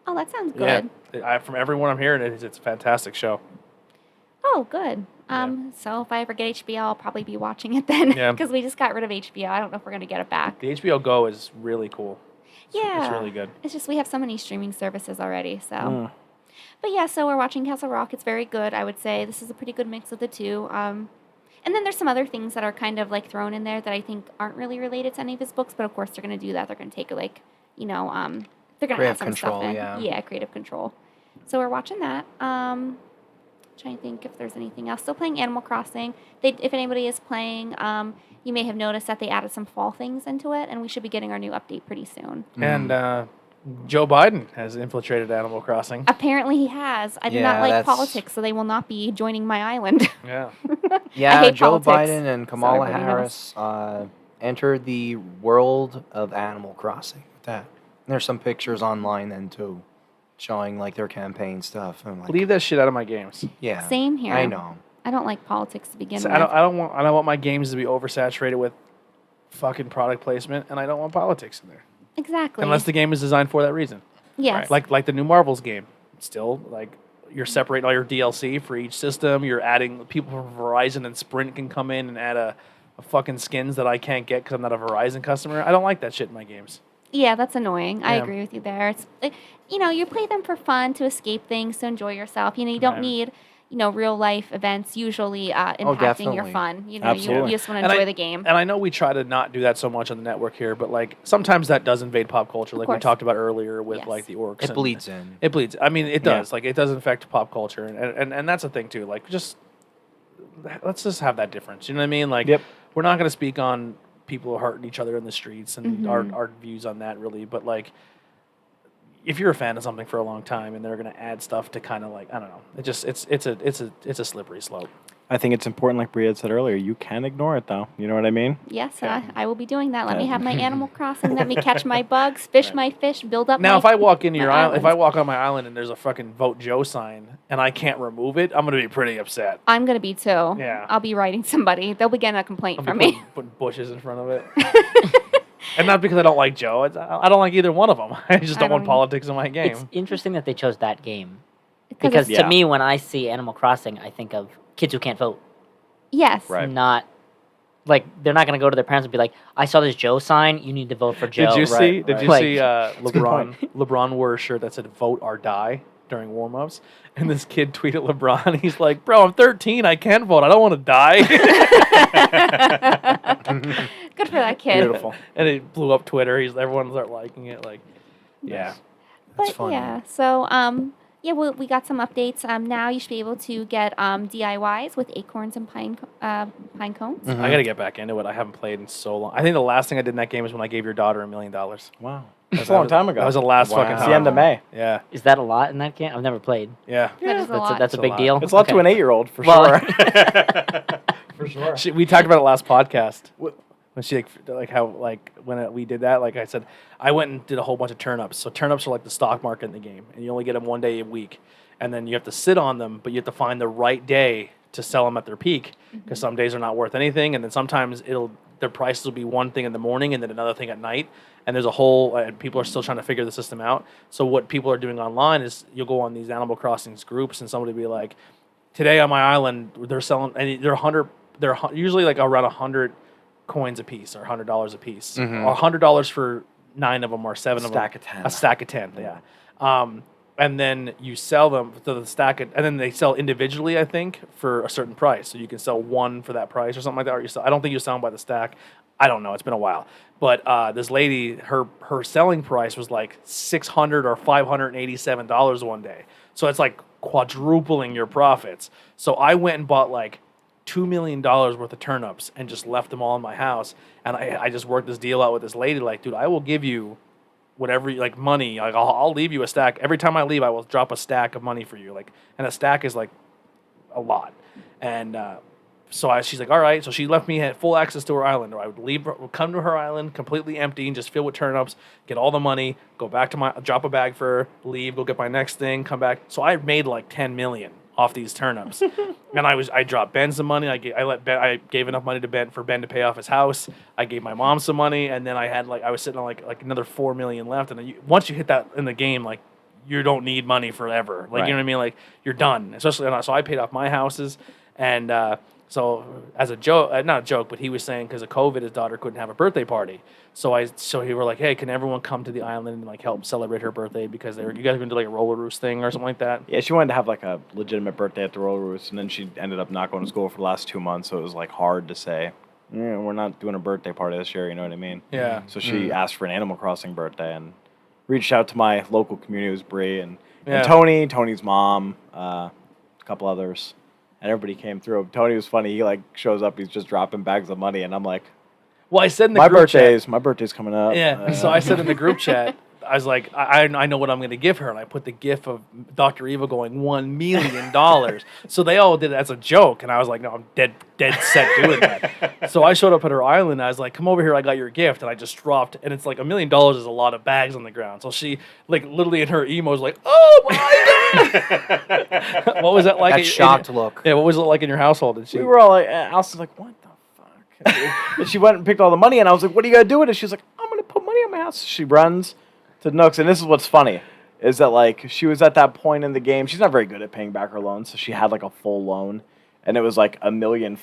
Oh, that sounds good. Yeah, from everyone I'm hearing, it's a fantastic show. Oh, good. So if I ever get HBO, I'll probably be watching it then. Yeah. Because we just got rid of HBO. I don't know if we're gonna get it back. The HBO Go is really cool. Yeah. It's really good. It's just we have so many streaming services already. So. Mm. But yeah, so we're watching Castle Rock. It's very good. I would say this is a pretty good mix of the two. And then there's some other things that are kind of like thrown in there that I think aren't really related to any of his books. But of course, they're going to do that. They're going to take like, they're going to Creative have some stuff control, in. yeah. Yeah, creative control. So we're watching that. Trying to think if there's anything else. Still playing Animal Crossing. If anybody is playing, you may have noticed that they added some fall things into it, and we should be getting our new update pretty soon. And Joe Biden has infiltrated Animal Crossing. Apparently he has. I do Yeah, not like that's- politics, so they will not be joining my island. Yeah. Yeah, hate Joe politics, Biden and so Kamala everybody knows. Harris entered the world of Animal Crossing with that. And there's some pictures online then too. showing like their campaign stuff. I'm like, Leave that shit out of my games. yeah, Same here. I know. I don't like politics to begin So with. I don't want my games to be oversaturated with fucking product placement, and I don't want politics in there Exactly. unless the game is designed for that reason. yes. Like the new Marvel's game. Still, like, you're separating all your DLC for each system. You're adding people from Verizon and Sprint can come in and add a fucking skins that I can't get because I'm not a Verizon customer. I don't like that shit in my games. Yeah, that's annoying. I Yeah. agree with you there. It's you play them for fun, to escape things, to enjoy yourself. You don't Right. need real life events usually impacting your definitely. fun. You Absolutely. just want to And enjoy I- the game. And I know we try to not do that so much on the network here, but like sometimes that does invade pop culture, like we course. talked about earlier with Yes. like the orcs. It and- bleeds in. It bleeds. I mean, it Yeah. does. Like it does affect pop culture, and that's a thing too. Like just let's just have that difference. You know what I mean? Like Yep. we're not going to speak on people hurting each other in the streets and Mm-hmm. our views on that really, but like if you're a fan of something for a long time and they're going to add stuff to kind of like I don't know, it's a slippery slope. I think it's important, like Bria had said earlier, you can ignore it though. You know what I mean? Yes, Yeah. I will be doing that. Let me Yeah. have my Animal Crossing. Let me catch my bugs, fish my fish, build up. Now, my, if I walk into my your island, if I island. walk on my island and there's a fucking Vote Joe sign and I can't remove it, I'm gonna be pretty upset. I'm gonna be too. Yeah. I'll be writing somebody. They'll be getting a complaint I'll from be me. putting bushes in front of it. And not because I don't like Joe. I don't like either one of them. I just I don't want don't- politics in my game. It's interesting that they chose that game Because because it's- to me, when I see Animal Crossing, I think of kids who can't vote. yes. Right. Not like they're not going to go to their parents and be like, "I saw this Joe sign. You need to vote for Joe." Did you see? right, Did right. you Like- see a good LeBron? point. LeBron wore a shirt that said "Vote or Die" during warm-ups, and this kid tweeted LeBron. He's like, "Bro, I'm 13. I can vote. I don't want to die." Good for that kid. Beautiful. And it blew up Twitter. Everyone started liking it. Like, yeah. But funny. yeah, so yeah, we got some updates. Now you should be able to get DIYs with acorns and pine cones. Mm-hmm. I got to get back into it. I haven't played in so long. I think the last thing I did in that game is when I gave your daughter $1 million. Wow. That's a long time ago. That was the last fucking It's time. the end of May. Yeah, Is that a lot in that game? I've never played. yeah. That is a lot. That's a It's a big lot. deal. It's a lot to an Okay. 8-year-old for Well- sure. For sure. We talked about it last podcast when she like how like when we did that. Like I said, I went and did a whole bunch of turnips. So turnips are like the stock market in the game, and you only get them one day a week, and then you have to sit on them, but you have to find the right day to sell them at their peak because some days are not worth anything, and then sometimes their prices will be one thing in the morning and then another thing at night, and there's a whole and people are still trying to figure the system out. So what people are doing online is you'll go on these Animal Crossings groups and somebody will be like, today on my island they're selling and they're usually like around 100 coins a piece or $100 a piece or $100 for 9 of them or 7 of them. Stack of 10. A stack of 10, yeah. And then you sell them to the stack, and then they sell individually, I think, for a certain price. So you can sell one for that price or something like that. Or I don't think you sell them by the stack. I don't know. It's been a while. But this lady, her selling price was like $600 or $587 one day. So it's like quadrupling your profits. So I went and bought like $2 million worth of turnips and just left them all in my house. And I just worked this deal out with this lady. Like, dude, I will give you whatever like money. Like I'll leave you a stack every time I leave. I will drop a stack of money for you. Like, and a stack is like a lot. And she's like, all right. So she left me at full access to her island. Or I would come to her island completely empty and just fill with turnips, get all the money, go back to drop a bag for her, leave, go get my next thing, come back. So I made like 10 million off these turnips. And I dropped Ben some money. I gave enough money to Ben to pay off his house. I gave my mom some money, and then I was sitting on like another 4 million left. And then once you hit that in the game, like you don't need money forever. Like Right. you know what I mean? Like you're done. Especially so I paid off my houses, and so as a joke, not a joke, but he was saying because of COVID, his daughter couldn't have a birthday party. So he were like, hey, can everyone come to the island and like help celebrate her birthday because you guys are gonna do like a roller roost thing or something like that. Yeah, she wanted to have like a legitimate birthday at the Roller Roost, and then she ended up not going to school for the last 2 months, so it was like hard to say, we're not doing a birthday party this year, you know what I mean? Yeah. So she asked for an Animal Crossing birthday and reached out to my local community, it was Bree and Yeah. Tony's mom, a couple others, and everybody came through. Tony was funny, he like shows up, he's just dropping bags of money, and I'm like, Well, I said in the my group chat. birthday's coming up. Yeah. So I said in the group chat, I know what I'm going to give her, and I put the gif of Dr. Evil going $1 million. So they all did it as a joke, and I was like, no, I'm dead set doing that. So I showed up at her island, and I was like, come over here, I got your gift, and I just dropped, and it's like $1 million is a lot of bags on the ground. So she like literally in her emo was like, oh my god. What was that like? That shocked look. Yeah, what was it like in your household? Did she? We were all like, Alice was like, what the fuck? And she went and picked all the money, and I was like, what are you going to do with it? She was like, I'm going to put money on my house. She runs to Nooks, and this is what's funny, is that, like, she was at that point in the game. She's not very good at paying back her loans, so she had, like, a full loan, and it was, like, $1.5 million.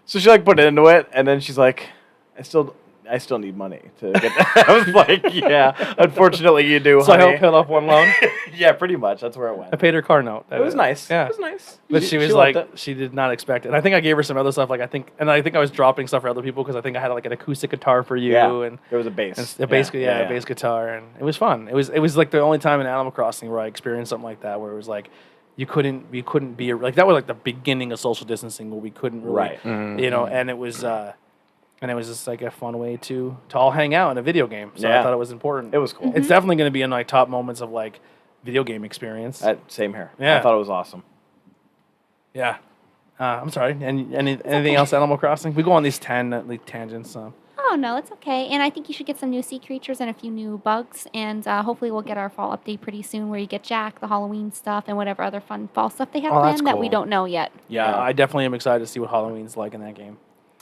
So she, like, put it into it, and then she's like, I still need money to get that. I was like, yeah, unfortunately you do, So I honey. helped pay off one loan. Yeah, pretty much. That's where it went. I paid her car note. It was nice. Yeah. It was nice. But she was loved like, it. she did not expect it. And I think I gave her some other stuff. Like I think I was dropping stuff for other people because I think I had like an acoustic guitar for you Yeah, and there was a bass. a bass, a bass guitar, and it was fun. It was like the only time in Animal Crossing where I experienced something like that, where it was like we couldn't be like that was like the beginning of social distancing where we couldn't really, Right. you know, and it was just like a fun way to all hang out in a video game. So I Yeah. thought it was important. It was cool. It's definitely going to be in my top moments of like video game experience. Same here. Yeah. I thought it was awesome. Yeah. I'm sorry. And anything else, Animal Crossing? We go on these tangents. Oh, no, it's okay. And I think you should get some new sea creatures and a few new bugs. And hopefully we'll get our fall update pretty soon where you get Jack, the Halloween stuff, and whatever other fun fall stuff they have Oh, that's planned that we cool. don't know yet. Yeah, I definitely am excited to see what Halloween's like in that game.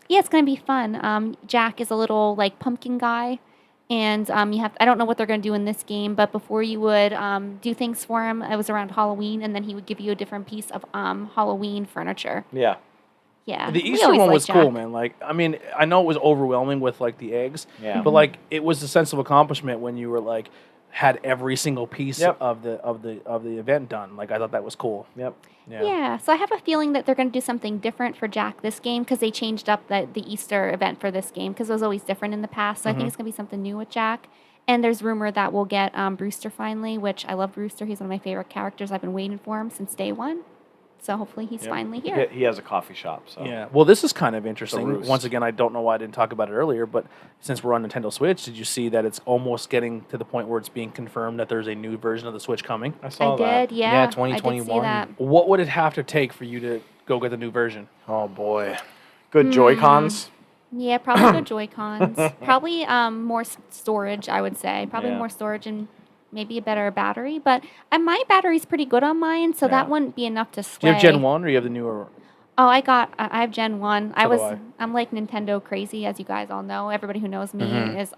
Yeah, it's going to be fun. Jack is a little, like, pumpkin guy. And I don't know what they're going to do in this game, but before you would do things for him, it was around Halloween, and then he would give you a different piece of Halloween furniture. Yeah. Yeah. The we Easter always one like was cool, Jack. man. Like, I mean, I know it was overwhelming with like the eggs, Yeah. but like it was a sense of accomplishment when you were like had every single piece Yep. of the event done. Like I thought that was cool. Yep. Yeah, so I have a feeling that they're going to do something different for Jack this game because they changed up the Easter event for this game because it was always different in the past. So I think it's going to be something new with Jack. And there's rumor that we'll get Brewster finally, which I love Brewster. He's one of my favorite characters. I've been waiting for him since day one. So hopefully he's finally here. He has a coffee shop. So Yeah. Well, this is kind of interesting. roost. Once again, I don't know why I didn't talk about it earlier, but since we're on Nintendo Switch, did you see that it's almost getting to the point where it's being confirmed that there's a new version of the Switch coming? I saw I that. did, yeah. Yeah, I did see 2021. that. What would it have to take for you to go get the new version? Oh boy. Good Joy-Cons. Yeah, probably the Joy-Cons. Probably more storage, I would say. Probably Yeah. more storage and maybe a better battery. But my battery's pretty good on mine, so that wouldn't be enough to Do sway. you have Gen 1 or you have the newer? Oh, I have Gen 1. So do I. I'm like Nintendo crazy, as you guys all know. Everybody who knows me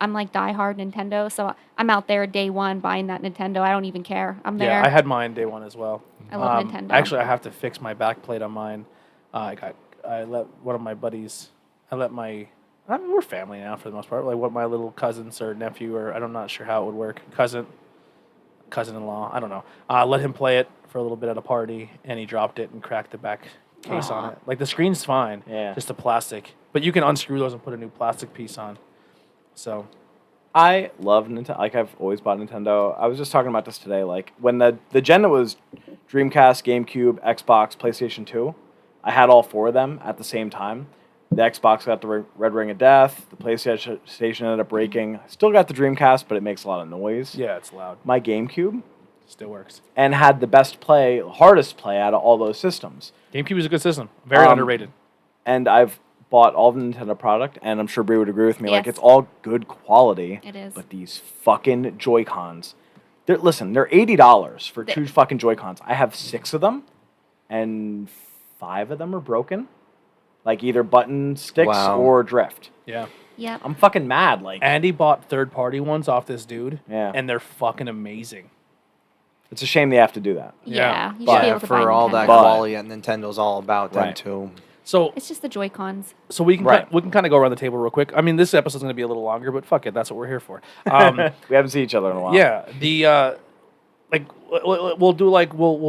I'm like diehard Nintendo, so I'm out there day one buying that Nintendo. I don't even care. I'm there. Yeah, I had mine day one as well. I love Nintendo. Actually, I have to fix my back plate on mine. I let one of my buddies. We're family now for the most part. Like what my little cousins or nephew or I'm not sure how it would work. Cousin-in-law. I don't know. Let him play it for a little bit at a party, and he dropped it and cracked the back case on it. Like the screen's fine. Yeah. Just the plastic, but you can unscrew those and put a new plastic piece on. So. I love Nintendo. Like I've always bought Nintendo. I was just talking about this today. Like when the gen that was Dreamcast, GameCube, Xbox, PlayStation 2, I had all four of them at the same time. The Xbox got the Red Ring of Death. The PlayStation ended up breaking. I still got the Dreamcast, but it makes a lot of noise. Yeah, it's loud. My GameCube Still works. and had the hardest play out of all those systems. GameCube is a good system. Very underrated. And I've bought all the Nintendo product, and I'm sure Brie would agree with me. Like Yes. it's all good quality. It is. But these fucking Joy-Cons, they're $80 for two fucking Joy-Cons. I have 6 of them, and 5 of them are broken. Like either button sticks Wow. or drift. Yeah. Yep. I'm fucking mad. Like Andy bought third-party ones off this dude. Yeah. And they're fucking amazing. it's a shame they have to do that. Yeah. You should But be able to buy For all that Nintendo. But- quality that Nintendo's all about, then Right. too. So It's just the Joy-Cons. we can Right. we can kind of go around the table real quick. I mean, this episode's going to be a little longer, but fuck it, that's what we're here for. We haven't seen each other in a while. Yeah, the we'll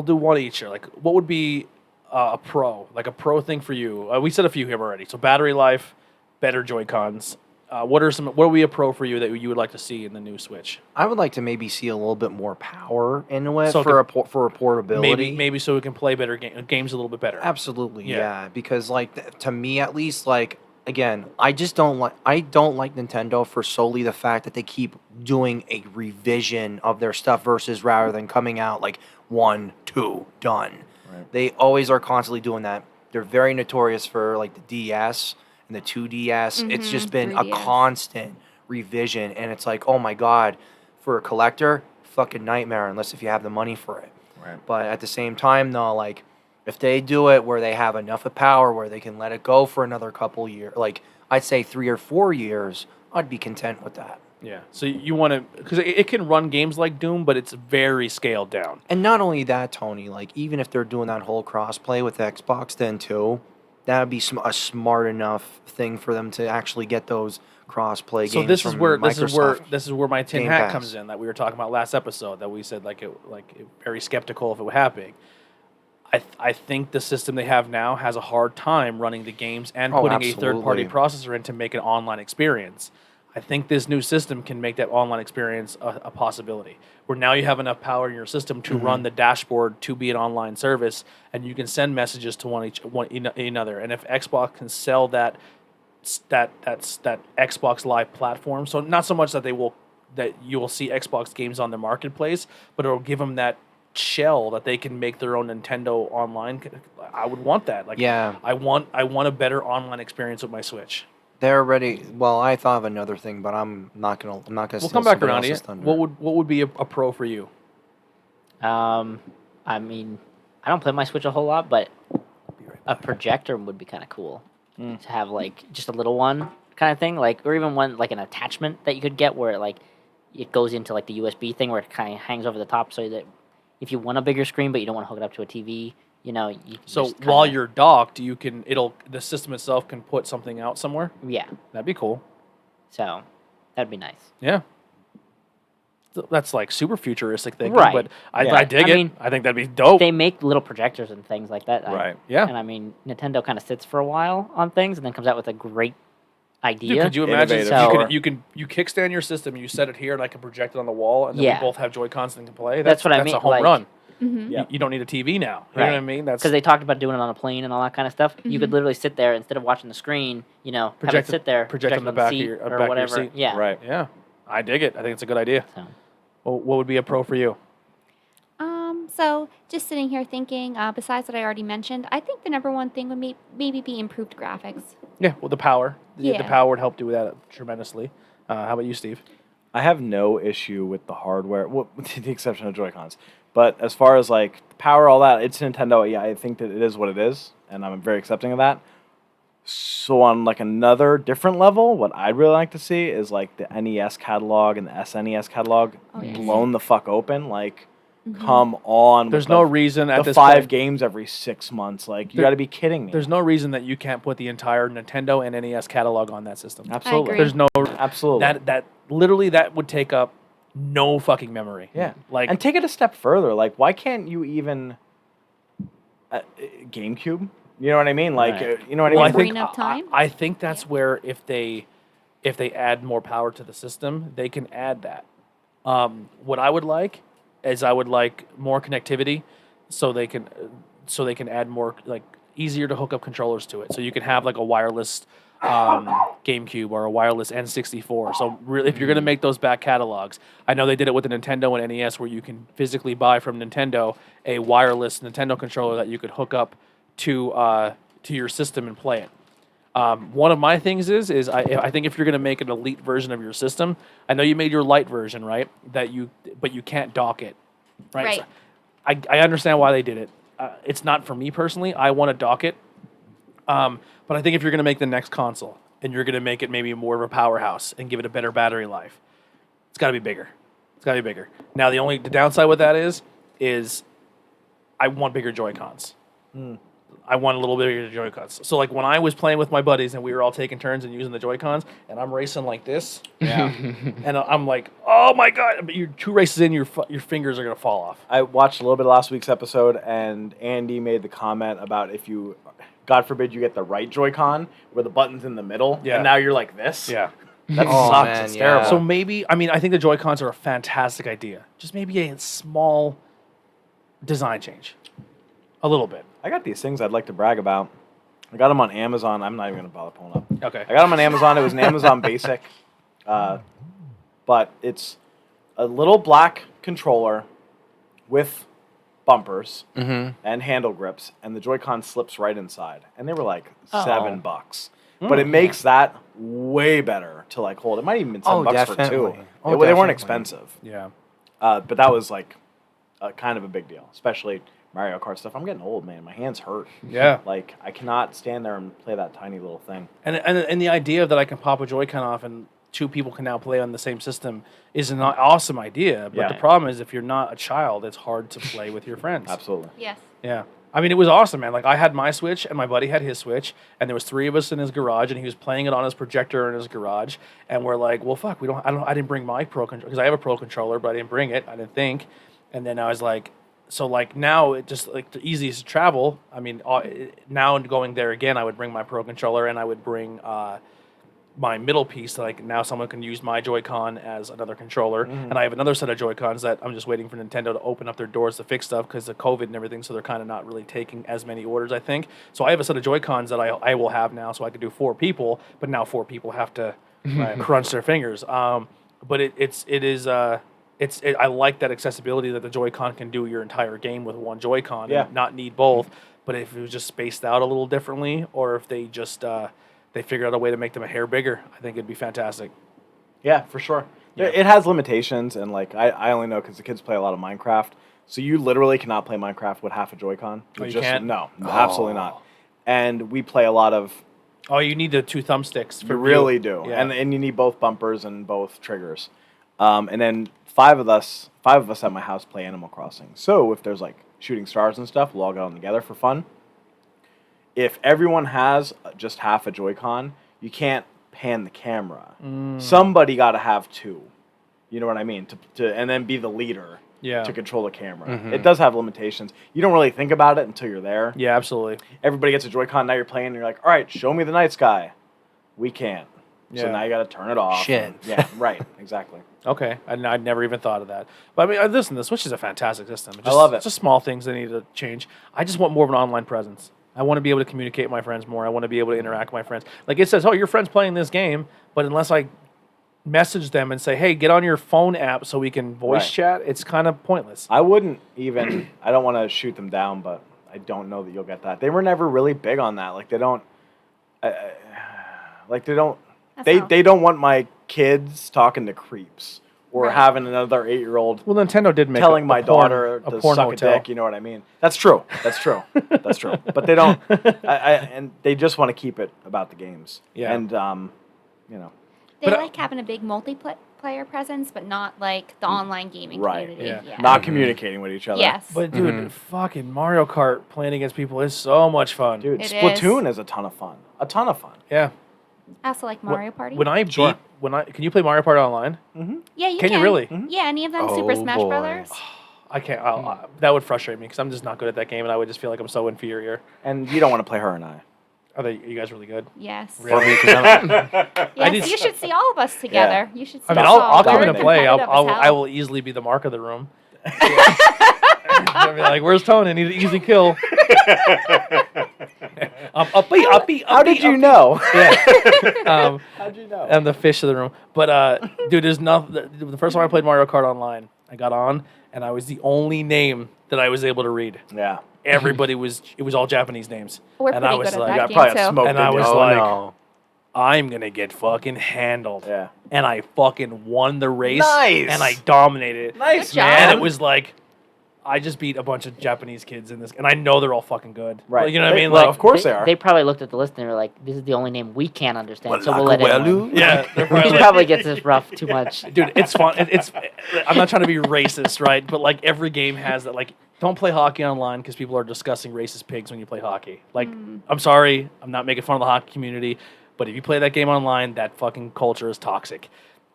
do one each here. Like, what would be a pro thing for you? We said a few here already. So battery life, better Joy-Cons. What would be a pro for you that you would like to see in the new Switch? I would like to maybe see a little bit more power into it So for a portability. Maybe so we can play better games a little bit better. Absolutely, Yeah. yeah. Because like to me at least, like again, I just don't like Nintendo for solely the fact that they keep doing a revision of their stuff versus rather than coming out like 1, 2, done. Right. They always are constantly doing that. They're very notorious for like the DS and the 2DS. It's just been a 3DS. constant revision, and it's like, oh my god, for a collector, fucking nightmare unless if you have the money for it. Right. But at the same time, though, like, if they do it where they have enough of power where they can let it go for another couple years, like, I'd say 3 or 4 years, I'd be content with that. Yeah. So you want to, because it can run games like Doom, but it's very scaled down. And not only that, Tony, like, even if they're doing that whole cross-play with Xbox then, too, that would be a smart enough thing for them to actually get those cross-play So games this is from where Microsoft. this is where my tin Game hat Pass. comes in that we were talking about last episode that we said very skeptical if it would happen. I think the system they have now has a hard time running the games and Oh, putting a third-party absolutely. processor in to make an online experience. I think this new system can make that online experience a possibility. Where now you have enough power in your system to run the dashboard to be an online service, and you can send messages to one another. And if Xbox can sell that Xbox Live platform, so not so much that you will see Xbox games on the marketplace, but it'll give them that shell that they can make their own Nintendo online. I would want that. Like, Yeah. I want a better online experience with my Switch. They're ready. Well, I thought of another thing, but I'm not gonna. We'll steal come back somebody around to else's it. thunder. What would be a pro for you? I mean, I don't play my Switch a whole lot, but a projector would be kind of cool to have, like, just a little one kind of thing, like, or even one like an attachment that you could get where it goes into like the USB thing where it kind of hangs over the top, so that if you want a bigger screen but you don't want to hook it up to a TV, you know. You can So just while kinda- you're docked, the system itself can put something out somewhere. yeah, That'd be cool. so that'd be nice. Yeah. That's like super futuristic thinking, Right. but I Yeah. dig I it. mean, I think that'd be dope. They make little projectors and things like that. Right. Yeah. And I mean, Nintendo kind of sits for a while on things and then comes out with a great idea. Dude, could you imagine? Innovative. You kickstand your system, you set it here, and I can project it on the wall, and then Yeah. we both have Joy Cons that can play. That's what I That's mean, a home like- run. Yeah. You don't need a TV now. You know what I mean? That's because they talked about doing it on a plane and all that kind of stuff. You could literally sit there instead of watching the screen. You know, have Project it sit there, project on the the back seat of your or back of your whatever. seat. Yeah, Right. Yeah, I dig it. I think it's a good idea. So, Well, what would be a pro for you? So just sitting here thinking, besides what I already mentioned, I think the number one thing would maybe be improved graphics. Yeah, well, the power. The Yeah. power would help do that tremendously. How about you, Steve? I have no issue with the hardware, well, with the exception of Joy-Cons. But as far as like power, all that, it's Nintendo. Yeah, I think that it is what it is, and I'm very accepting of that. So on like another different level, what I'd really like to see is like the NES catalog and the SNES catalog Oh, yes. blown the fuck open. Like, come on. with There's the- no reason at the this 5 point. games every 6 months. Like, you There- got to be kidding me. There's no reason that you can't put the entire Nintendo and NES catalog on that system. Absolutely. agree. There's no Absolutely. that literally that would take up no fucking memory. Yeah, Like and take it a step further. Like, why can't you even GameCube? You know what I mean? Like, Right. you know what well, I I mean? Free think enough time? I think that's where if they add more power to the system, they can add that. What I would like is I would like more connectivity, so they can add more, like, easier to hook up controllers to it. So you can have like a wireless GameCube or a wireless N64. So really, if you're going to make those back catalogs, I know they did it with the Nintendo and NES, where you can physically buy from Nintendo a wireless Nintendo controller that you could hook up to your system and play it. One of my things is I think if you're going to make an elite version of your system, I know you made your light version, right? But you can't dock it, right? Right. So I understand why they did it. It's not for me personally. I want to dock it. But I think if you're going to make the next console and you're going to make it maybe more of a powerhouse and give it a better battery life, it's got to be bigger. It's got to be bigger. Now, the downside with that is I want bigger Joy-Cons. I want a little bit bigger Joy-Cons. So, like, when I was playing with my buddies and we were all taking turns and using the Joy-Cons, and I'm racing like this, and I'm like, oh my god! But you're 2 races in, your fingers are gonna fall off. I watched a little bit of last week's episode, and Andy made the comment about if you, God forbid, you get the right Joy-Con where the button's in the middle, Yeah. and now you're like this. Yeah. That Oh, sucks. man, It's yeah. terrible. So maybe, I mean, I think the Joy-Cons are a fantastic idea. Just maybe a small design change, a little bit. I got these things I'd like to brag about. I got them on Amazon. I'm not even gonna bother pulling up. Okay. I got them on Amazon. It was an Amazon Basic, but it's a little black controller with bumpers and handle grips, and the Joy-Con slips right inside. And they were like $7, but it makes that way better to like hold. It might even been $7 for two. They weren't expensive. Yeah. But that was like kind of a big deal, especially Mario Kart stuff. I'm getting old, man. My hands hurt. Yeah. Like I cannot stand there and play that tiny little thing. And the idea that I can pop a Joy-Con off and two people can now play on the same system is an awesome idea. But the problem is if you're not a child, it's hard to play with your friends. Absolutely. Yes. Yeah. I mean, it was awesome, man. Like, I had my Switch, and my buddy had his Switch, and there was 3 of us in his garage, and he was playing it on his projector in his garage, and we're like, well, fuck, I didn't bring my Pro controller, because I have a Pro controller, but I didn't bring it, I didn't think, and then I was like, so, like, now, it just, like, the easiest to travel, I mean, now going there again, I would bring my Pro controller, and I would bring my middle piece, like now someone can use my Joy-Con as another controller, and I have another set of Joy-Cons that I'm just waiting for Nintendo to open up their doors to fix stuff because of COVID and everything, so they're kind of not really taking as many orders, I think. So I have a set of Joy-Cons that I will have now, so I could do 4 people, but now 4 people have to crunch their fingers. But I like that accessibility that the Joy-Con can do your entire game with one Joy-Con and not need both. But if it was just spaced out a little differently, or if they just they figured out a way to make them a hair bigger, I think it'd be fantastic. Yeah, for sure. Yeah. It has limitations, and like I only know because the kids play a lot of Minecraft. So you literally cannot play Minecraft with half a Joy-Con. You can't? No, absolutely not. And we play a lot of. Oh, you need the 2 thumbsticks. You really do, yeah. and you need both bumpers and both triggers. And then 5 of us at my house play Animal Crossing. So if there's like shooting stars and stuff, we'll all get on together for fun. If everyone has just half a Joy-Con, you can't pan the camera. Somebody got to have 2. You know what I mean? To and then be the leader to control the camera. It does have limitations. You don't really think about it until you're there. Yeah, absolutely. Everybody gets a Joy-Con, now you're playing, and you're like, all right, show me the night sky. We can't. Yeah. So now you got to turn it off. Shit. Yeah, right, exactly. Okay, I'd never even thought of that. But I mean, listen, the Switch is a fantastic system. I love it. It's just small things that need to change. I just want more of an online presence. I want to be able to communicate with my friends more. I want to be able to interact with my friends. Like it says, oh, your friend's playing this game, but unless I message them and say, hey, get on your phone app so we can voice chat, it's kind of pointless. I wouldn't even, I don't want to shoot them down, but I don't know that you'll get that. They were never really big on that. Like they don't, they don't want my kids talking to creeps. Or having another 8-year-old well, Nintendo did make telling my daughter to porn suck hotel. a dick. You know what I mean? That's true. That's true. That's true. But they don't. And they just want to keep it about the games. Yeah. And you know. They like having a big multiplayer presence, but not like the online gaming community. Yeah. Not communicating with each other. Yes. But dude, fucking Mario Kart playing against people is so much fun. Dude, It Splatoon is a ton of fun. A ton of fun. Yeah. I also like Mario Party. Can you play Mario Party online? Yeah, you Can you really? Yeah, any of them Super Smash boy. Brothers. I can't. That would frustrate me because I'm just not good at that game, and I would just feel like I'm so inferior. And you don't want to play her and I. Are you guys really good? Yes. Really? Yes, you should see all of us together. You should see I mean, us I'll all. come in We're and play. competitive as I hell. will easily be the mark of the room. I'll be like, "Where's Tony? I need an easy kill." Uppy. How did you know? Yeah. How'd you know? I'm the fish of the room. But dude, there's nothing. The first time I played Mario Kart online, I got on and I was the only name that I was able to read. Yeah. Everybody it was all Japanese names. We're and pretty I was good at like, that got game probably too. got smoked. and I was Oh, like, no. I'm gonna get fucking handled. Yeah. And I fucking won the race. Nice. And I dominated it. Nice, Good job. And man. it was like, I just beat a bunch of Japanese kids in this, and I know they're all fucking good. Right. Like, you know what I mean? Well, Like, of course they are. They probably looked at the list and they were like, "This is the only name we can't understand, so we'll let it." win." yeah, they're He probably like, probably gets this rough too much. dude, it's fun. I'm not trying to be racist, right? But like every game has that. Like, don't play hockey online because people are discussing racist pigs when you play hockey. Like, I'm sorry, I'm not making fun of the hockey community, but if you play that game online, that fucking culture is toxic.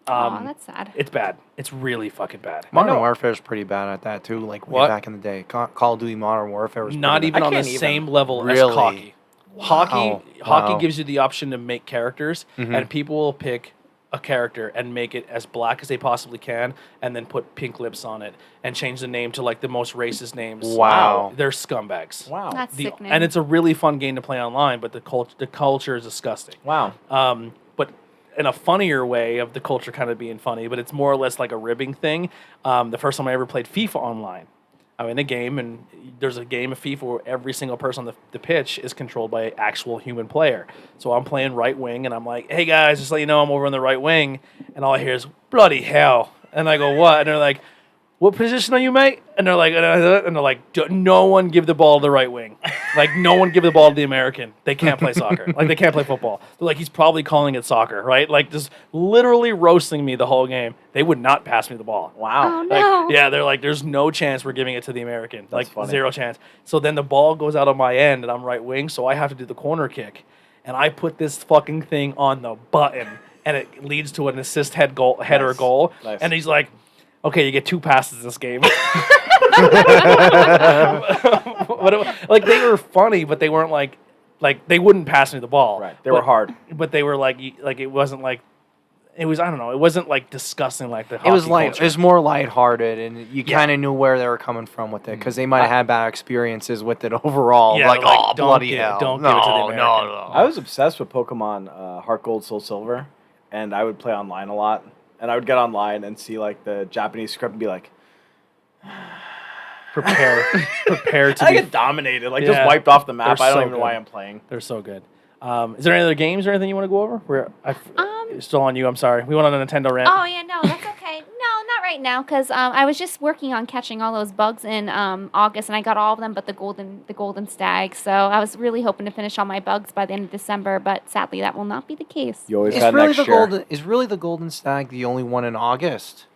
Aw, that's sad. It's bad. It's really fucking bad. Modern Warfare is pretty bad at that too. Like way What? back in the day, Call of Duty Modern Warfare was Not pretty even bad. on the can't even. same level as Really? hockey. Hockey Wow. gives you the option to make characters, and people will pick a character and make it as black as they possibly can, and then put pink lips on it and change the name to like the most racist names. Wow. They're scumbags. Wow. That's sickening. And it's a really fun game to play online, but the culture is disgusting. Wow. But in a funnier way of the culture kind of being funny, but it's more or less like a ribbing thing. The first time I ever played FIFA online, I'm in a game, and there's a game of FIFA where every single person on the pitch is controlled by an actual human player. So I'm playing right wing, and I'm like, hey guys, just let you know I'm over on the right wing. And all I hear is, bloody hell. And I go, what? And they're like, what position are you, mate? And they're like, no one give the ball to the right wing. Like, no one give the ball to the American. They can't play soccer. Like, they can't play football. They're like, he's probably calling it soccer, right? Like, just literally roasting me the whole game. They would not pass me the ball. Wow. Oh, no. Like, yeah, they're like, there's no chance we're giving it to the American. That's like, funny. zero chance. So then the ball goes out on my end, and I'm right wing, so I have to do the corner kick. And I put this fucking thing on the button, and it leads to an assist header Nice. goal. Nice. And he's like, okay, you get 2 passes this game. Like, they were funny, but they weren't like they wouldn't pass me the ball. Right. They were hard. But they were like it wasn't like, it was, I don't know, it wasn't like disgusting like the It was hockey light. culture. It was more lighthearted, and you Yeah. kind of knew where they were coming from with it because they might have had bad experiences with it overall. Yeah, like, they're like, oh, don't bloody give- hell! don't no, give it to the no, American." no. I was obsessed with Pokemon Heart Gold, Soul Silver, and I would play online a lot. And I would get online and see like the Japanese script and be like, prepare to I be. get dominated, like Yeah. just wiped off the map. They're I don't so even know why good. I'm playing. They're so good. Is there any other games or anything you want to go over? It's still on you. I'm sorry. We went on a Nintendo rant. Oh yeah, no, that's okay. No, not right now, because I was just working on catching all those bugs in August, and I got all of them, but the golden stag. So I was really hoping to finish all my bugs by the end of December, but sadly that will not be the case. You always Is got really next the year. golden? Is really the golden stag the only one in August?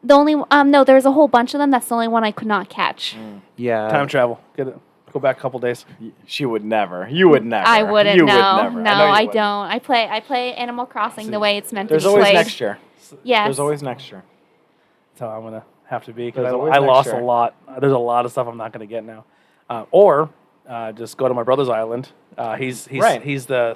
The only no, there's a whole bunch of them. That's the only one I could not catch. Yeah. Time travel. Get it. Go back a couple days. She would never. You would never. I wouldn't. You No, would never. no, know you I wouldn't. don't. I play Animal Crossing the way it's meant There's to be always played. next year. Yes. There's always next year. That's how I'm gonna have to be because There's always I next lost year. a lot. There's a lot of stuff I'm not gonna get now. Or just go to my brother's island. He's Right. he's the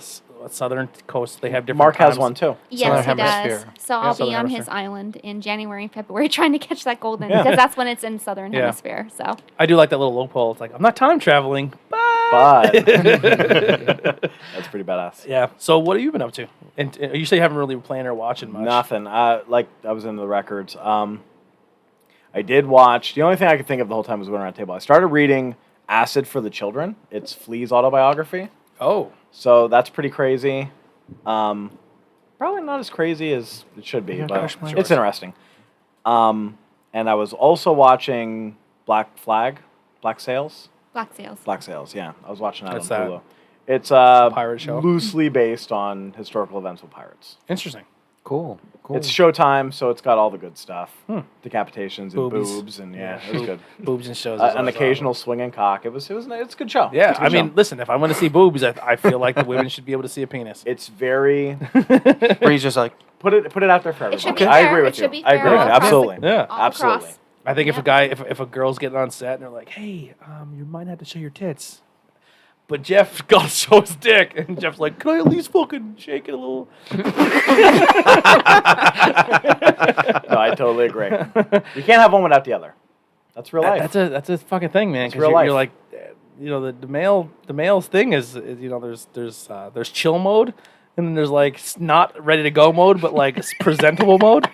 southern coast. They have different. Mark has times. one too. Yes, he Southern does. Hemisphere. So I'll be Southern on his Hemisphere. island in January and February trying to catch that golden Yeah. because that's when it's in Southern Yeah. Hemisphere. So I do like that little loophole. It's like, I'm not time traveling, But that's pretty badass. yeah. So what have you been up to? And you say you haven't really been playing or watching much. Nothing. Like I was into the records. I did watch. The only thing I could think of the whole time was going around the table. I started reading Acid for the Children. It's Flea's autobiography. Oh, So that's pretty crazy. Probably not as crazy as it should be, Yeah, but gosh, my- it's interesting. And I was also watching Black Sails. Black Sails. Black Sails, yeah. I was watching that What's on that? Hulu. It's pirate show? loosely based on historical events with pirates. interesting. Cool. Cool. It's Showtime, so it's got all the good stuff. Decapitations and Boobies. boobs, and yeah, it was good. Boobs and shows. is An always occasional swinging cock. It's a good show. Yeah, It's a I good mean, show. listen, if I'm going to see boobs, I feel like the women should be able to see a penis. It's very Where he's just like, put it out there for It should everybody. be I fair. agree It with should you. be I agree fair with you. all across Absolutely. the- Yeah. all Absolutely. across. I think if a Yep. guy, if a girl's getting on set and they're like, "Hey, you might have to show your tits," but Jeff got to show his dick, and Jeff's like, "Can I at least fucking shake it a little?" No, I totally agree. You can't have one without the other. That's real life. That's a fucking thing, man. It's 'cause real you're life. like, the male's thing is there's chill mode, and then there's like not ready to go mode, but like presentable mode.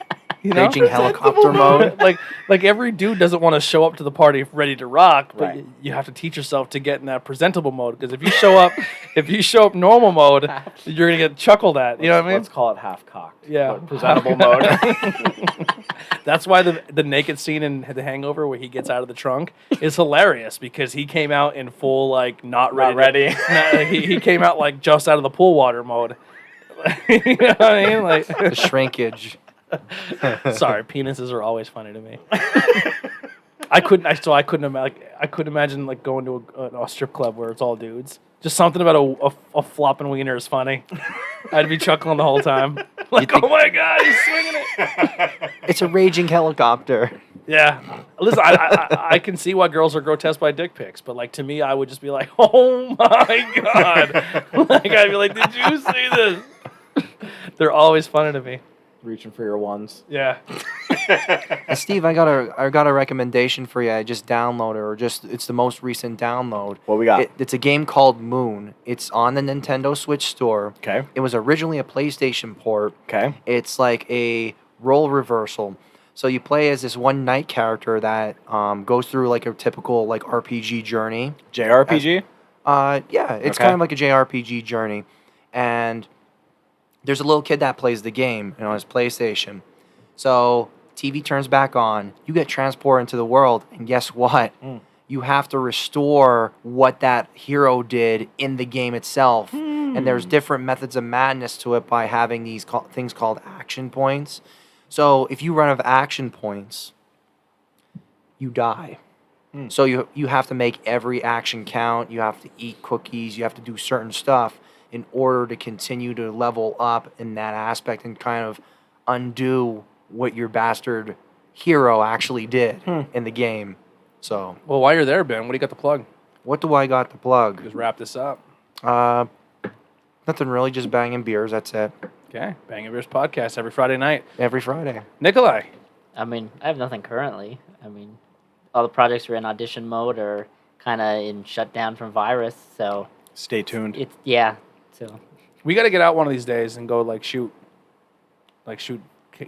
You know? raging helicopter mode. like every dude doesn't want to show up to the party ready to rock, but Right. you have to teach yourself to get in that presentable mode. Because if you show up normal mode, you're gonna get chuckled at. You know what I mean? Let's call it half cocked. Yeah. But presentable mode. That's why the naked scene in The Hangover where he gets out of the trunk is hilarious because he came out in full like not ready. He came out like just out of the pool water mode. You know what I mean? Like, the shrinkage. sorry, penises are always funny to me. I couldn't imagine like going to a strip club where it's all dudes. Just something about a flopping wiener is funny. I'd be chuckling the whole time. Like, think- oh my god, he's swinging it. It's a raging helicopter. Yeah. Listen, I can see why girls are grotesque by dick pics, but like to me, I would just be like, oh my god. Like I'd be like, did you see this? They're always funny to me. reaching for your ones. Yeah. Steve, I got a recommendation for you. I just downloaded, or just it's the most recent download. What we got? It's a game called Moon. It's on the Nintendo Switch store. Okay. It was originally a PlayStation port. Okay. It's like a role reversal. So you play as this one knight character that goes through like a typical like RPG journey. JRPG? Yeah, it's Okay. kind of like a JRPG journey, and there's a little kid that plays the game on his PlayStation. So TV turns back on. You get transported into the world, and guess what? You have to restore what that hero did in the game itself. And there's different methods of madness to it by having these things called action points. So if you run out of action points, you die. So you have to make every action count. You have to eat cookies. You have to do certain stuff in order to continue to level up in that aspect and kind of undo what your bastard hero actually did in the game. So Well, while you're there, Ben, what do you got to plug? what do I got to plug? Just wrap this up. Nothing really, just banging beers. That's it. Okay. Bang Beers podcast every Friday night. Every Friday. Nikolai. I mean, I have nothing currently. I mean, all the projects are in audition mode or kind of in shutdown from virus. So Stay tuned. it's yeah. So We got to get out one of these days and go shoot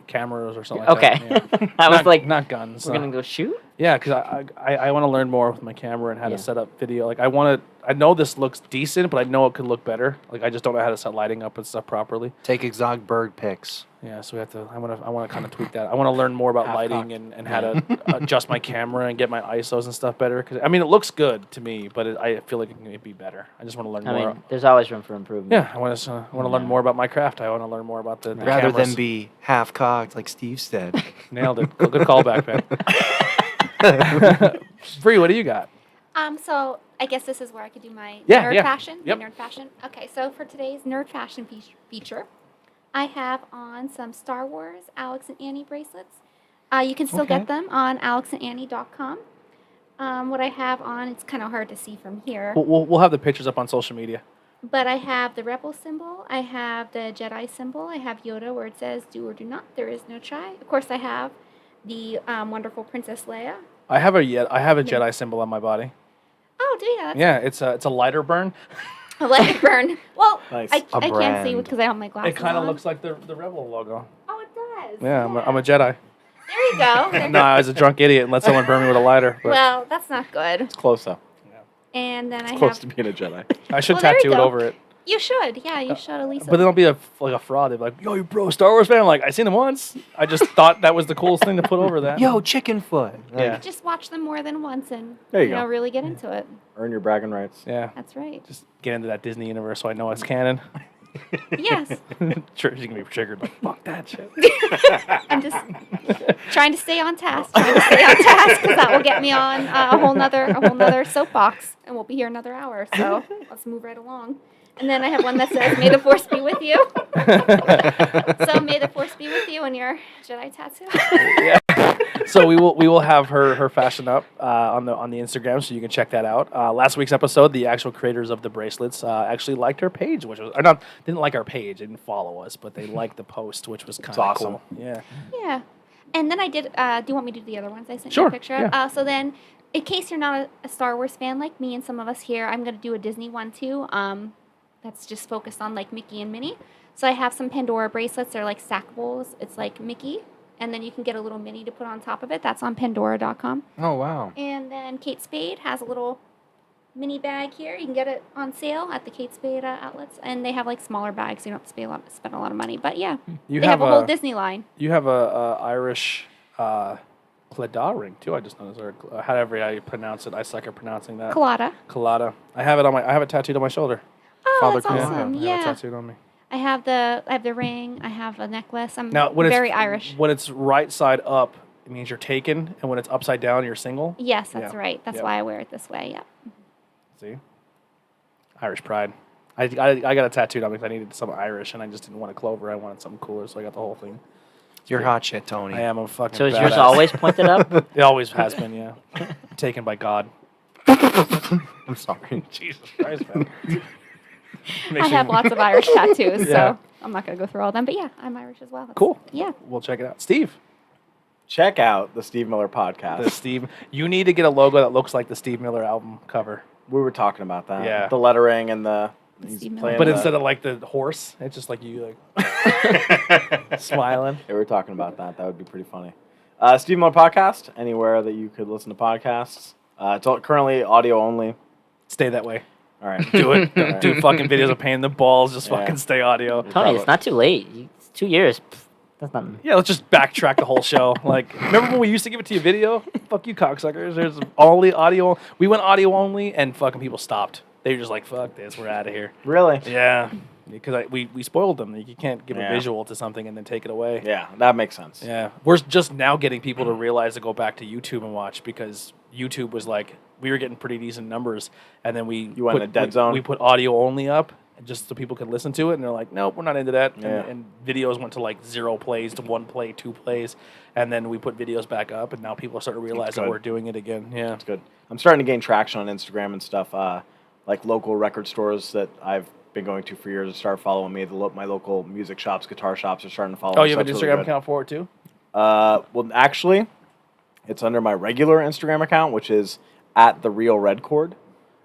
cameras or something. Like okay. that. Yeah. I was Not- like, not guns. we're gonna go shoot. Yeah, because I want to learn more with my camera and how Yeah. to set up video. Like I know this looks decent, but I know it could look better. Like I just don't know how to set lighting up and stuff properly. Take exotic bird pics. Yeah, so we have to. I want to kind of tweak that. I want to learn more about lighting and how to adjust my camera and get my ISOs and stuff better. Because I mean, it looks good to me, but I feel like it can be better. I just want to learn I more. mean, there's always room for improvement. Yeah, I want to learn more about my craft. I want to learn more about the Rather cameras. than be half-cocked like Steve said. Nailed it. Good callback, man. Bree, what do you got? So I guess this is where I could do my Yeah, nerd yeah. fashion. Yep. My nerd fashion. Okay, so for today's nerd fashion feature, I have on some Star Wars Alex and Annie bracelets. You can still Okay. get them on alexandannie.com. What I have on, it's kind of hard to see from here, We'll have the pictures up on social media. but I have the Rebel symbol, I have the Jedi symbol, I have Yoda where it says do or do not, there is no try. Of course, I have the wonderful Princess Leia. I have a Jedi symbol on my body. Oh, do you? That's Yeah, it's a lighter burn. a let it burn. Well, Nice. I A can't see brand. because I have my glasses It kind of on. looks like the Rebel logo. Oh, it does. Yeah, I'm a Jedi. There you go. No, I was a drunk idiot and let someone burn me with a lighter. But Well, that's not good. It's close though. And then I Close have. to being a Jedi. I should Well, there you tattoo it go. over it. You should. Yeah, you should at least. But then I'll be like a fraud. They'll be like, "Yo, you bro, Star Wars fan?" I'm like, I seen him once. I just thought that was the coolest thing to put over that. Yo, chicken foot. Yeah. just watch them more than once and There you go. really get into it. Earn your bragging rights. Yeah. That's right. Just get into that Disney universe so I know it's canon. Yes. Sure, you can be triggered, but fuck that shit. I'm just trying to stay on task. Because that will get me on a whole nother soapbox, and we'll be here another hour. So let's move right along. And then I have one that says, "May the Force be with you." So may the Force be with you in your Jedi tattoo. So we will have her fashion up on the Instagram, so you can check that out. Last week's episode, the actual creators of the bracelets actually liked our page, which was didn't like our page, they didn't follow us, but they liked the post, which was kind of awesome. cool. Yeah. Yeah. And then I did, do you want me to do the other ones I sent you Sure, a picture of? So then, in case you're not a Star Wars fan like me and some of us here, I'm going to do a Disney one too. That's just focused on like Mickey and Minnie. So I have some Pandora bracelets. They're like stackables. It's like Mickey. And then you can get a little Minnie to put on top of it. That's on Pandora.com. Oh, wow. And then Kate Spade has a little mini bag here. You can get it on sale at the Kate Spade outlets. And they have like smaller bags. So you don't have to spend a lot of money. But yeah, You they have a whole Disney line. You have a Irish Claddagh ring too. I just noticed, or however you pronounce it. I suck at pronouncing that. Colada. Collada. I have it tattooed on my shoulder. Oh, Father that's Colada. awesome. I have it Yeah. tattooed on me. I have the ring. I have a necklace. I'm Now, when very it's Irish. When it's right side up, it means you're taken, and when it's upside down, you're single. Yes, that's Yeah. right. That's Yep. why I wear it this way. Yeah. See, Irish pride. I got it tattooed on me because I needed some Irish, and I just didn't want a clover. I wanted something cooler, so I got the whole thing. You're hot shit, Tony. I am a fucking. So is yours badass. always pointed up? It always has been, yeah. Taken by God. I'm sorry. Jesus Christ, man. I have lots of Irish tattoos, Yeah. so I'm not going to go through all of them, but yeah, I'm Irish as well. Cool. Yeah. We'll check it out. Steve. Check out the Steve Miller podcast. The Steve. You need to get a logo that looks like the Steve Miller album cover. We were talking about that. Yeah. The lettering and the. He's Steve Miller. playing But the- instead of like the horse, it's just like you like smiling. Yeah, we were talking about that. That would be pretty funny. Steve Miller podcast. Anywhere that you could listen to podcasts. It's currently audio only. Stay that way. All right. Do it. Don't do fucking videos of pain in the balls. Just Yeah. fucking stay audio. Tony, it's not too late. It's 2 years. Pfft, that's not. Yeah, let's just backtrack the whole show. Like, remember when we used to give it to you video? Fuck you, cocksuckers. There's only audio. We went audio only, and fucking people stopped. They were just like, fuck this, we're out of here. Really? Yeah, because we spoiled them. You can't give Yeah. a visual to something and then take it away. Yeah, that makes sense. Yeah, we're just now getting people to realize to go back to YouTube and watch because YouTube was like, we were getting pretty decent numbers, and then You went in a dead zone? We put audio only up just so people could listen to it, and they're like, nope, we're not into that. Yeah. And videos went to like 0 plays to 1 play, 2 plays, and then we put videos back up, and now people are starting to realize that good. we're doing it again. Yeah, It's good. I'm starting to gain traction on Instagram and stuff. Like local record stores that I've been going to for years start following me. My local music shops, guitar shops are starting to follow me. Oh, you so have an that's Instagram really good. account for it too? Well, actually, it's under my regular Instagram account, which is at the Real Red Chord.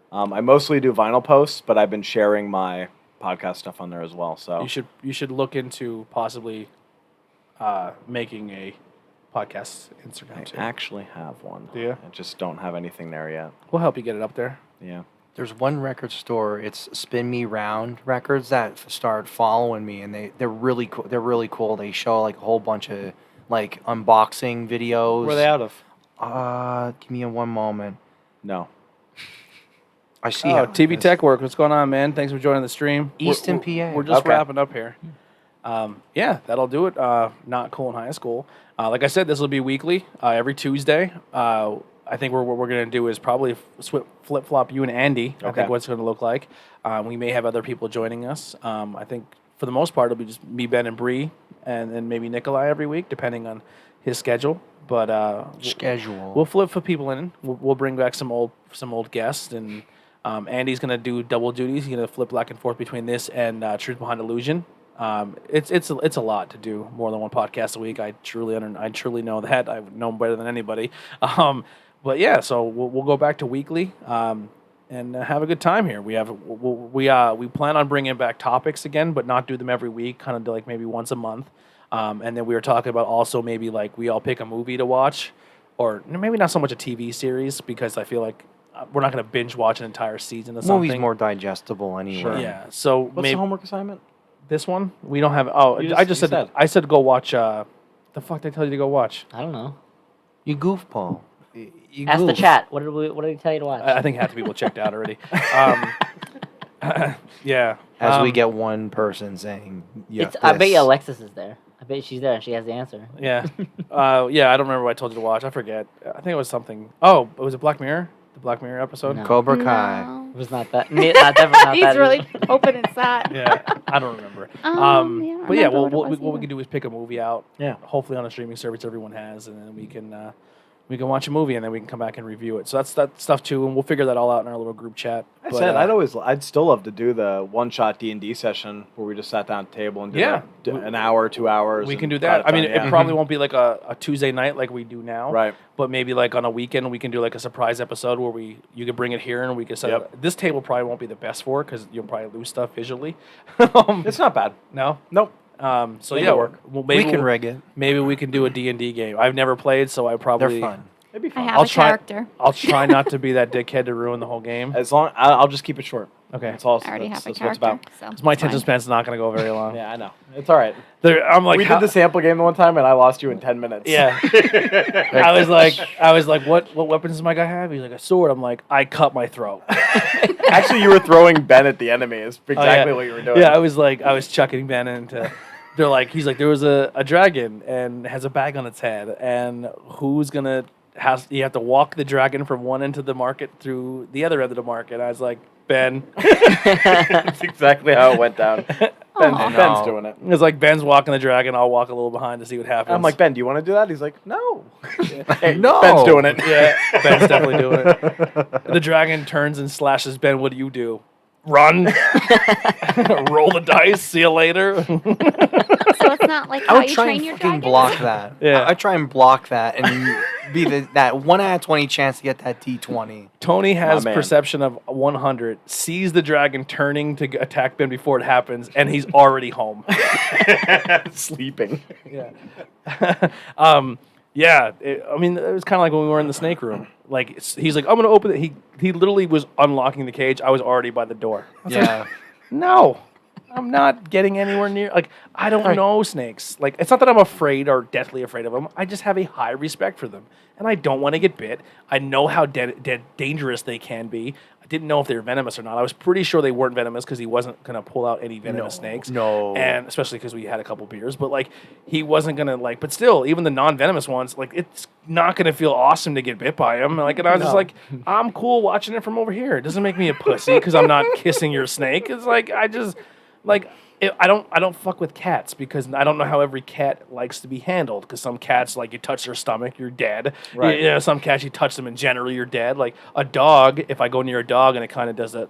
I mostly do vinyl posts, but I've been sharing my podcast stuff on there as well. So You should look into possibly making a podcast Instagram I too. actually have one. Do you? I just don't have anything there yet. We'll help you get it up there. Yeah. There's one record store. It's Spin Me Round Records that started following me, and they're really cool. They're really cool. They show like a whole bunch of like unboxing videos. Where are they out of? Give me one moment. No. I see. Oh, how TV it is. Tech Work. What's going on, man? Thanks for joining the stream. Easton, We're- PA. We're just Okay. wrapping up here. Yeah, that'll do it. Not cool in high school. Like I said, this will be weekly, every Tuesday. I think what we're going to do is probably flip flop you and Andy. I Okay. think what's going to look like. We may have other people joining us. I think for the most part, it'll be just me, Ben, and Bree, and then maybe Nikolai every week, depending on his schedule. But Schedule. we'll flip for people in. We'll bring back some old guests, and Andy's gonna do double duties. He's gonna flip back and forth between this and Truth Behind Illusion. It's a lot to do, more than one podcast a week. I truly know that. I know better than anybody. But yeah, so we'll go back to weekly and have a good time here. We plan on bringing back topics again, but not do them every week. Kind of do like maybe once a month. And then we were talking about also maybe like we all pick a movie to watch, or maybe not so much a TV series, because I feel like we're not going to binge watch an entire season of something. Movie's more digestible anyway. Sure. Yeah. So What's maybe the homework assignment? this one we don't have. Oh, You I just- just you said said. I said go watch. The fuck they tell you to go watch? I don't know. You goofball. You Ask the goof. chat. What did he tell you to watch? I think half the people checked out already. Yeah. As we get one person saying, yeah, I bet you this. Alexis is there. I bet she's there and she has the answer. Yeah. Yeah. I don't remember what I told you to watch. I forget. I think it was something. Oh, was it Black Mirror? The Black Mirror episode? No. Cobra Kai. No. It was not that. Definitely not He's that. really hoping it's that. Yeah, I don't remember. Yeah, I don't But yeah, remember what it was what we either. can do is pick a movie out. Yeah. Hopefully on a streaming service everyone has, and then we can watch a movie, and then we can come back and review it. So that's that stuff too, and we'll figure that all out in our little group chat. I But, said I'd still love to do the one-shot D&D session where we just sat down at the table and did Yeah. an hour, 2 hours. we and can do got that. I mean, done, yeah. it probably won't be like a Tuesday night like we do now. Right. But maybe like on a weekend we can do like a surprise episode where you can bring it here and we can set Yep. it. This table probably won't be the best for it because you'll probably lose stuff visually. It's not bad. No. Nope. So Make yeah, it work. well, maybe We can rig it. Maybe we can do a D&D game. I've never played, so I probably They're fun. It'd be I fun. have a character. I'll try not to be that dickhead to ruin the whole game. As long I'll just keep it short. Okay. That's all. I already that's, have a that's what it's character. about. So My it's attention fine. span's not going to go very long. Yeah, I know. It's all right. I'm like, we how- did the sample game the one time, and I lost you in 10 minutes. Yeah. I was like, what weapons does my guy have? He's like, a sword. I'm like, I cut my throat. Actually, you were throwing Ben at the enemy. Is exactly what you were doing. Yeah, I was chucking Ben into. They're like, he's like, there was a dragon and has a bag on its head, and who's gonna you have to walk the dragon from one end of the market through the other end of the market. I was like, Ben. That's exactly how it went down. Ben's No. doing it. It's like Ben's walking the dragon. I'll walk a little behind to see what happens. I'm like, Ben, do you want to do that? He's like, no. Hey, No. Ben's doing it. yeah, Ben's definitely doing it. The dragon turns and slashes Ben. What do you do? run, roll the dice, see you later. So it's not like I how would you try train and your fucking dragon. block that. Yeah. I'd try and block that and be that 1 out of 20 chance to get that D20. Tony has My man. perception of 100, sees the dragon turning to attack Ben before it happens, and he's already home. Sleeping. Yeah. Yeah. I mean, it was kind of like when we were in the snake room. Like, he's like, I'm going to open it. He literally was unlocking the cage. I was already by the door. I was like, Yeah. no, I'm not getting anywhere near. Like, I don't know snakes. Like, it's not that I'm afraid or deathly afraid of them. I just have a high respect for them. And I don't want to get bit. I know how dangerous they can be. I didn't know if they were venomous or not. I was pretty sure they weren't venomous because he wasn't going to pull out any venomous snakes. No. And especially because we had a couple beers. But, like, he wasn't going to, like, but still, even the non-venomous ones, like, it's not going to feel awesome to get bit by him. Like, and I was just like, I'm cool watching it from over here. It doesn't make me a pussy because I'm not kissing your snake. It's like, I just, like, I don't fuck with cats because I don't know how every cat likes to be handled. Because some cats, like, you touch their stomach, you're dead. Right. You know, some cats, you touch them and generally you're dead. Like a dog, if I go near a dog and it kind of does that,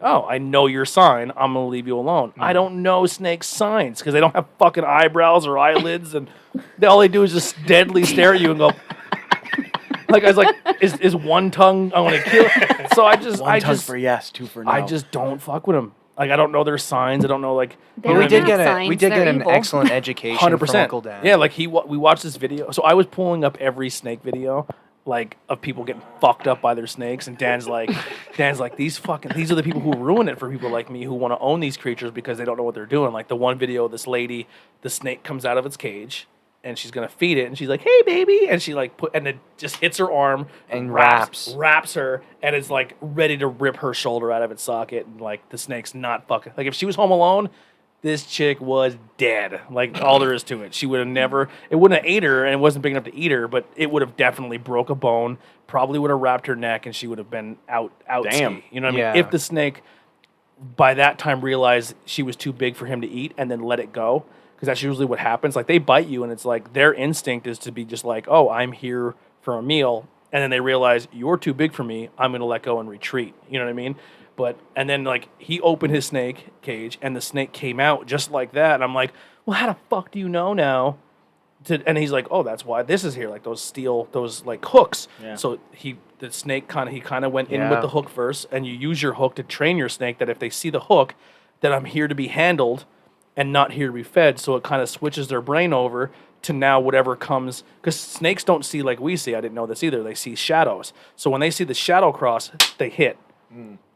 oh, I know your sign, I'm gonna leave you alone. I don't know snakes' signs because they don't have fucking eyebrows or eyelids, and all they do is just deadly stare at you and go. Like I was like, is one tongue I want to kill? So I Tongue just for yes, 2 for no. I just don't fuck with them. Like I don't know their signs. I don't know like. They're But we did not get signs, an they're evil. excellent education 100%. from Uncle Dan. Yeah, like we watched this video. So I was pulling up every snake video, like of people getting fucked up by their snakes, and Dan's like, these are the people who ruin it for people like me who want to own these creatures because they don't know what they're doing. Like the one video, this lady, the snake comes out of its cage. And she's gonna feed it, and she's like, "Hey, baby!" And she like and it just hits her arm And wraps her, and it's like ready to rip her shoulder out of its socket. And like the snake's not fucking like if she was home alone, this chick was dead. Like all there is to it. She would have never. It wouldn't have ate her, and it wasn't big enough to eat her, but it would have definitely broke a bone. Probably would have wrapped her neck, and she would have been out. Damn. You know what I Yeah. mean? If the snake by that time realized she was too big for him to eat, and then let it go. Because that's usually what happens. Like they bite you, and it's like their instinct is to be just like, "Oh, I'm here for a meal," and then they realize you're too big for me. I'm gonna let go and retreat. You know what I mean? And then like he opened his snake cage, and the snake came out just like that. And I'm like, "Well, how the fuck do you know now?" And he's like, "Oh, that's why this is here. Like those like hooks." Yeah. So the snake kind of went in with Yeah. the hook first, and you use your hook to train your snake that if they see the hook, that I'm here to be handled. And not here to be fed, so it kind of switches their brain over to now whatever comes. Because snakes don't see like we see. I didn't know this either. They see shadows. So when they see the shadow cross, they hit.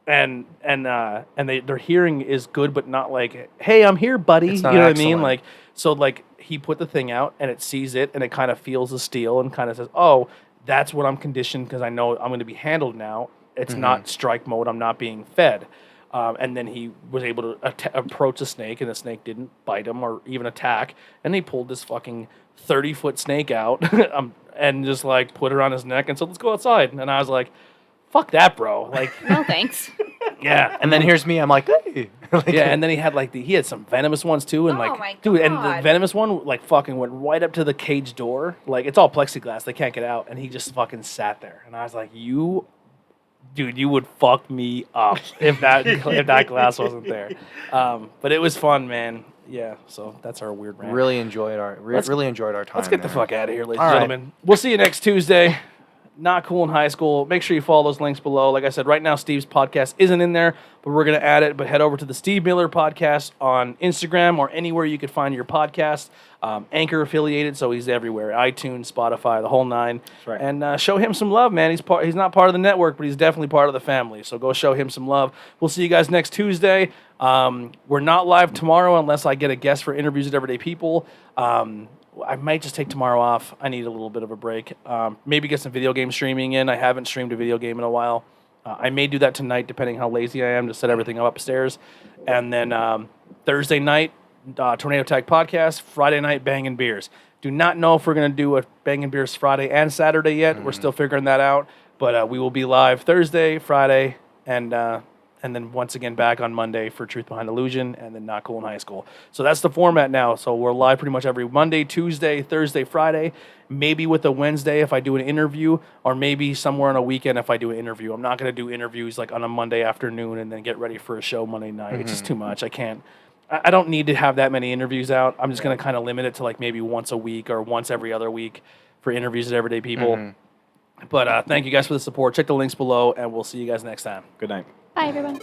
And their hearing is good, but not like, hey, I'm here, buddy. It's You not know what I mean? excellent. Like so, like he put the thing out and it sees it and it kind of feels the steel and kind of says, oh, that's what I'm conditioned because I know I'm going to be handled now. It's not strike mode. I'm not being fed. And then he was able to approach the snake, and the snake didn't bite him or even attack. And he pulled this fucking 30-foot snake out and just like put her on his neck and said, "Let's go outside." And I was like, "Fuck that, bro!" Like, No thanks. yeah. And then here's me. I'm like, hey. Like, Yeah, and then he had like he had some venomous ones too, and Oh like my dude, and the God. venomous one like fucking went right up to the cage door. Like it's all plexiglass, they can't get out, and he just fucking sat there. And I was like, Dude, you would fuck me up if that glass wasn't there. But it was fun, man. Yeah, so that's our weird rant. really enjoyed our time. Let's get the there. fuck out of here, ladies All and right. gentlemen. We'll see you next Tuesday. Not Cool in High School. Make sure you follow those links below. Like I said, right now Steve's podcast isn't in there, but we're going to add it. But head over to the Steve Miller podcast on Instagram or anywhere you could find your podcast. Anchor affiliated, so he's everywhere. iTunes, Spotify, the whole nine. That's right. And show him some love, man. He's not part of the network, but he's definitely part of the family. So go show him some love. We'll see you guys next Tuesday. We're not live tomorrow unless I get a guest for interviews with Everyday People. I might just take tomorrow off. I need a little bit of a break. Maybe get some video game streaming in. I haven't streamed a video game in a while. I may do that tonight, depending how lazy I am to set everything up upstairs. And then Thursday night, Tornado Tag Podcast. Friday night, Bangin' Beers. Do not know if we're going to do a Bangin' Beers Friday and Saturday yet. We're still figuring that out. But we will be live Thursday, Friday, and and then once again back on Monday for Truth Behind Illusion, and then Not Cool in High School. So that's the format now. So we're live pretty much every Monday, Tuesday, Thursday, Friday, maybe with a Wednesday if I do an interview, or maybe somewhere on a weekend if I do an interview. I'm not going to do interviews like on a Monday afternoon and then get ready for a show Monday night. It's just too much. I can't. I don't need to have that many interviews out. I'm just going to kind of limit it to like maybe once a week or once every other week for interviews with everyday people. But thank you guys for the support. Check the links below, and we'll see you guys next time. Good night. Bye, everyone.